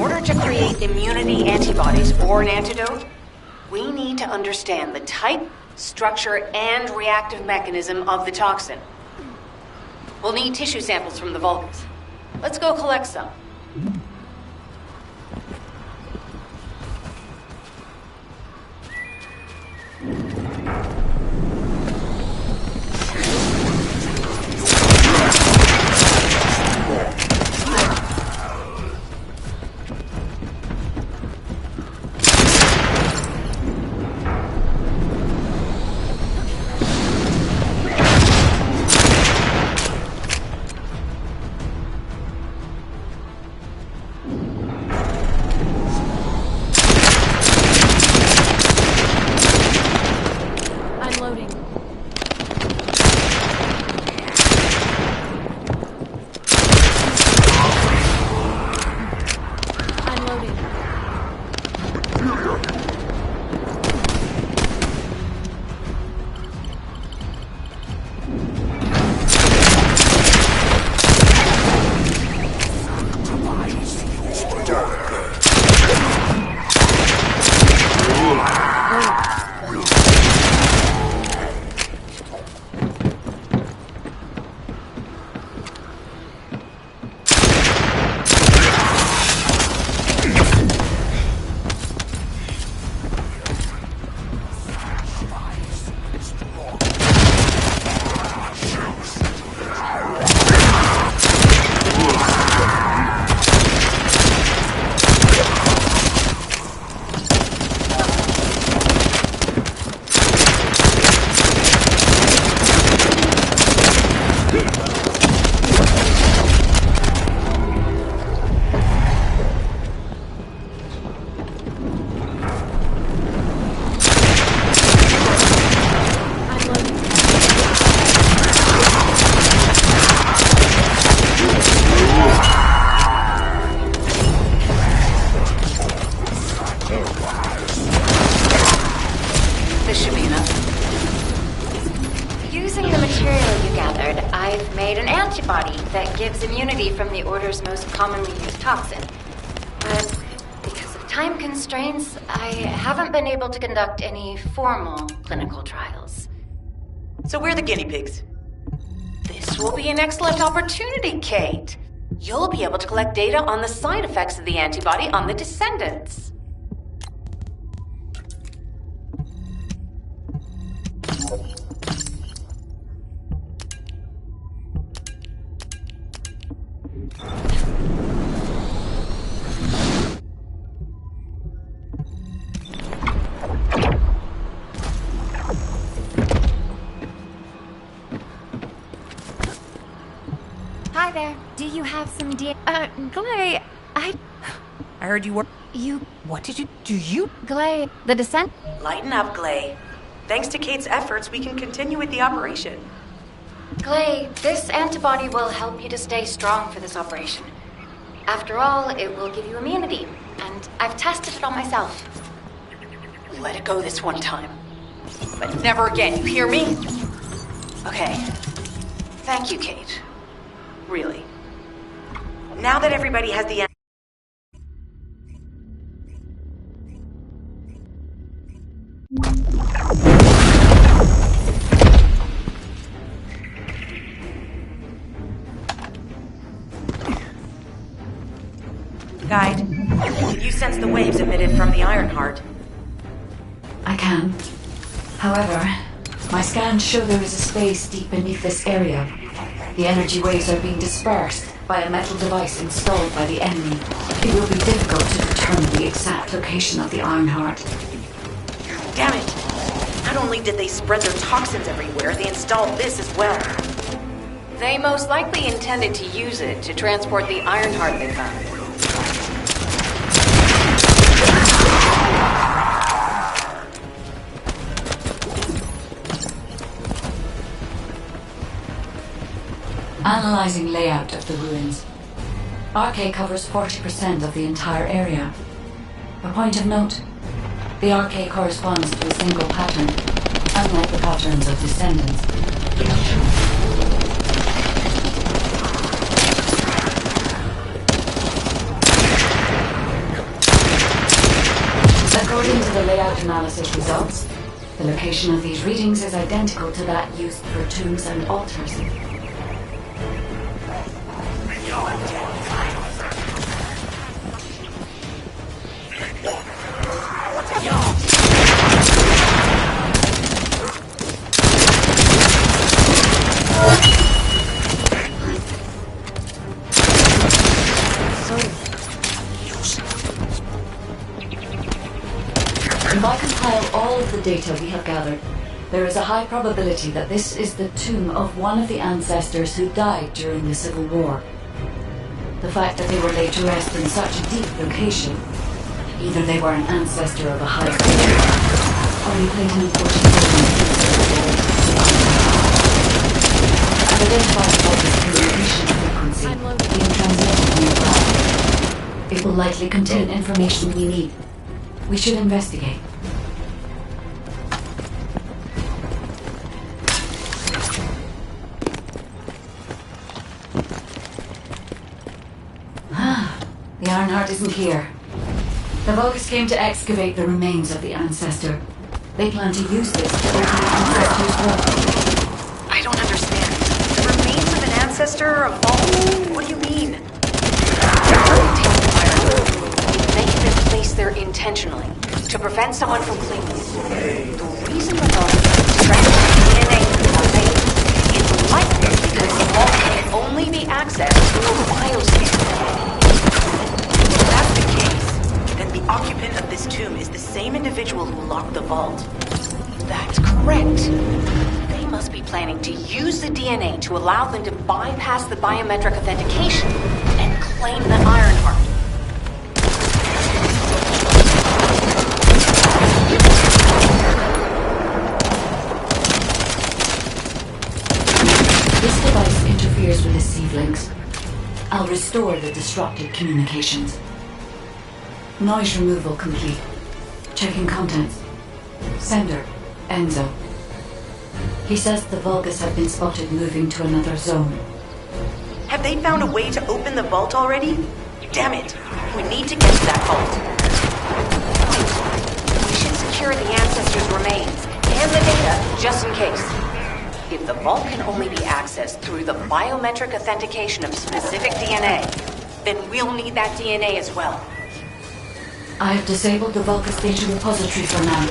order to create immunity antibodies or an antidote, we need to understand the type, structure, and reactive mechanism of the toxin. We'll need tissue samples from the Vulcans. Let's go collect some. Gives immunity from the Order's most commonly used toxin. But because of time constraints, I haven't been able to conduct any formal clinical trials. So we're the guinea pigs. This will be an excellent opportunity, Kate. You'll be able to collect data on the side effects of the antibody on the Descendants. Hi there. Do you have some Glay, I heard you were... What did you... Do you... Glay, the Descent... Lighten up, Glay. Thanks to Kate's efforts, we can continue with the operation. Glay, this antibody will help you to stay strong for this operation. After all, it will give you immunity, and I've tested it on myself. Let it go this one time. But never again, you hear me? Okay. Thank you, Kate. Really. Now that everybody has the... Guide, can you sense the waves emitted from the Ironheart? I can. However, my scans show there is a space deep beneath this area. The energy waves are being dispersed by a metal device installed by the enemy. It will be difficult to determine the exact location of the Ironheart. Damn it! Not only did they spread their toxins everywhere, they installed this as well. They most likely intended to use it to transport the Ironheart they found. Analyzing layout of the ruins. RK covers 40% of the entire area. A point of note, the RK corresponds to a single pattern, unlike the patterns of Descendants. According to the layout analysis results, the location of these readings is identical to that used for tombs and altars. If I compile all of the data we have gathered, there is a high probability that this is the tomb of one of the ancestors who died during the Civil War. The fact that they were laid to rest in such a deep location, either they were an ancestor of a higher order, or they played an important role in the I've identified the voltage communication frequency being transmitted nearby. It will likely contain information we need. We should investigate. The Ironheart isn't here. The Vulgus came to excavate the remains of the ancestor. They plan to use this to open the ancestor's vault. I don't understand. The remains of an ancestor, a vault? What do you mean? They have placed there intentionally to prevent someone from claiming it. The reason the vault is extracting DNA from the remains is likely because the vault can only be accessed through a bioscan. If that's the case, then the occupant of this tomb is the same individual who locked the vault. That's correct. They must be planning to use the DNA to allow them to bypass the biometric authentication and claim the Ironheart. This device interferes with the sieve links. I'll restore the disrupted communications. Noise removal complete. Checking contents. Sender, Enzo. He says the Vulgus have been spotted moving to another zone. Have they found a way to open the vault already? Damn it! We need to get to that vault. We should secure the ancestors' remains and the data just in case. If the vault can only be accessed through the biometric authentication of specific DNA, then we'll need that DNA as well. I have disabled the Vulgus data repository for now.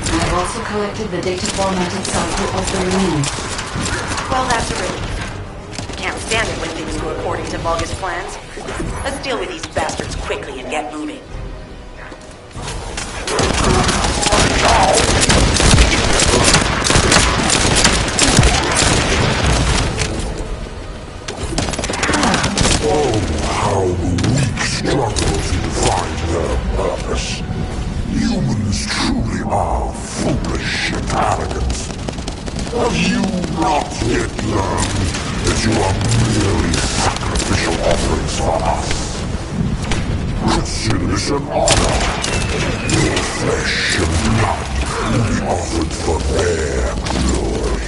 I have also collected the data formatted sample of the remains. Well, that's a relief. I can't stand it when things go according to Vulgus plans. Let's deal with these bastards quickly and get moving. Oh, how the weak struggle to define their purpose. Humans truly are foolish and arrogant. Have you not yet learned that you are merely sacrificial offerings for us? Christian is an honor. Your flesh and blood will be offered for their glory.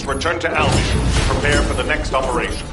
Return to Albion to prepare for the next operation.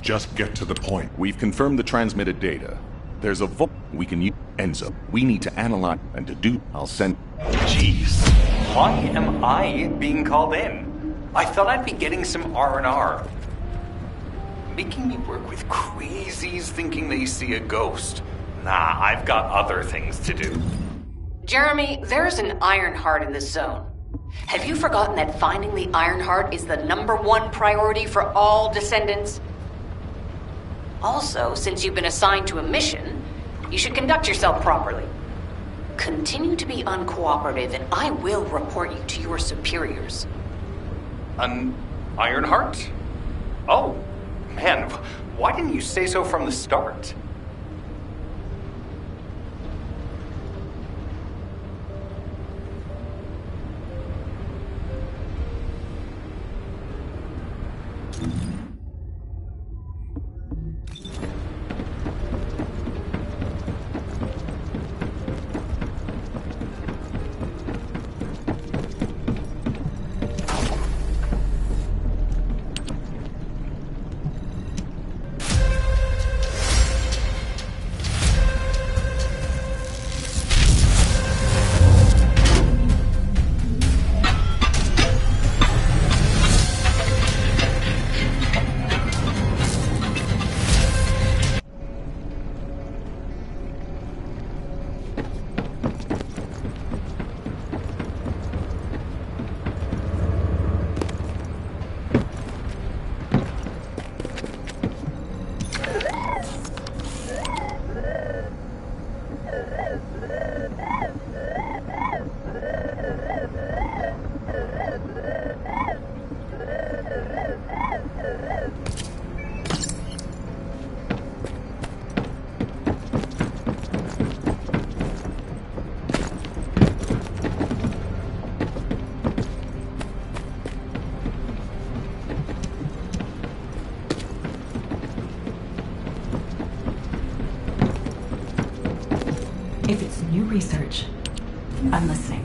Just get to the point. We've confirmed the transmitted data. There's a vault we can use. Enzo, we need to analyze, and to do, I'll send... Jeez, why am I being called in? I thought I'd be getting some R&R. Making me work with crazies thinking they see a ghost. Nah, I've got other things to do. Jeremy, there's an Ironheart in this zone. Have you forgotten that finding the Ironheart is the #1 priority for all Descendants? Also, since you've been assigned to a mission, you should conduct yourself properly. Continue to be uncooperative, and I will report you to your superiors. An Ironheart? Oh, man, why didn't you say so from the start? If it's new research, I'm listening.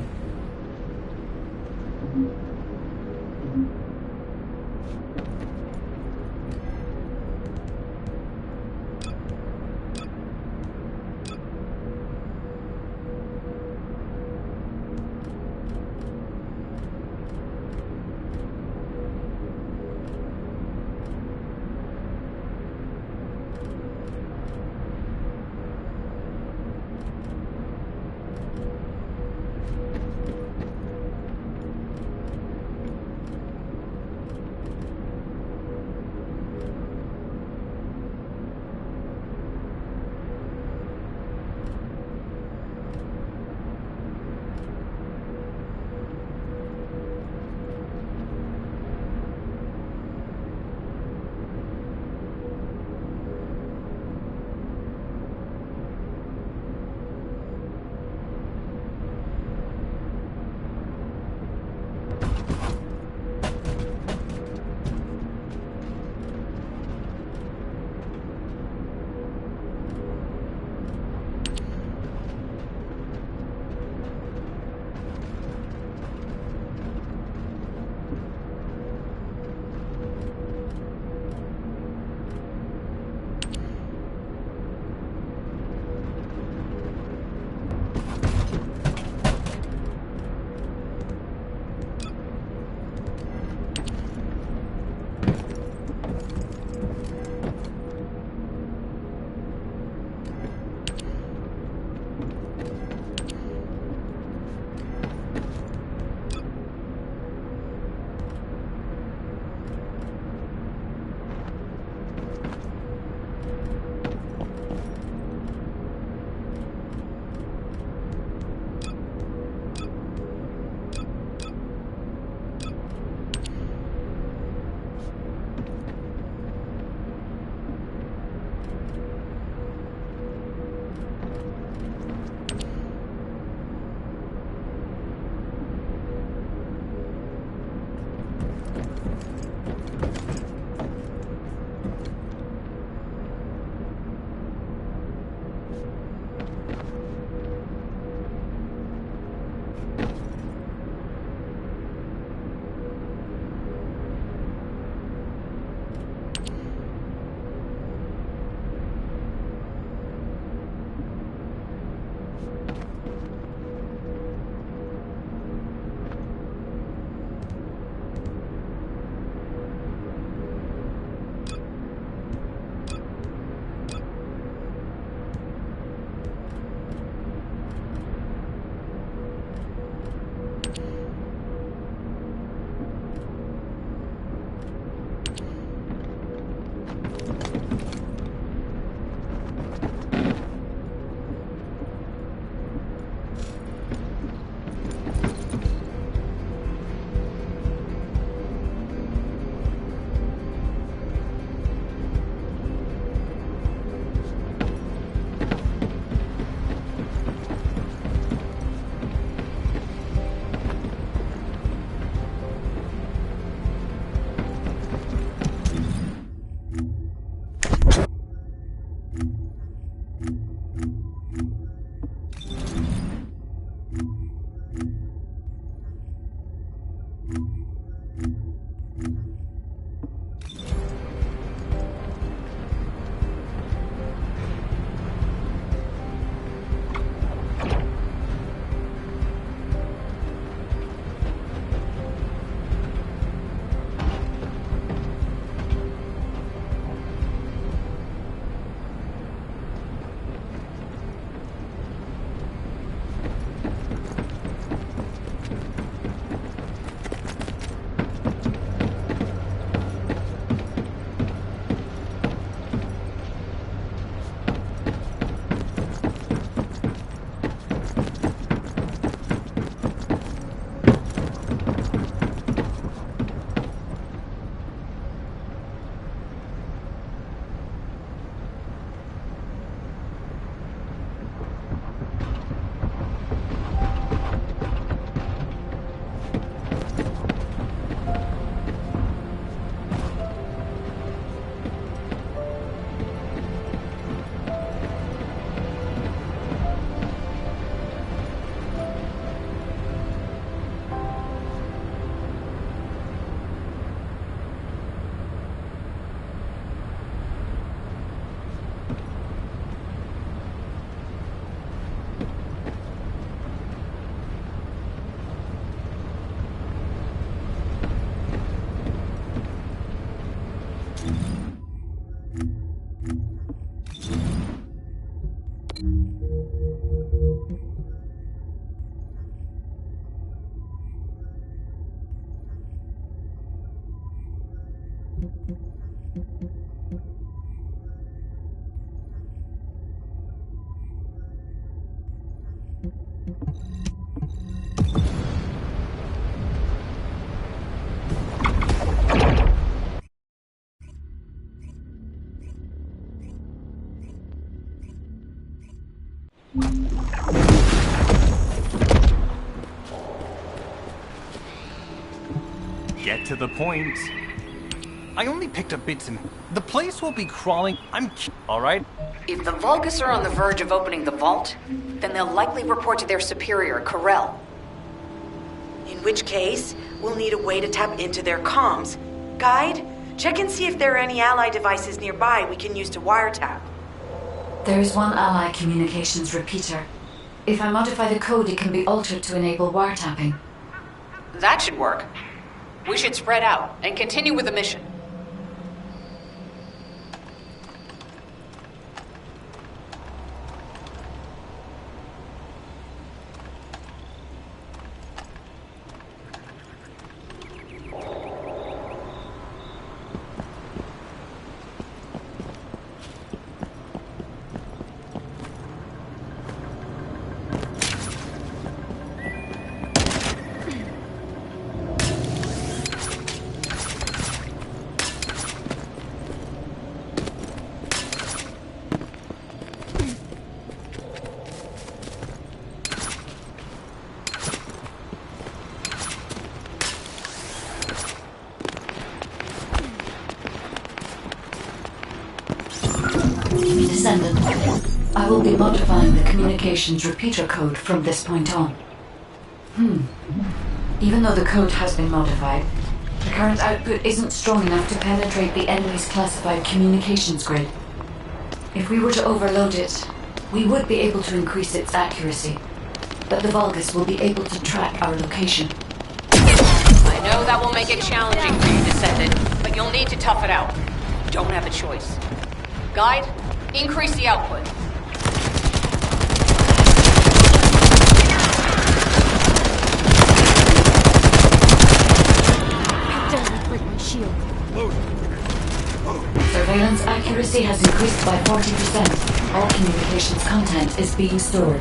Get to the point. I only picked up bits and... The place will be crawling. Alright? If the Vulgus are on the verge of opening the vault, then they'll likely report to their superior, Corel. In which case, we'll need a way to tap into their comms. Guide, check and see if there are any ally devices nearby we can use to wiretap. There is one ally communications repeater. If I modify the code, it can be altered to enable wiretapping. That should work. We should spread out and continue with the mission. Descendant, I will be modifying the communications repeater code from this point on. Even though the code has been modified, the current output isn't strong enough to penetrate the enemy's classified communications grid. If we were to overload it, we would be able to increase its accuracy, but the Vulgus will be able to track our location. I know that will make it challenging for you, Descendant, but you'll need to tough it out. You don't have a choice. Guide, increase the output. Don't break my shield. Surveillance accuracy has increased by 40%. All communications content is being stored.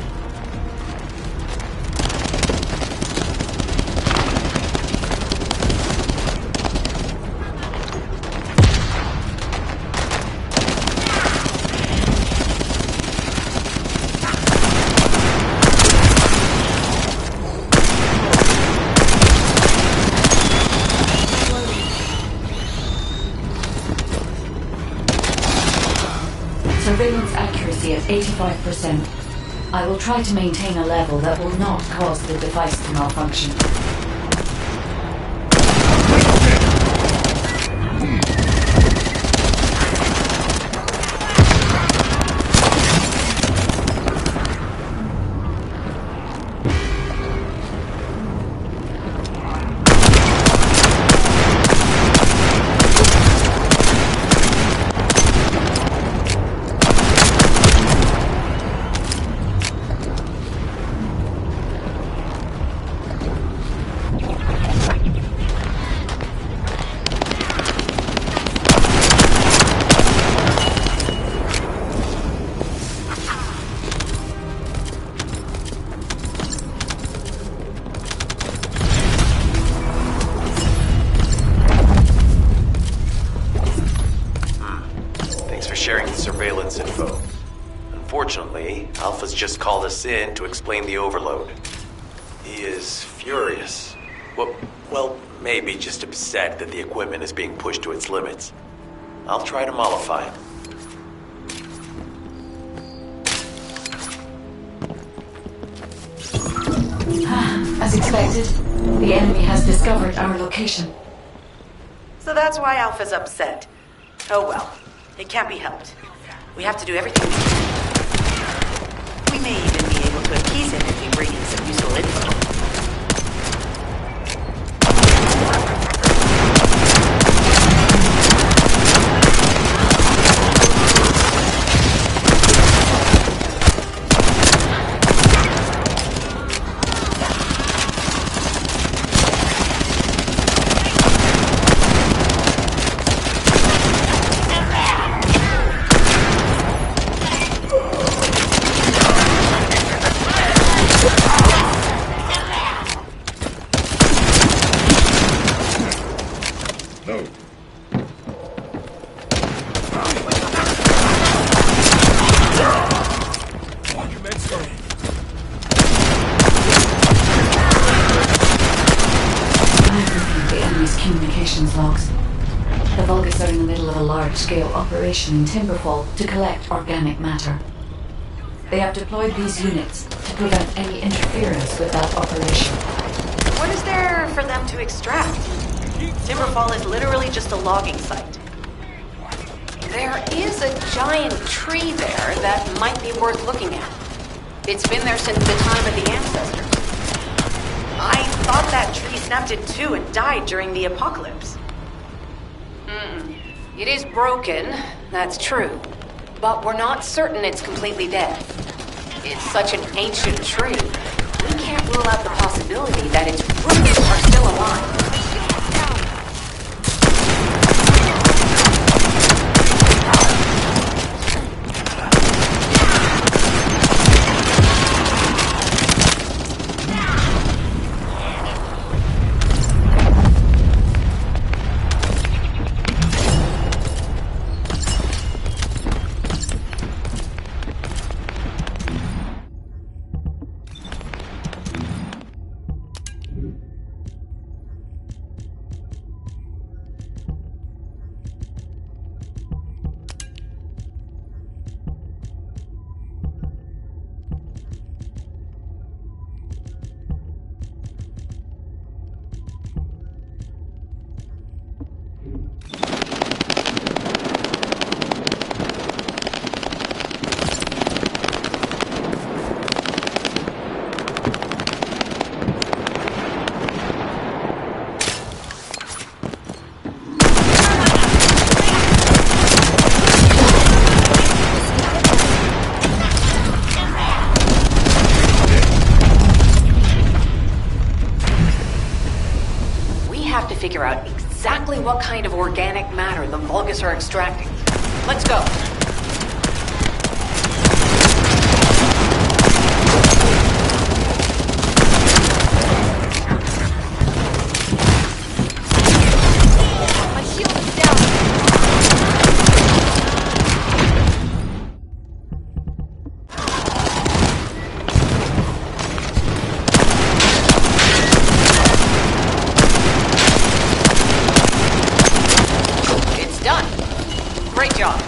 Surveillance accuracy at 85%. I will try to maintain a level that will not cause the device to malfunction. Surveillance info. Unfortunately, Alpha's just called us in to explain the overload. He is furious. Well, maybe just upset that the equipment is being pushed to its limits. I'll try to mollify him. As expected, the enemy has discovered our location. So that's why Alpha's upset. Oh well, it can't be helped. We have to do everything we can. We may even be able to appease him if we bring in some useful info. large-scale operation in Timberfall to collect organic matter. They have deployed these units to prevent any interference with that operation. What is there for them to extract? Timberfall is literally just a logging site. There is a giant tree there that might be worth looking at. It's been there since the time of the ancestors. I thought that tree snapped in two and died during the apocalypse. It is broken, that's true. But we're not certain it's completely dead. It's such an ancient tree. We can't rule out the possibility that its roots are still alive. Figure out exactly what kind of organic matter the Vulgus are extracting. Let's go. My shield is down. Great job.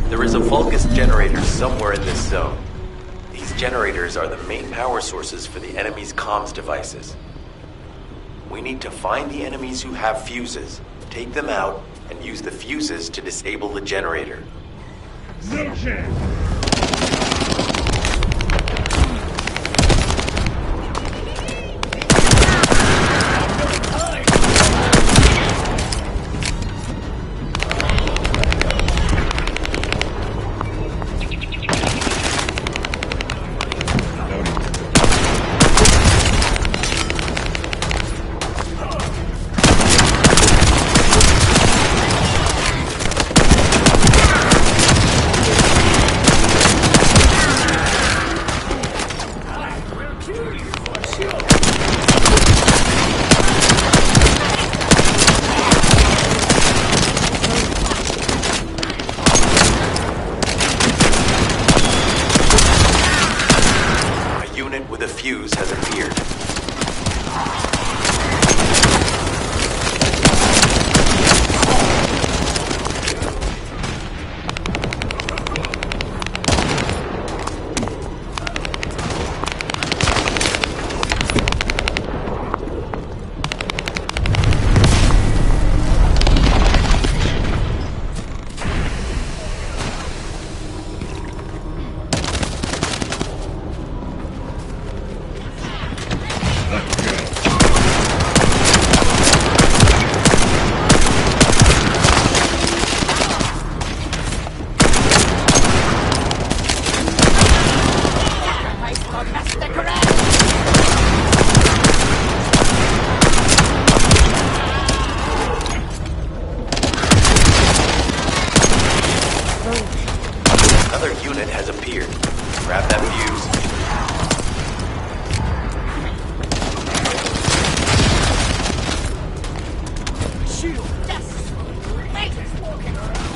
There is a Vulgus generator somewhere in this zone. These generators are the main power sources for the enemy's comms devices. We need to find the enemies who have fuses, take them out, and use the fuses to disable the generator. No chance! shield! Yes! Matrix walking around!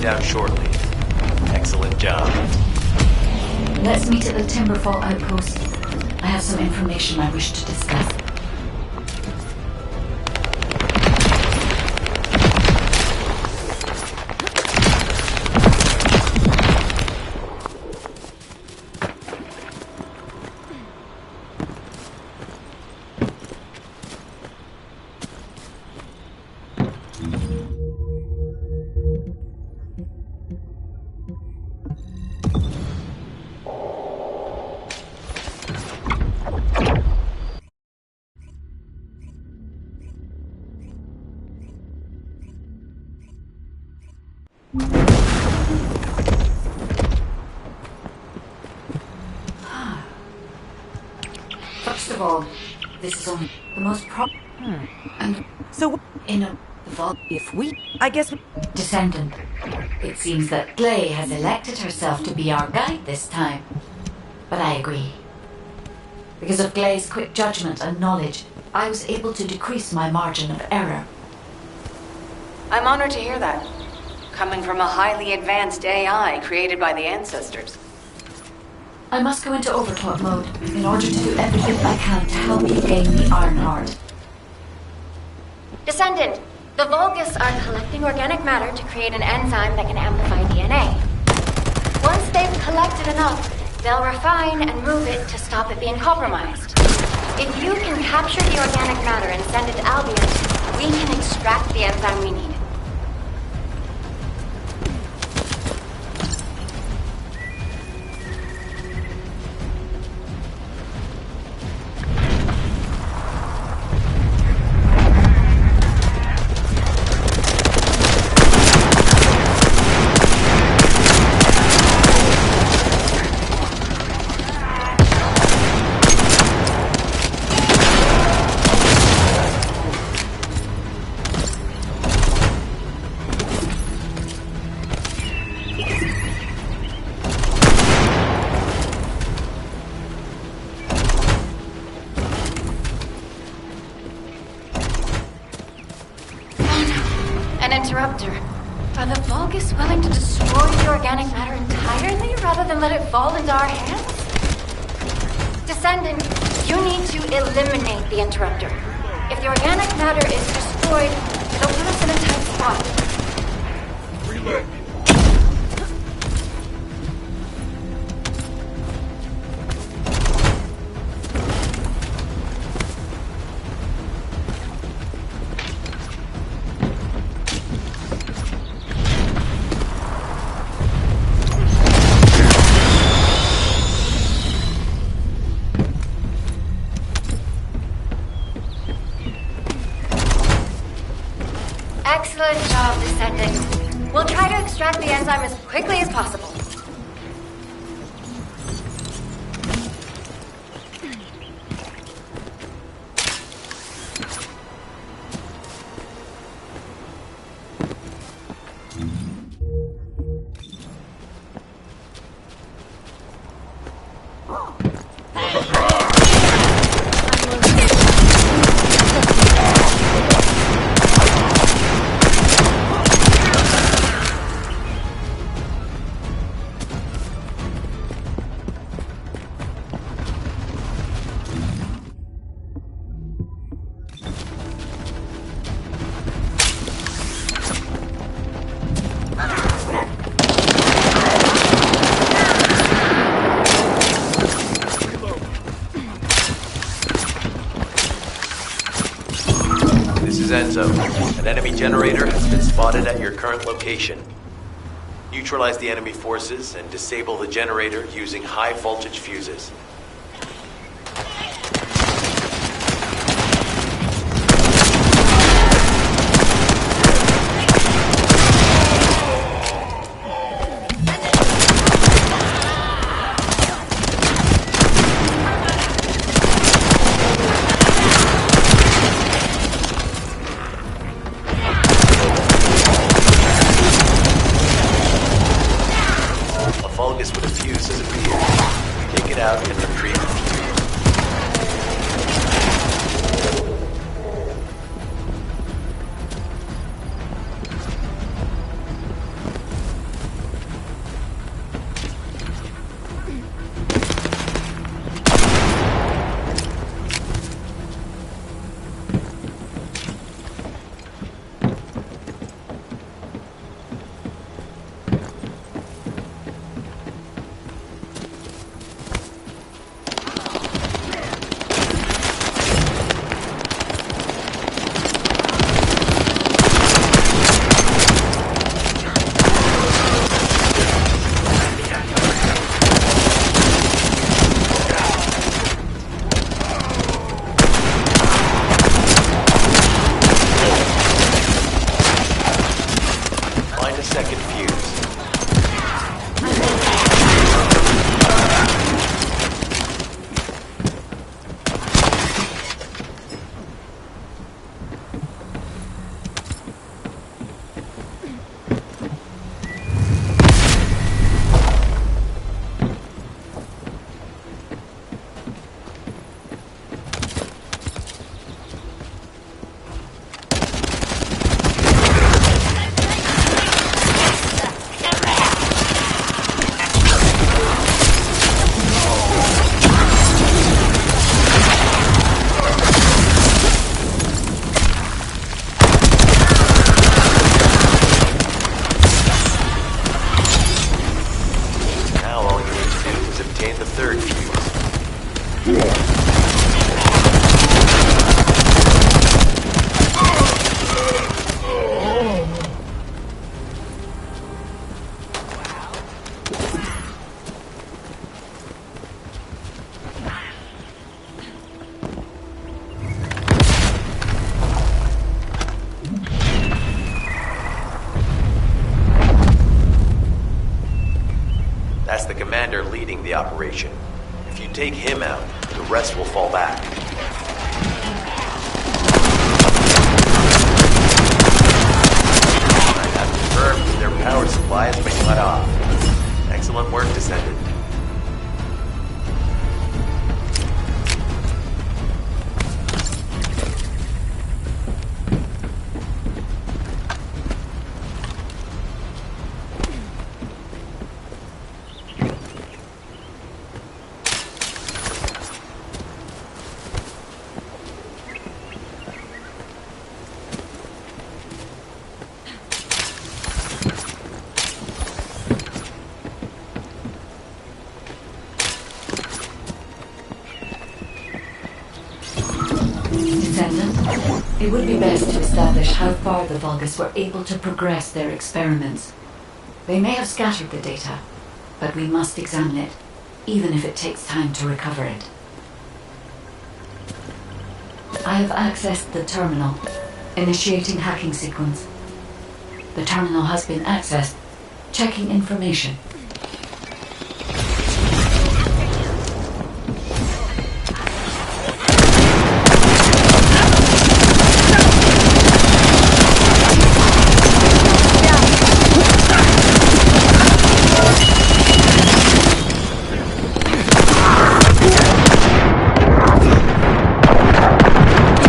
Down shortly. Excellent job. Let's meet at the Timberfall outpost. I have some information I wish to discuss. First of all, this is only the most and so in a vault. If we, I guess, Descendant. It seems that Glay has elected herself to be our guide this time. But I agree. Because of Glay's quick judgment and knowledge, I was able to decrease my margin of error. I'm honored to hear that. Coming from a highly advanced AI created by the ancestors. I must go into overtalk mode in order to do everything I can to help you gain the Iron Heart. Descendant, the Vulgus are collecting organic matter to create an enzyme that can amplify DNA. Once they've collected enough, they'll refine and move it to stop it being compromised. If you can capture the organic matter and send it to Albion, we can extract the enzyme we need. Interrupter. Are the Vulgus willing to destroy the organic matter entirely rather than let it fall into our hands? Descendant, you need to eliminate the Interrupter. If the organic matter is destroyed, it'll put us in a tight spot. Reload. extract the enzyme as quickly as possible. Enzo, an enemy generator has been spotted at your current location. Neutralize the enemy forces and disable the generator using high voltage fuses. That's the commander leading the operation. If you take him out, the rest will fall back. I have confirmed that their power supply has been cut off. Excellent work, Descendant. It would be best to establish how far the Vulgus were able to progress their experiments. They may have scattered the data, but we must examine it, even if it takes time to recover it. I have accessed the terminal, initiating hacking sequence. The terminal has been accessed. Checking information.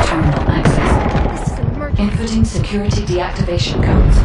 Terminal access. Inputting security deactivation codes.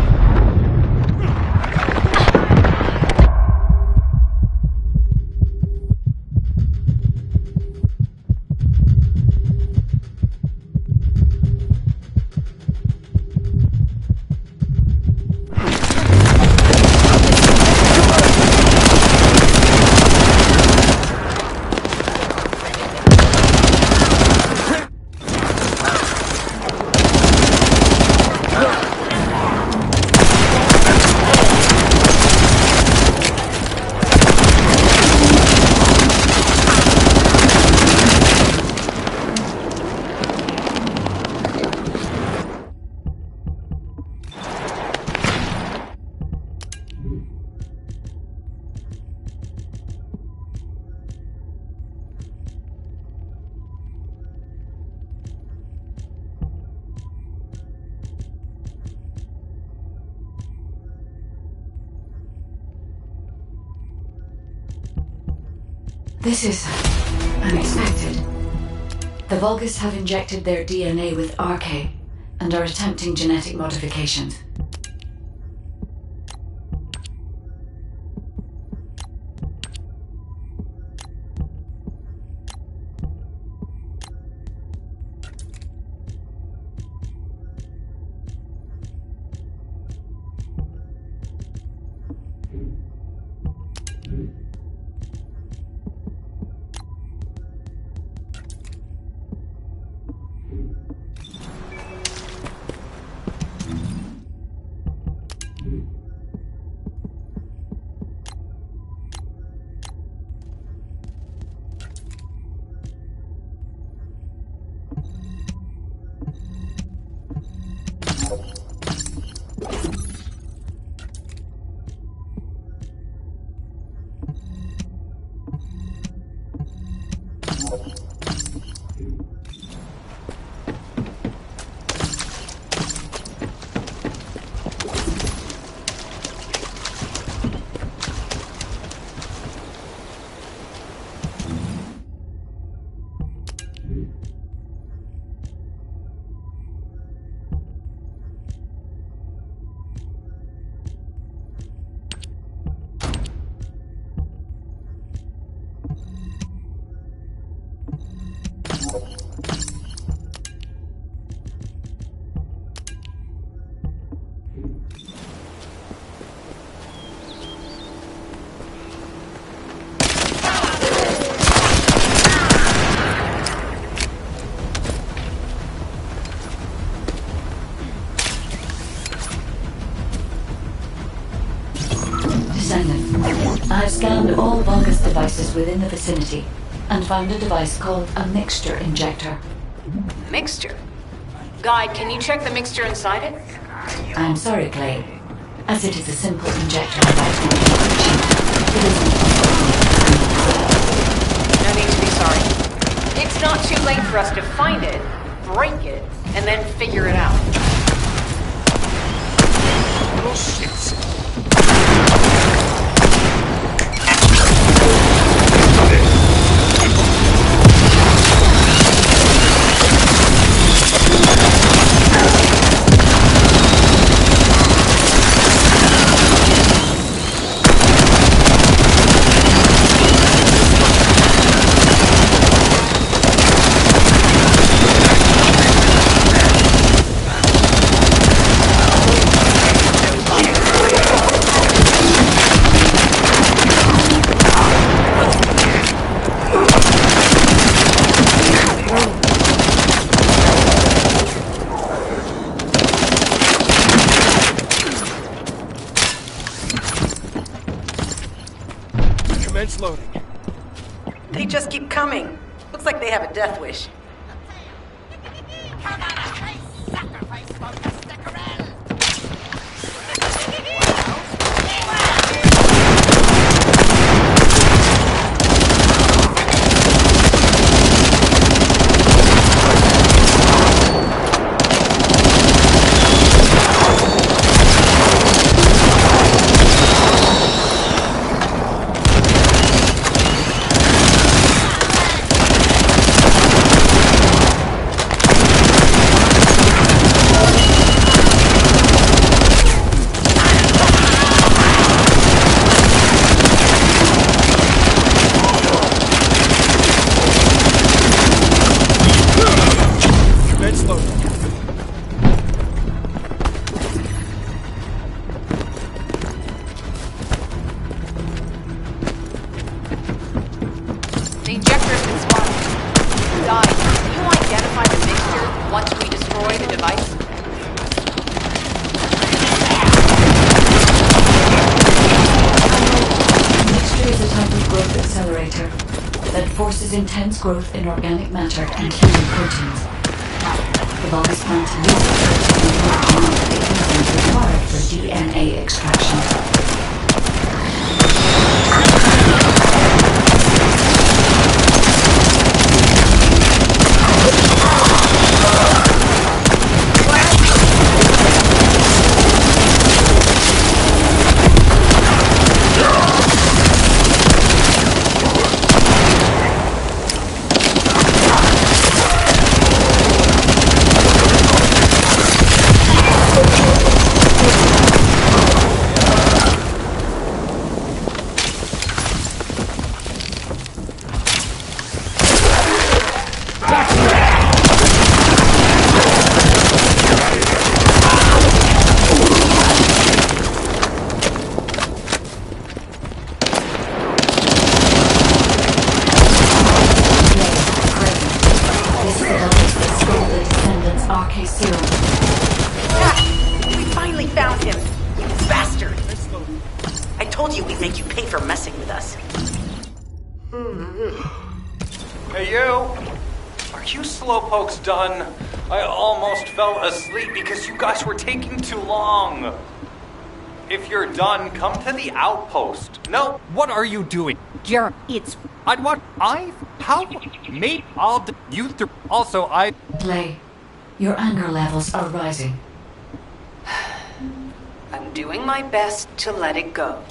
This is unexpected. The Vulgus have injected their DNA with RK and are attempting genetic modifications. I've scanned all Vulgus devices within the vicinity and found a device called a mixture injector. Mixture? Guide, can you check the mixture inside it? I'm sorry, Clay. As it is a simple injector without any it isn't No need to be sorry. It's not too late for us to find it, break it, and then figure it out. Bullshit. Commence loading. They just keep coming. Looks like they have a death wish. The ejector's been spotted. Guys, can you identify the mixture once we destroy the device? The mixture is a type of growth accelerator that forces intense growth in organic matter and human proteins. The Vulgus plan to use it to develop the enzymes required for DNA extraction. We finally found him! You bastard! I told you we'd make you pay for messing with us. Hey, you! Are you slowpokes done? I almost fell asleep because you guys were taking too long. If you're done, come to the outpost. No, what are you doing? Jerk, it's... How? Me? Also, Play. Your anger levels are rising. I'm doing my best to let it go.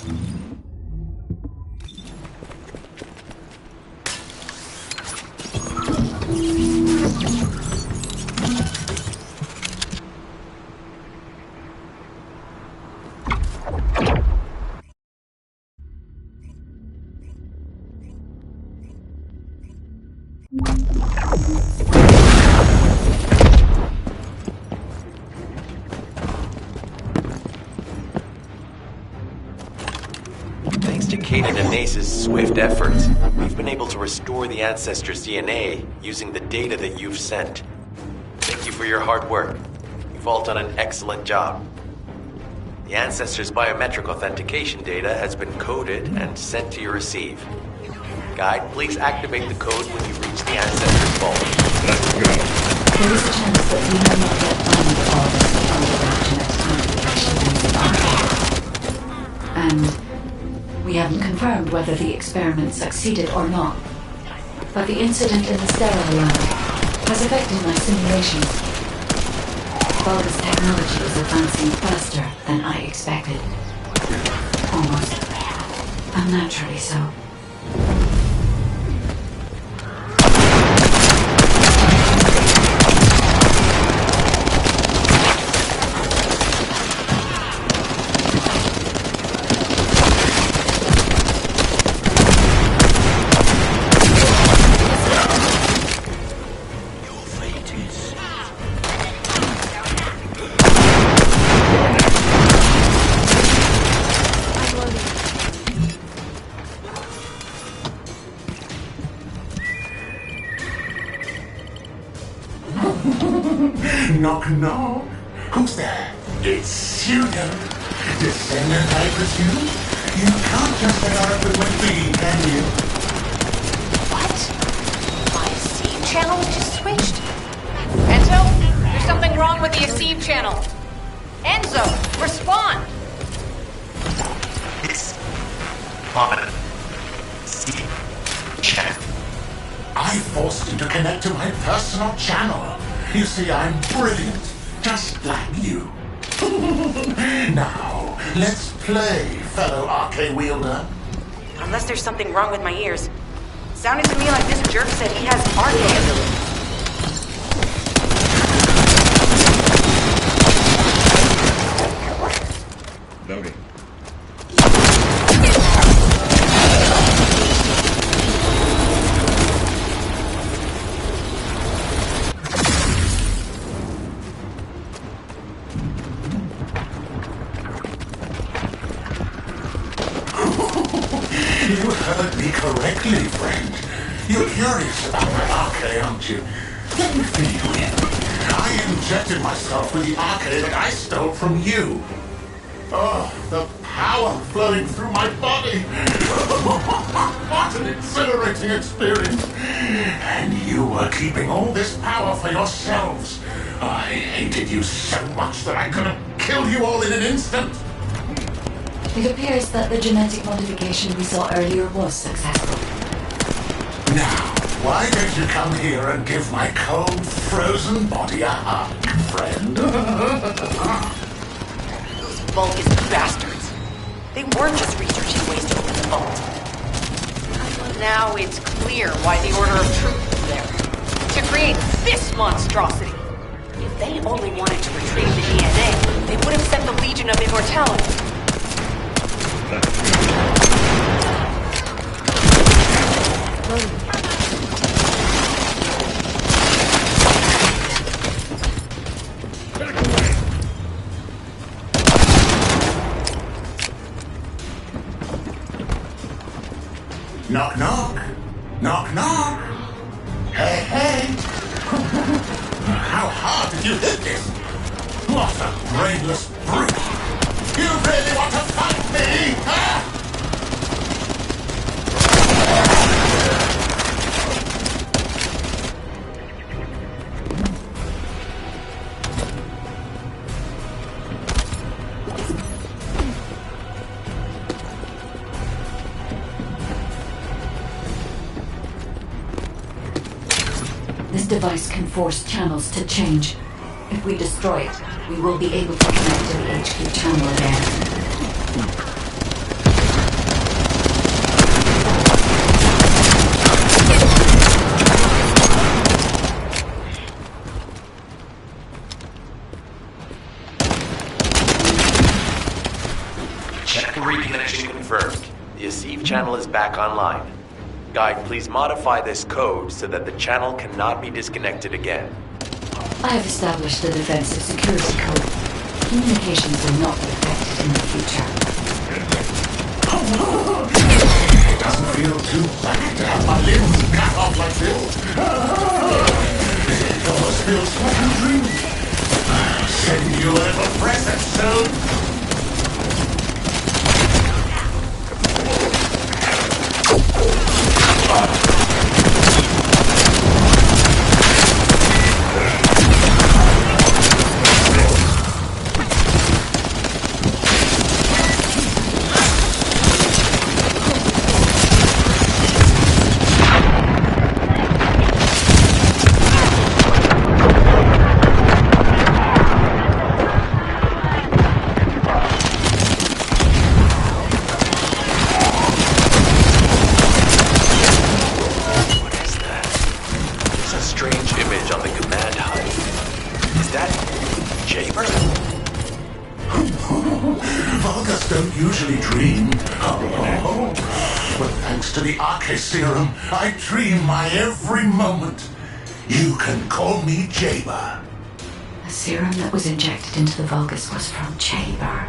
Thanks to Kaden and Ace's swift efforts, we've been able to restore the ancestors' DNA using the data that you've sent. Thank you for your hard work. You've all done an excellent job. The ancestors' biometric authentication data has been coded and sent to your receive. Guide, please activate the code when you reach the ancestors' vault. Let's go. There is a chance that we may not get find all this on the next time. And we haven't confirmed whether the experiment succeeded or not. But the incident in the sterile lab has affected my simulations. Vulgus technology is advancing faster than I expected. Almost unnaturally so. Knock, knock. Who's there? It's Pseudo. Descendant, I presume? You can't just set our equipment thingy, can you? What? My Aceve channel was just switched? Enzo, there's something wrong with the Aceve channel. Enzo, respond! It's on Aceve channel. I forced you to connect to my personal channel. You see, I'm brilliant, just like you. Now, let's play, fellow arcade wielder. Unless there's something wrong with my ears. Sounded to me like this jerk said he has arcade ability. Loading. You heard me correctly, friend. You're curious about my arcade, aren't you? Let me fill you in. I injected myself with the arcade that I stole from you. Oh, the power flowing through my body. What an exhilarating experience. And you were keeping all this power for yourselves. I hated you so much that I could have killed you all in an instant. It appears that the genetic modification we saw earlier was successful. Now, why don't you come here and give my cold, frozen body a hug, friend? Those Vulgus bastards. They weren't just researching ways to open the vault. Now it's clear why the Order of Truth is there. To create this monstrosity. If they only wanted to retrieve the DNA, they would have sent the Legion of Immortality. Knock, knock. Knock, knock. Hey, hey. How hard did you hit this? What a brainless brute. You really want to fight me, huh? This device can force channels to change. If we destroy it, we will be able to connect to the HQ channel again. Check reconnection confirmed. The Asive channel is back online. Guide, please modify this code so that the channel cannot be disconnected again. I have established a defensive security code. Communications will not be affected in the future. It doesn't feel too lucky to have my limbs cut off like this. It almost feels like a dream. I'll send you a little present soon. Vulgus don't usually dream. Oh, but thanks to the Arche serum, I dream my every moment. You can call me Jaber. The serum that was injected into the Vulgus was from Jaber.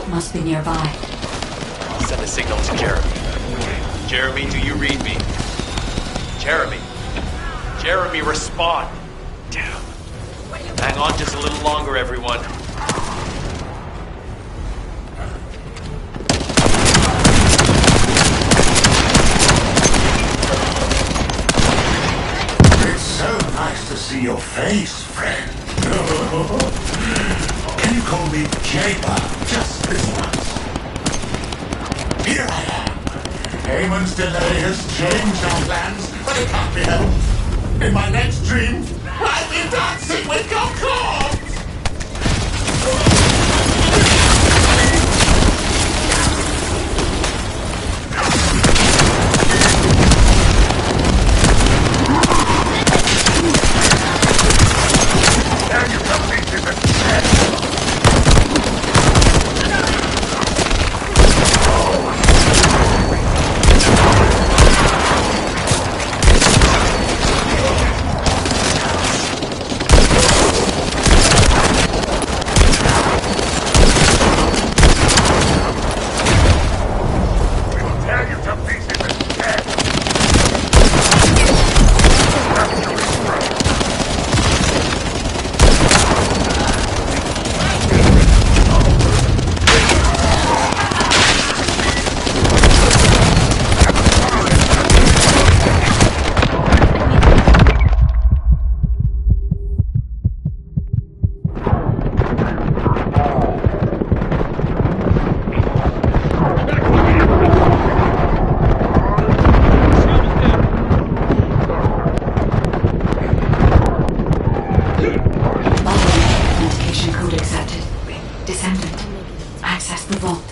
Must be nearby. I'll send a signal to Jeremy. Jeremy, do you read me? Jeremy. Jeremy, respond. Damn. Hang on just a little longer, everyone. It's so nice to see your face, friend. Can you call me Jaber just this once? Here I am. Haemon's delay has changed our plans, but it can't be helped. In my next dream, I'll be dancing with your corpse! There you go, Mr. Access the vault.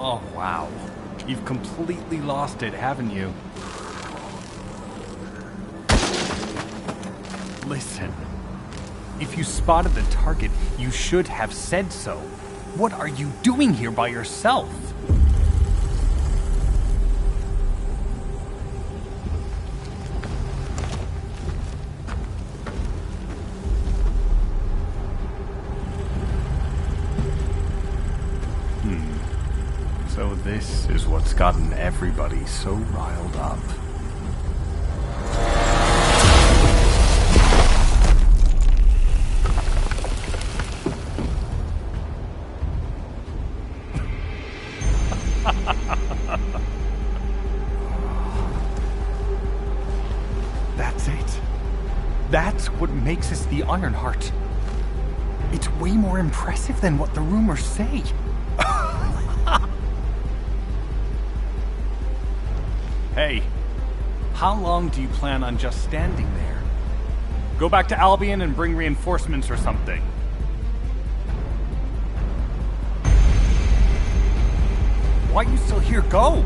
Oh, wow. You've completely lost it, haven't you? Listen. If you spotted the target, you should have said so. What are you doing here by yourself? So this is what's gotten everybody so riled up. That's it. That's what makes us the Ironheart. It's way more impressive than what the rumors say. Hey, how long do you plan on just standing there? Go back to Albion and bring reinforcements or something. Why are you still here? Go!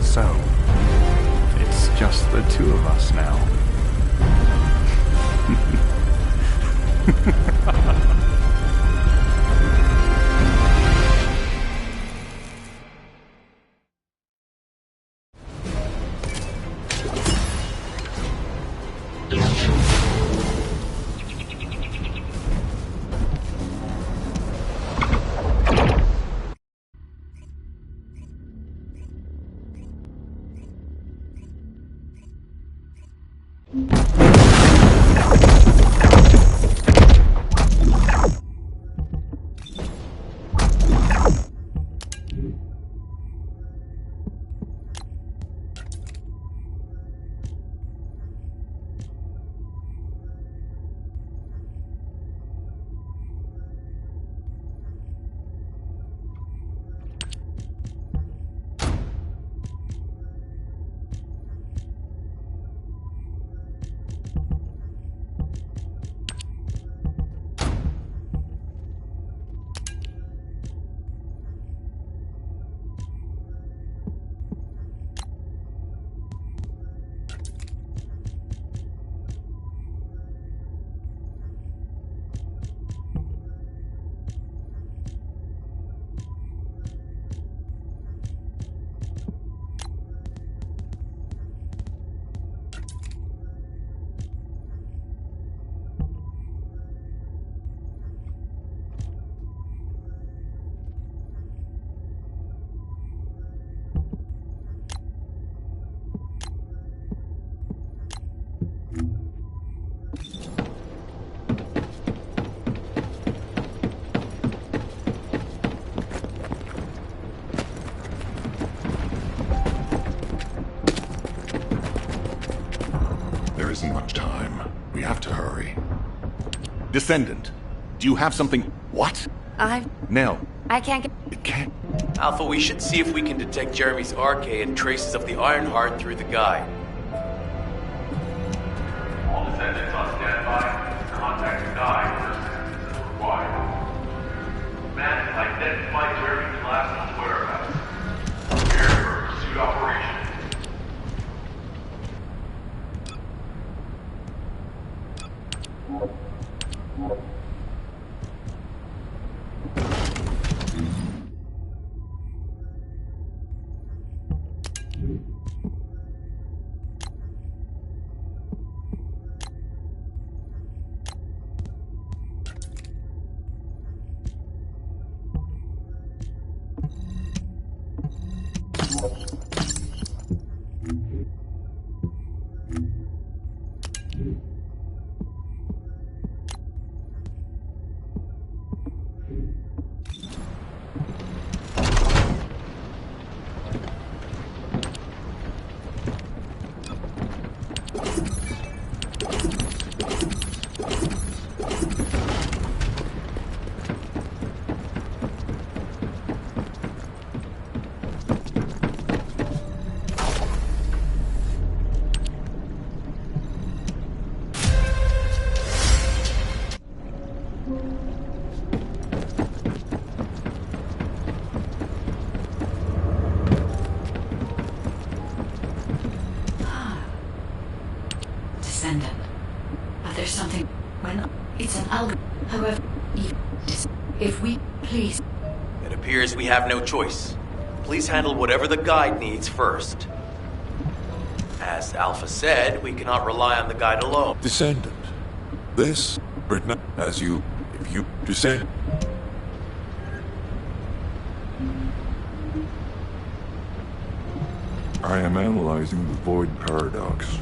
So, it's just the two of us now. Descendant, do you have something? What? Nell. I can't get... It can't. Alpha, we should see if we can detect Jeremy's arcade and traces of the Ironheart through the guide. All descendants on standby. Contact the guide first as required. Man, identify Jeremy's last whereabouts. Prepare for pursuit operation. But there's something when it's an algorithm. However, if we please. It appears we have no choice. Please handle whatever the guide needs first. As Alpha said, we cannot rely on the guide alone. Descendant. This, written as you, if you descend. I am analyzing the void paradox.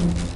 you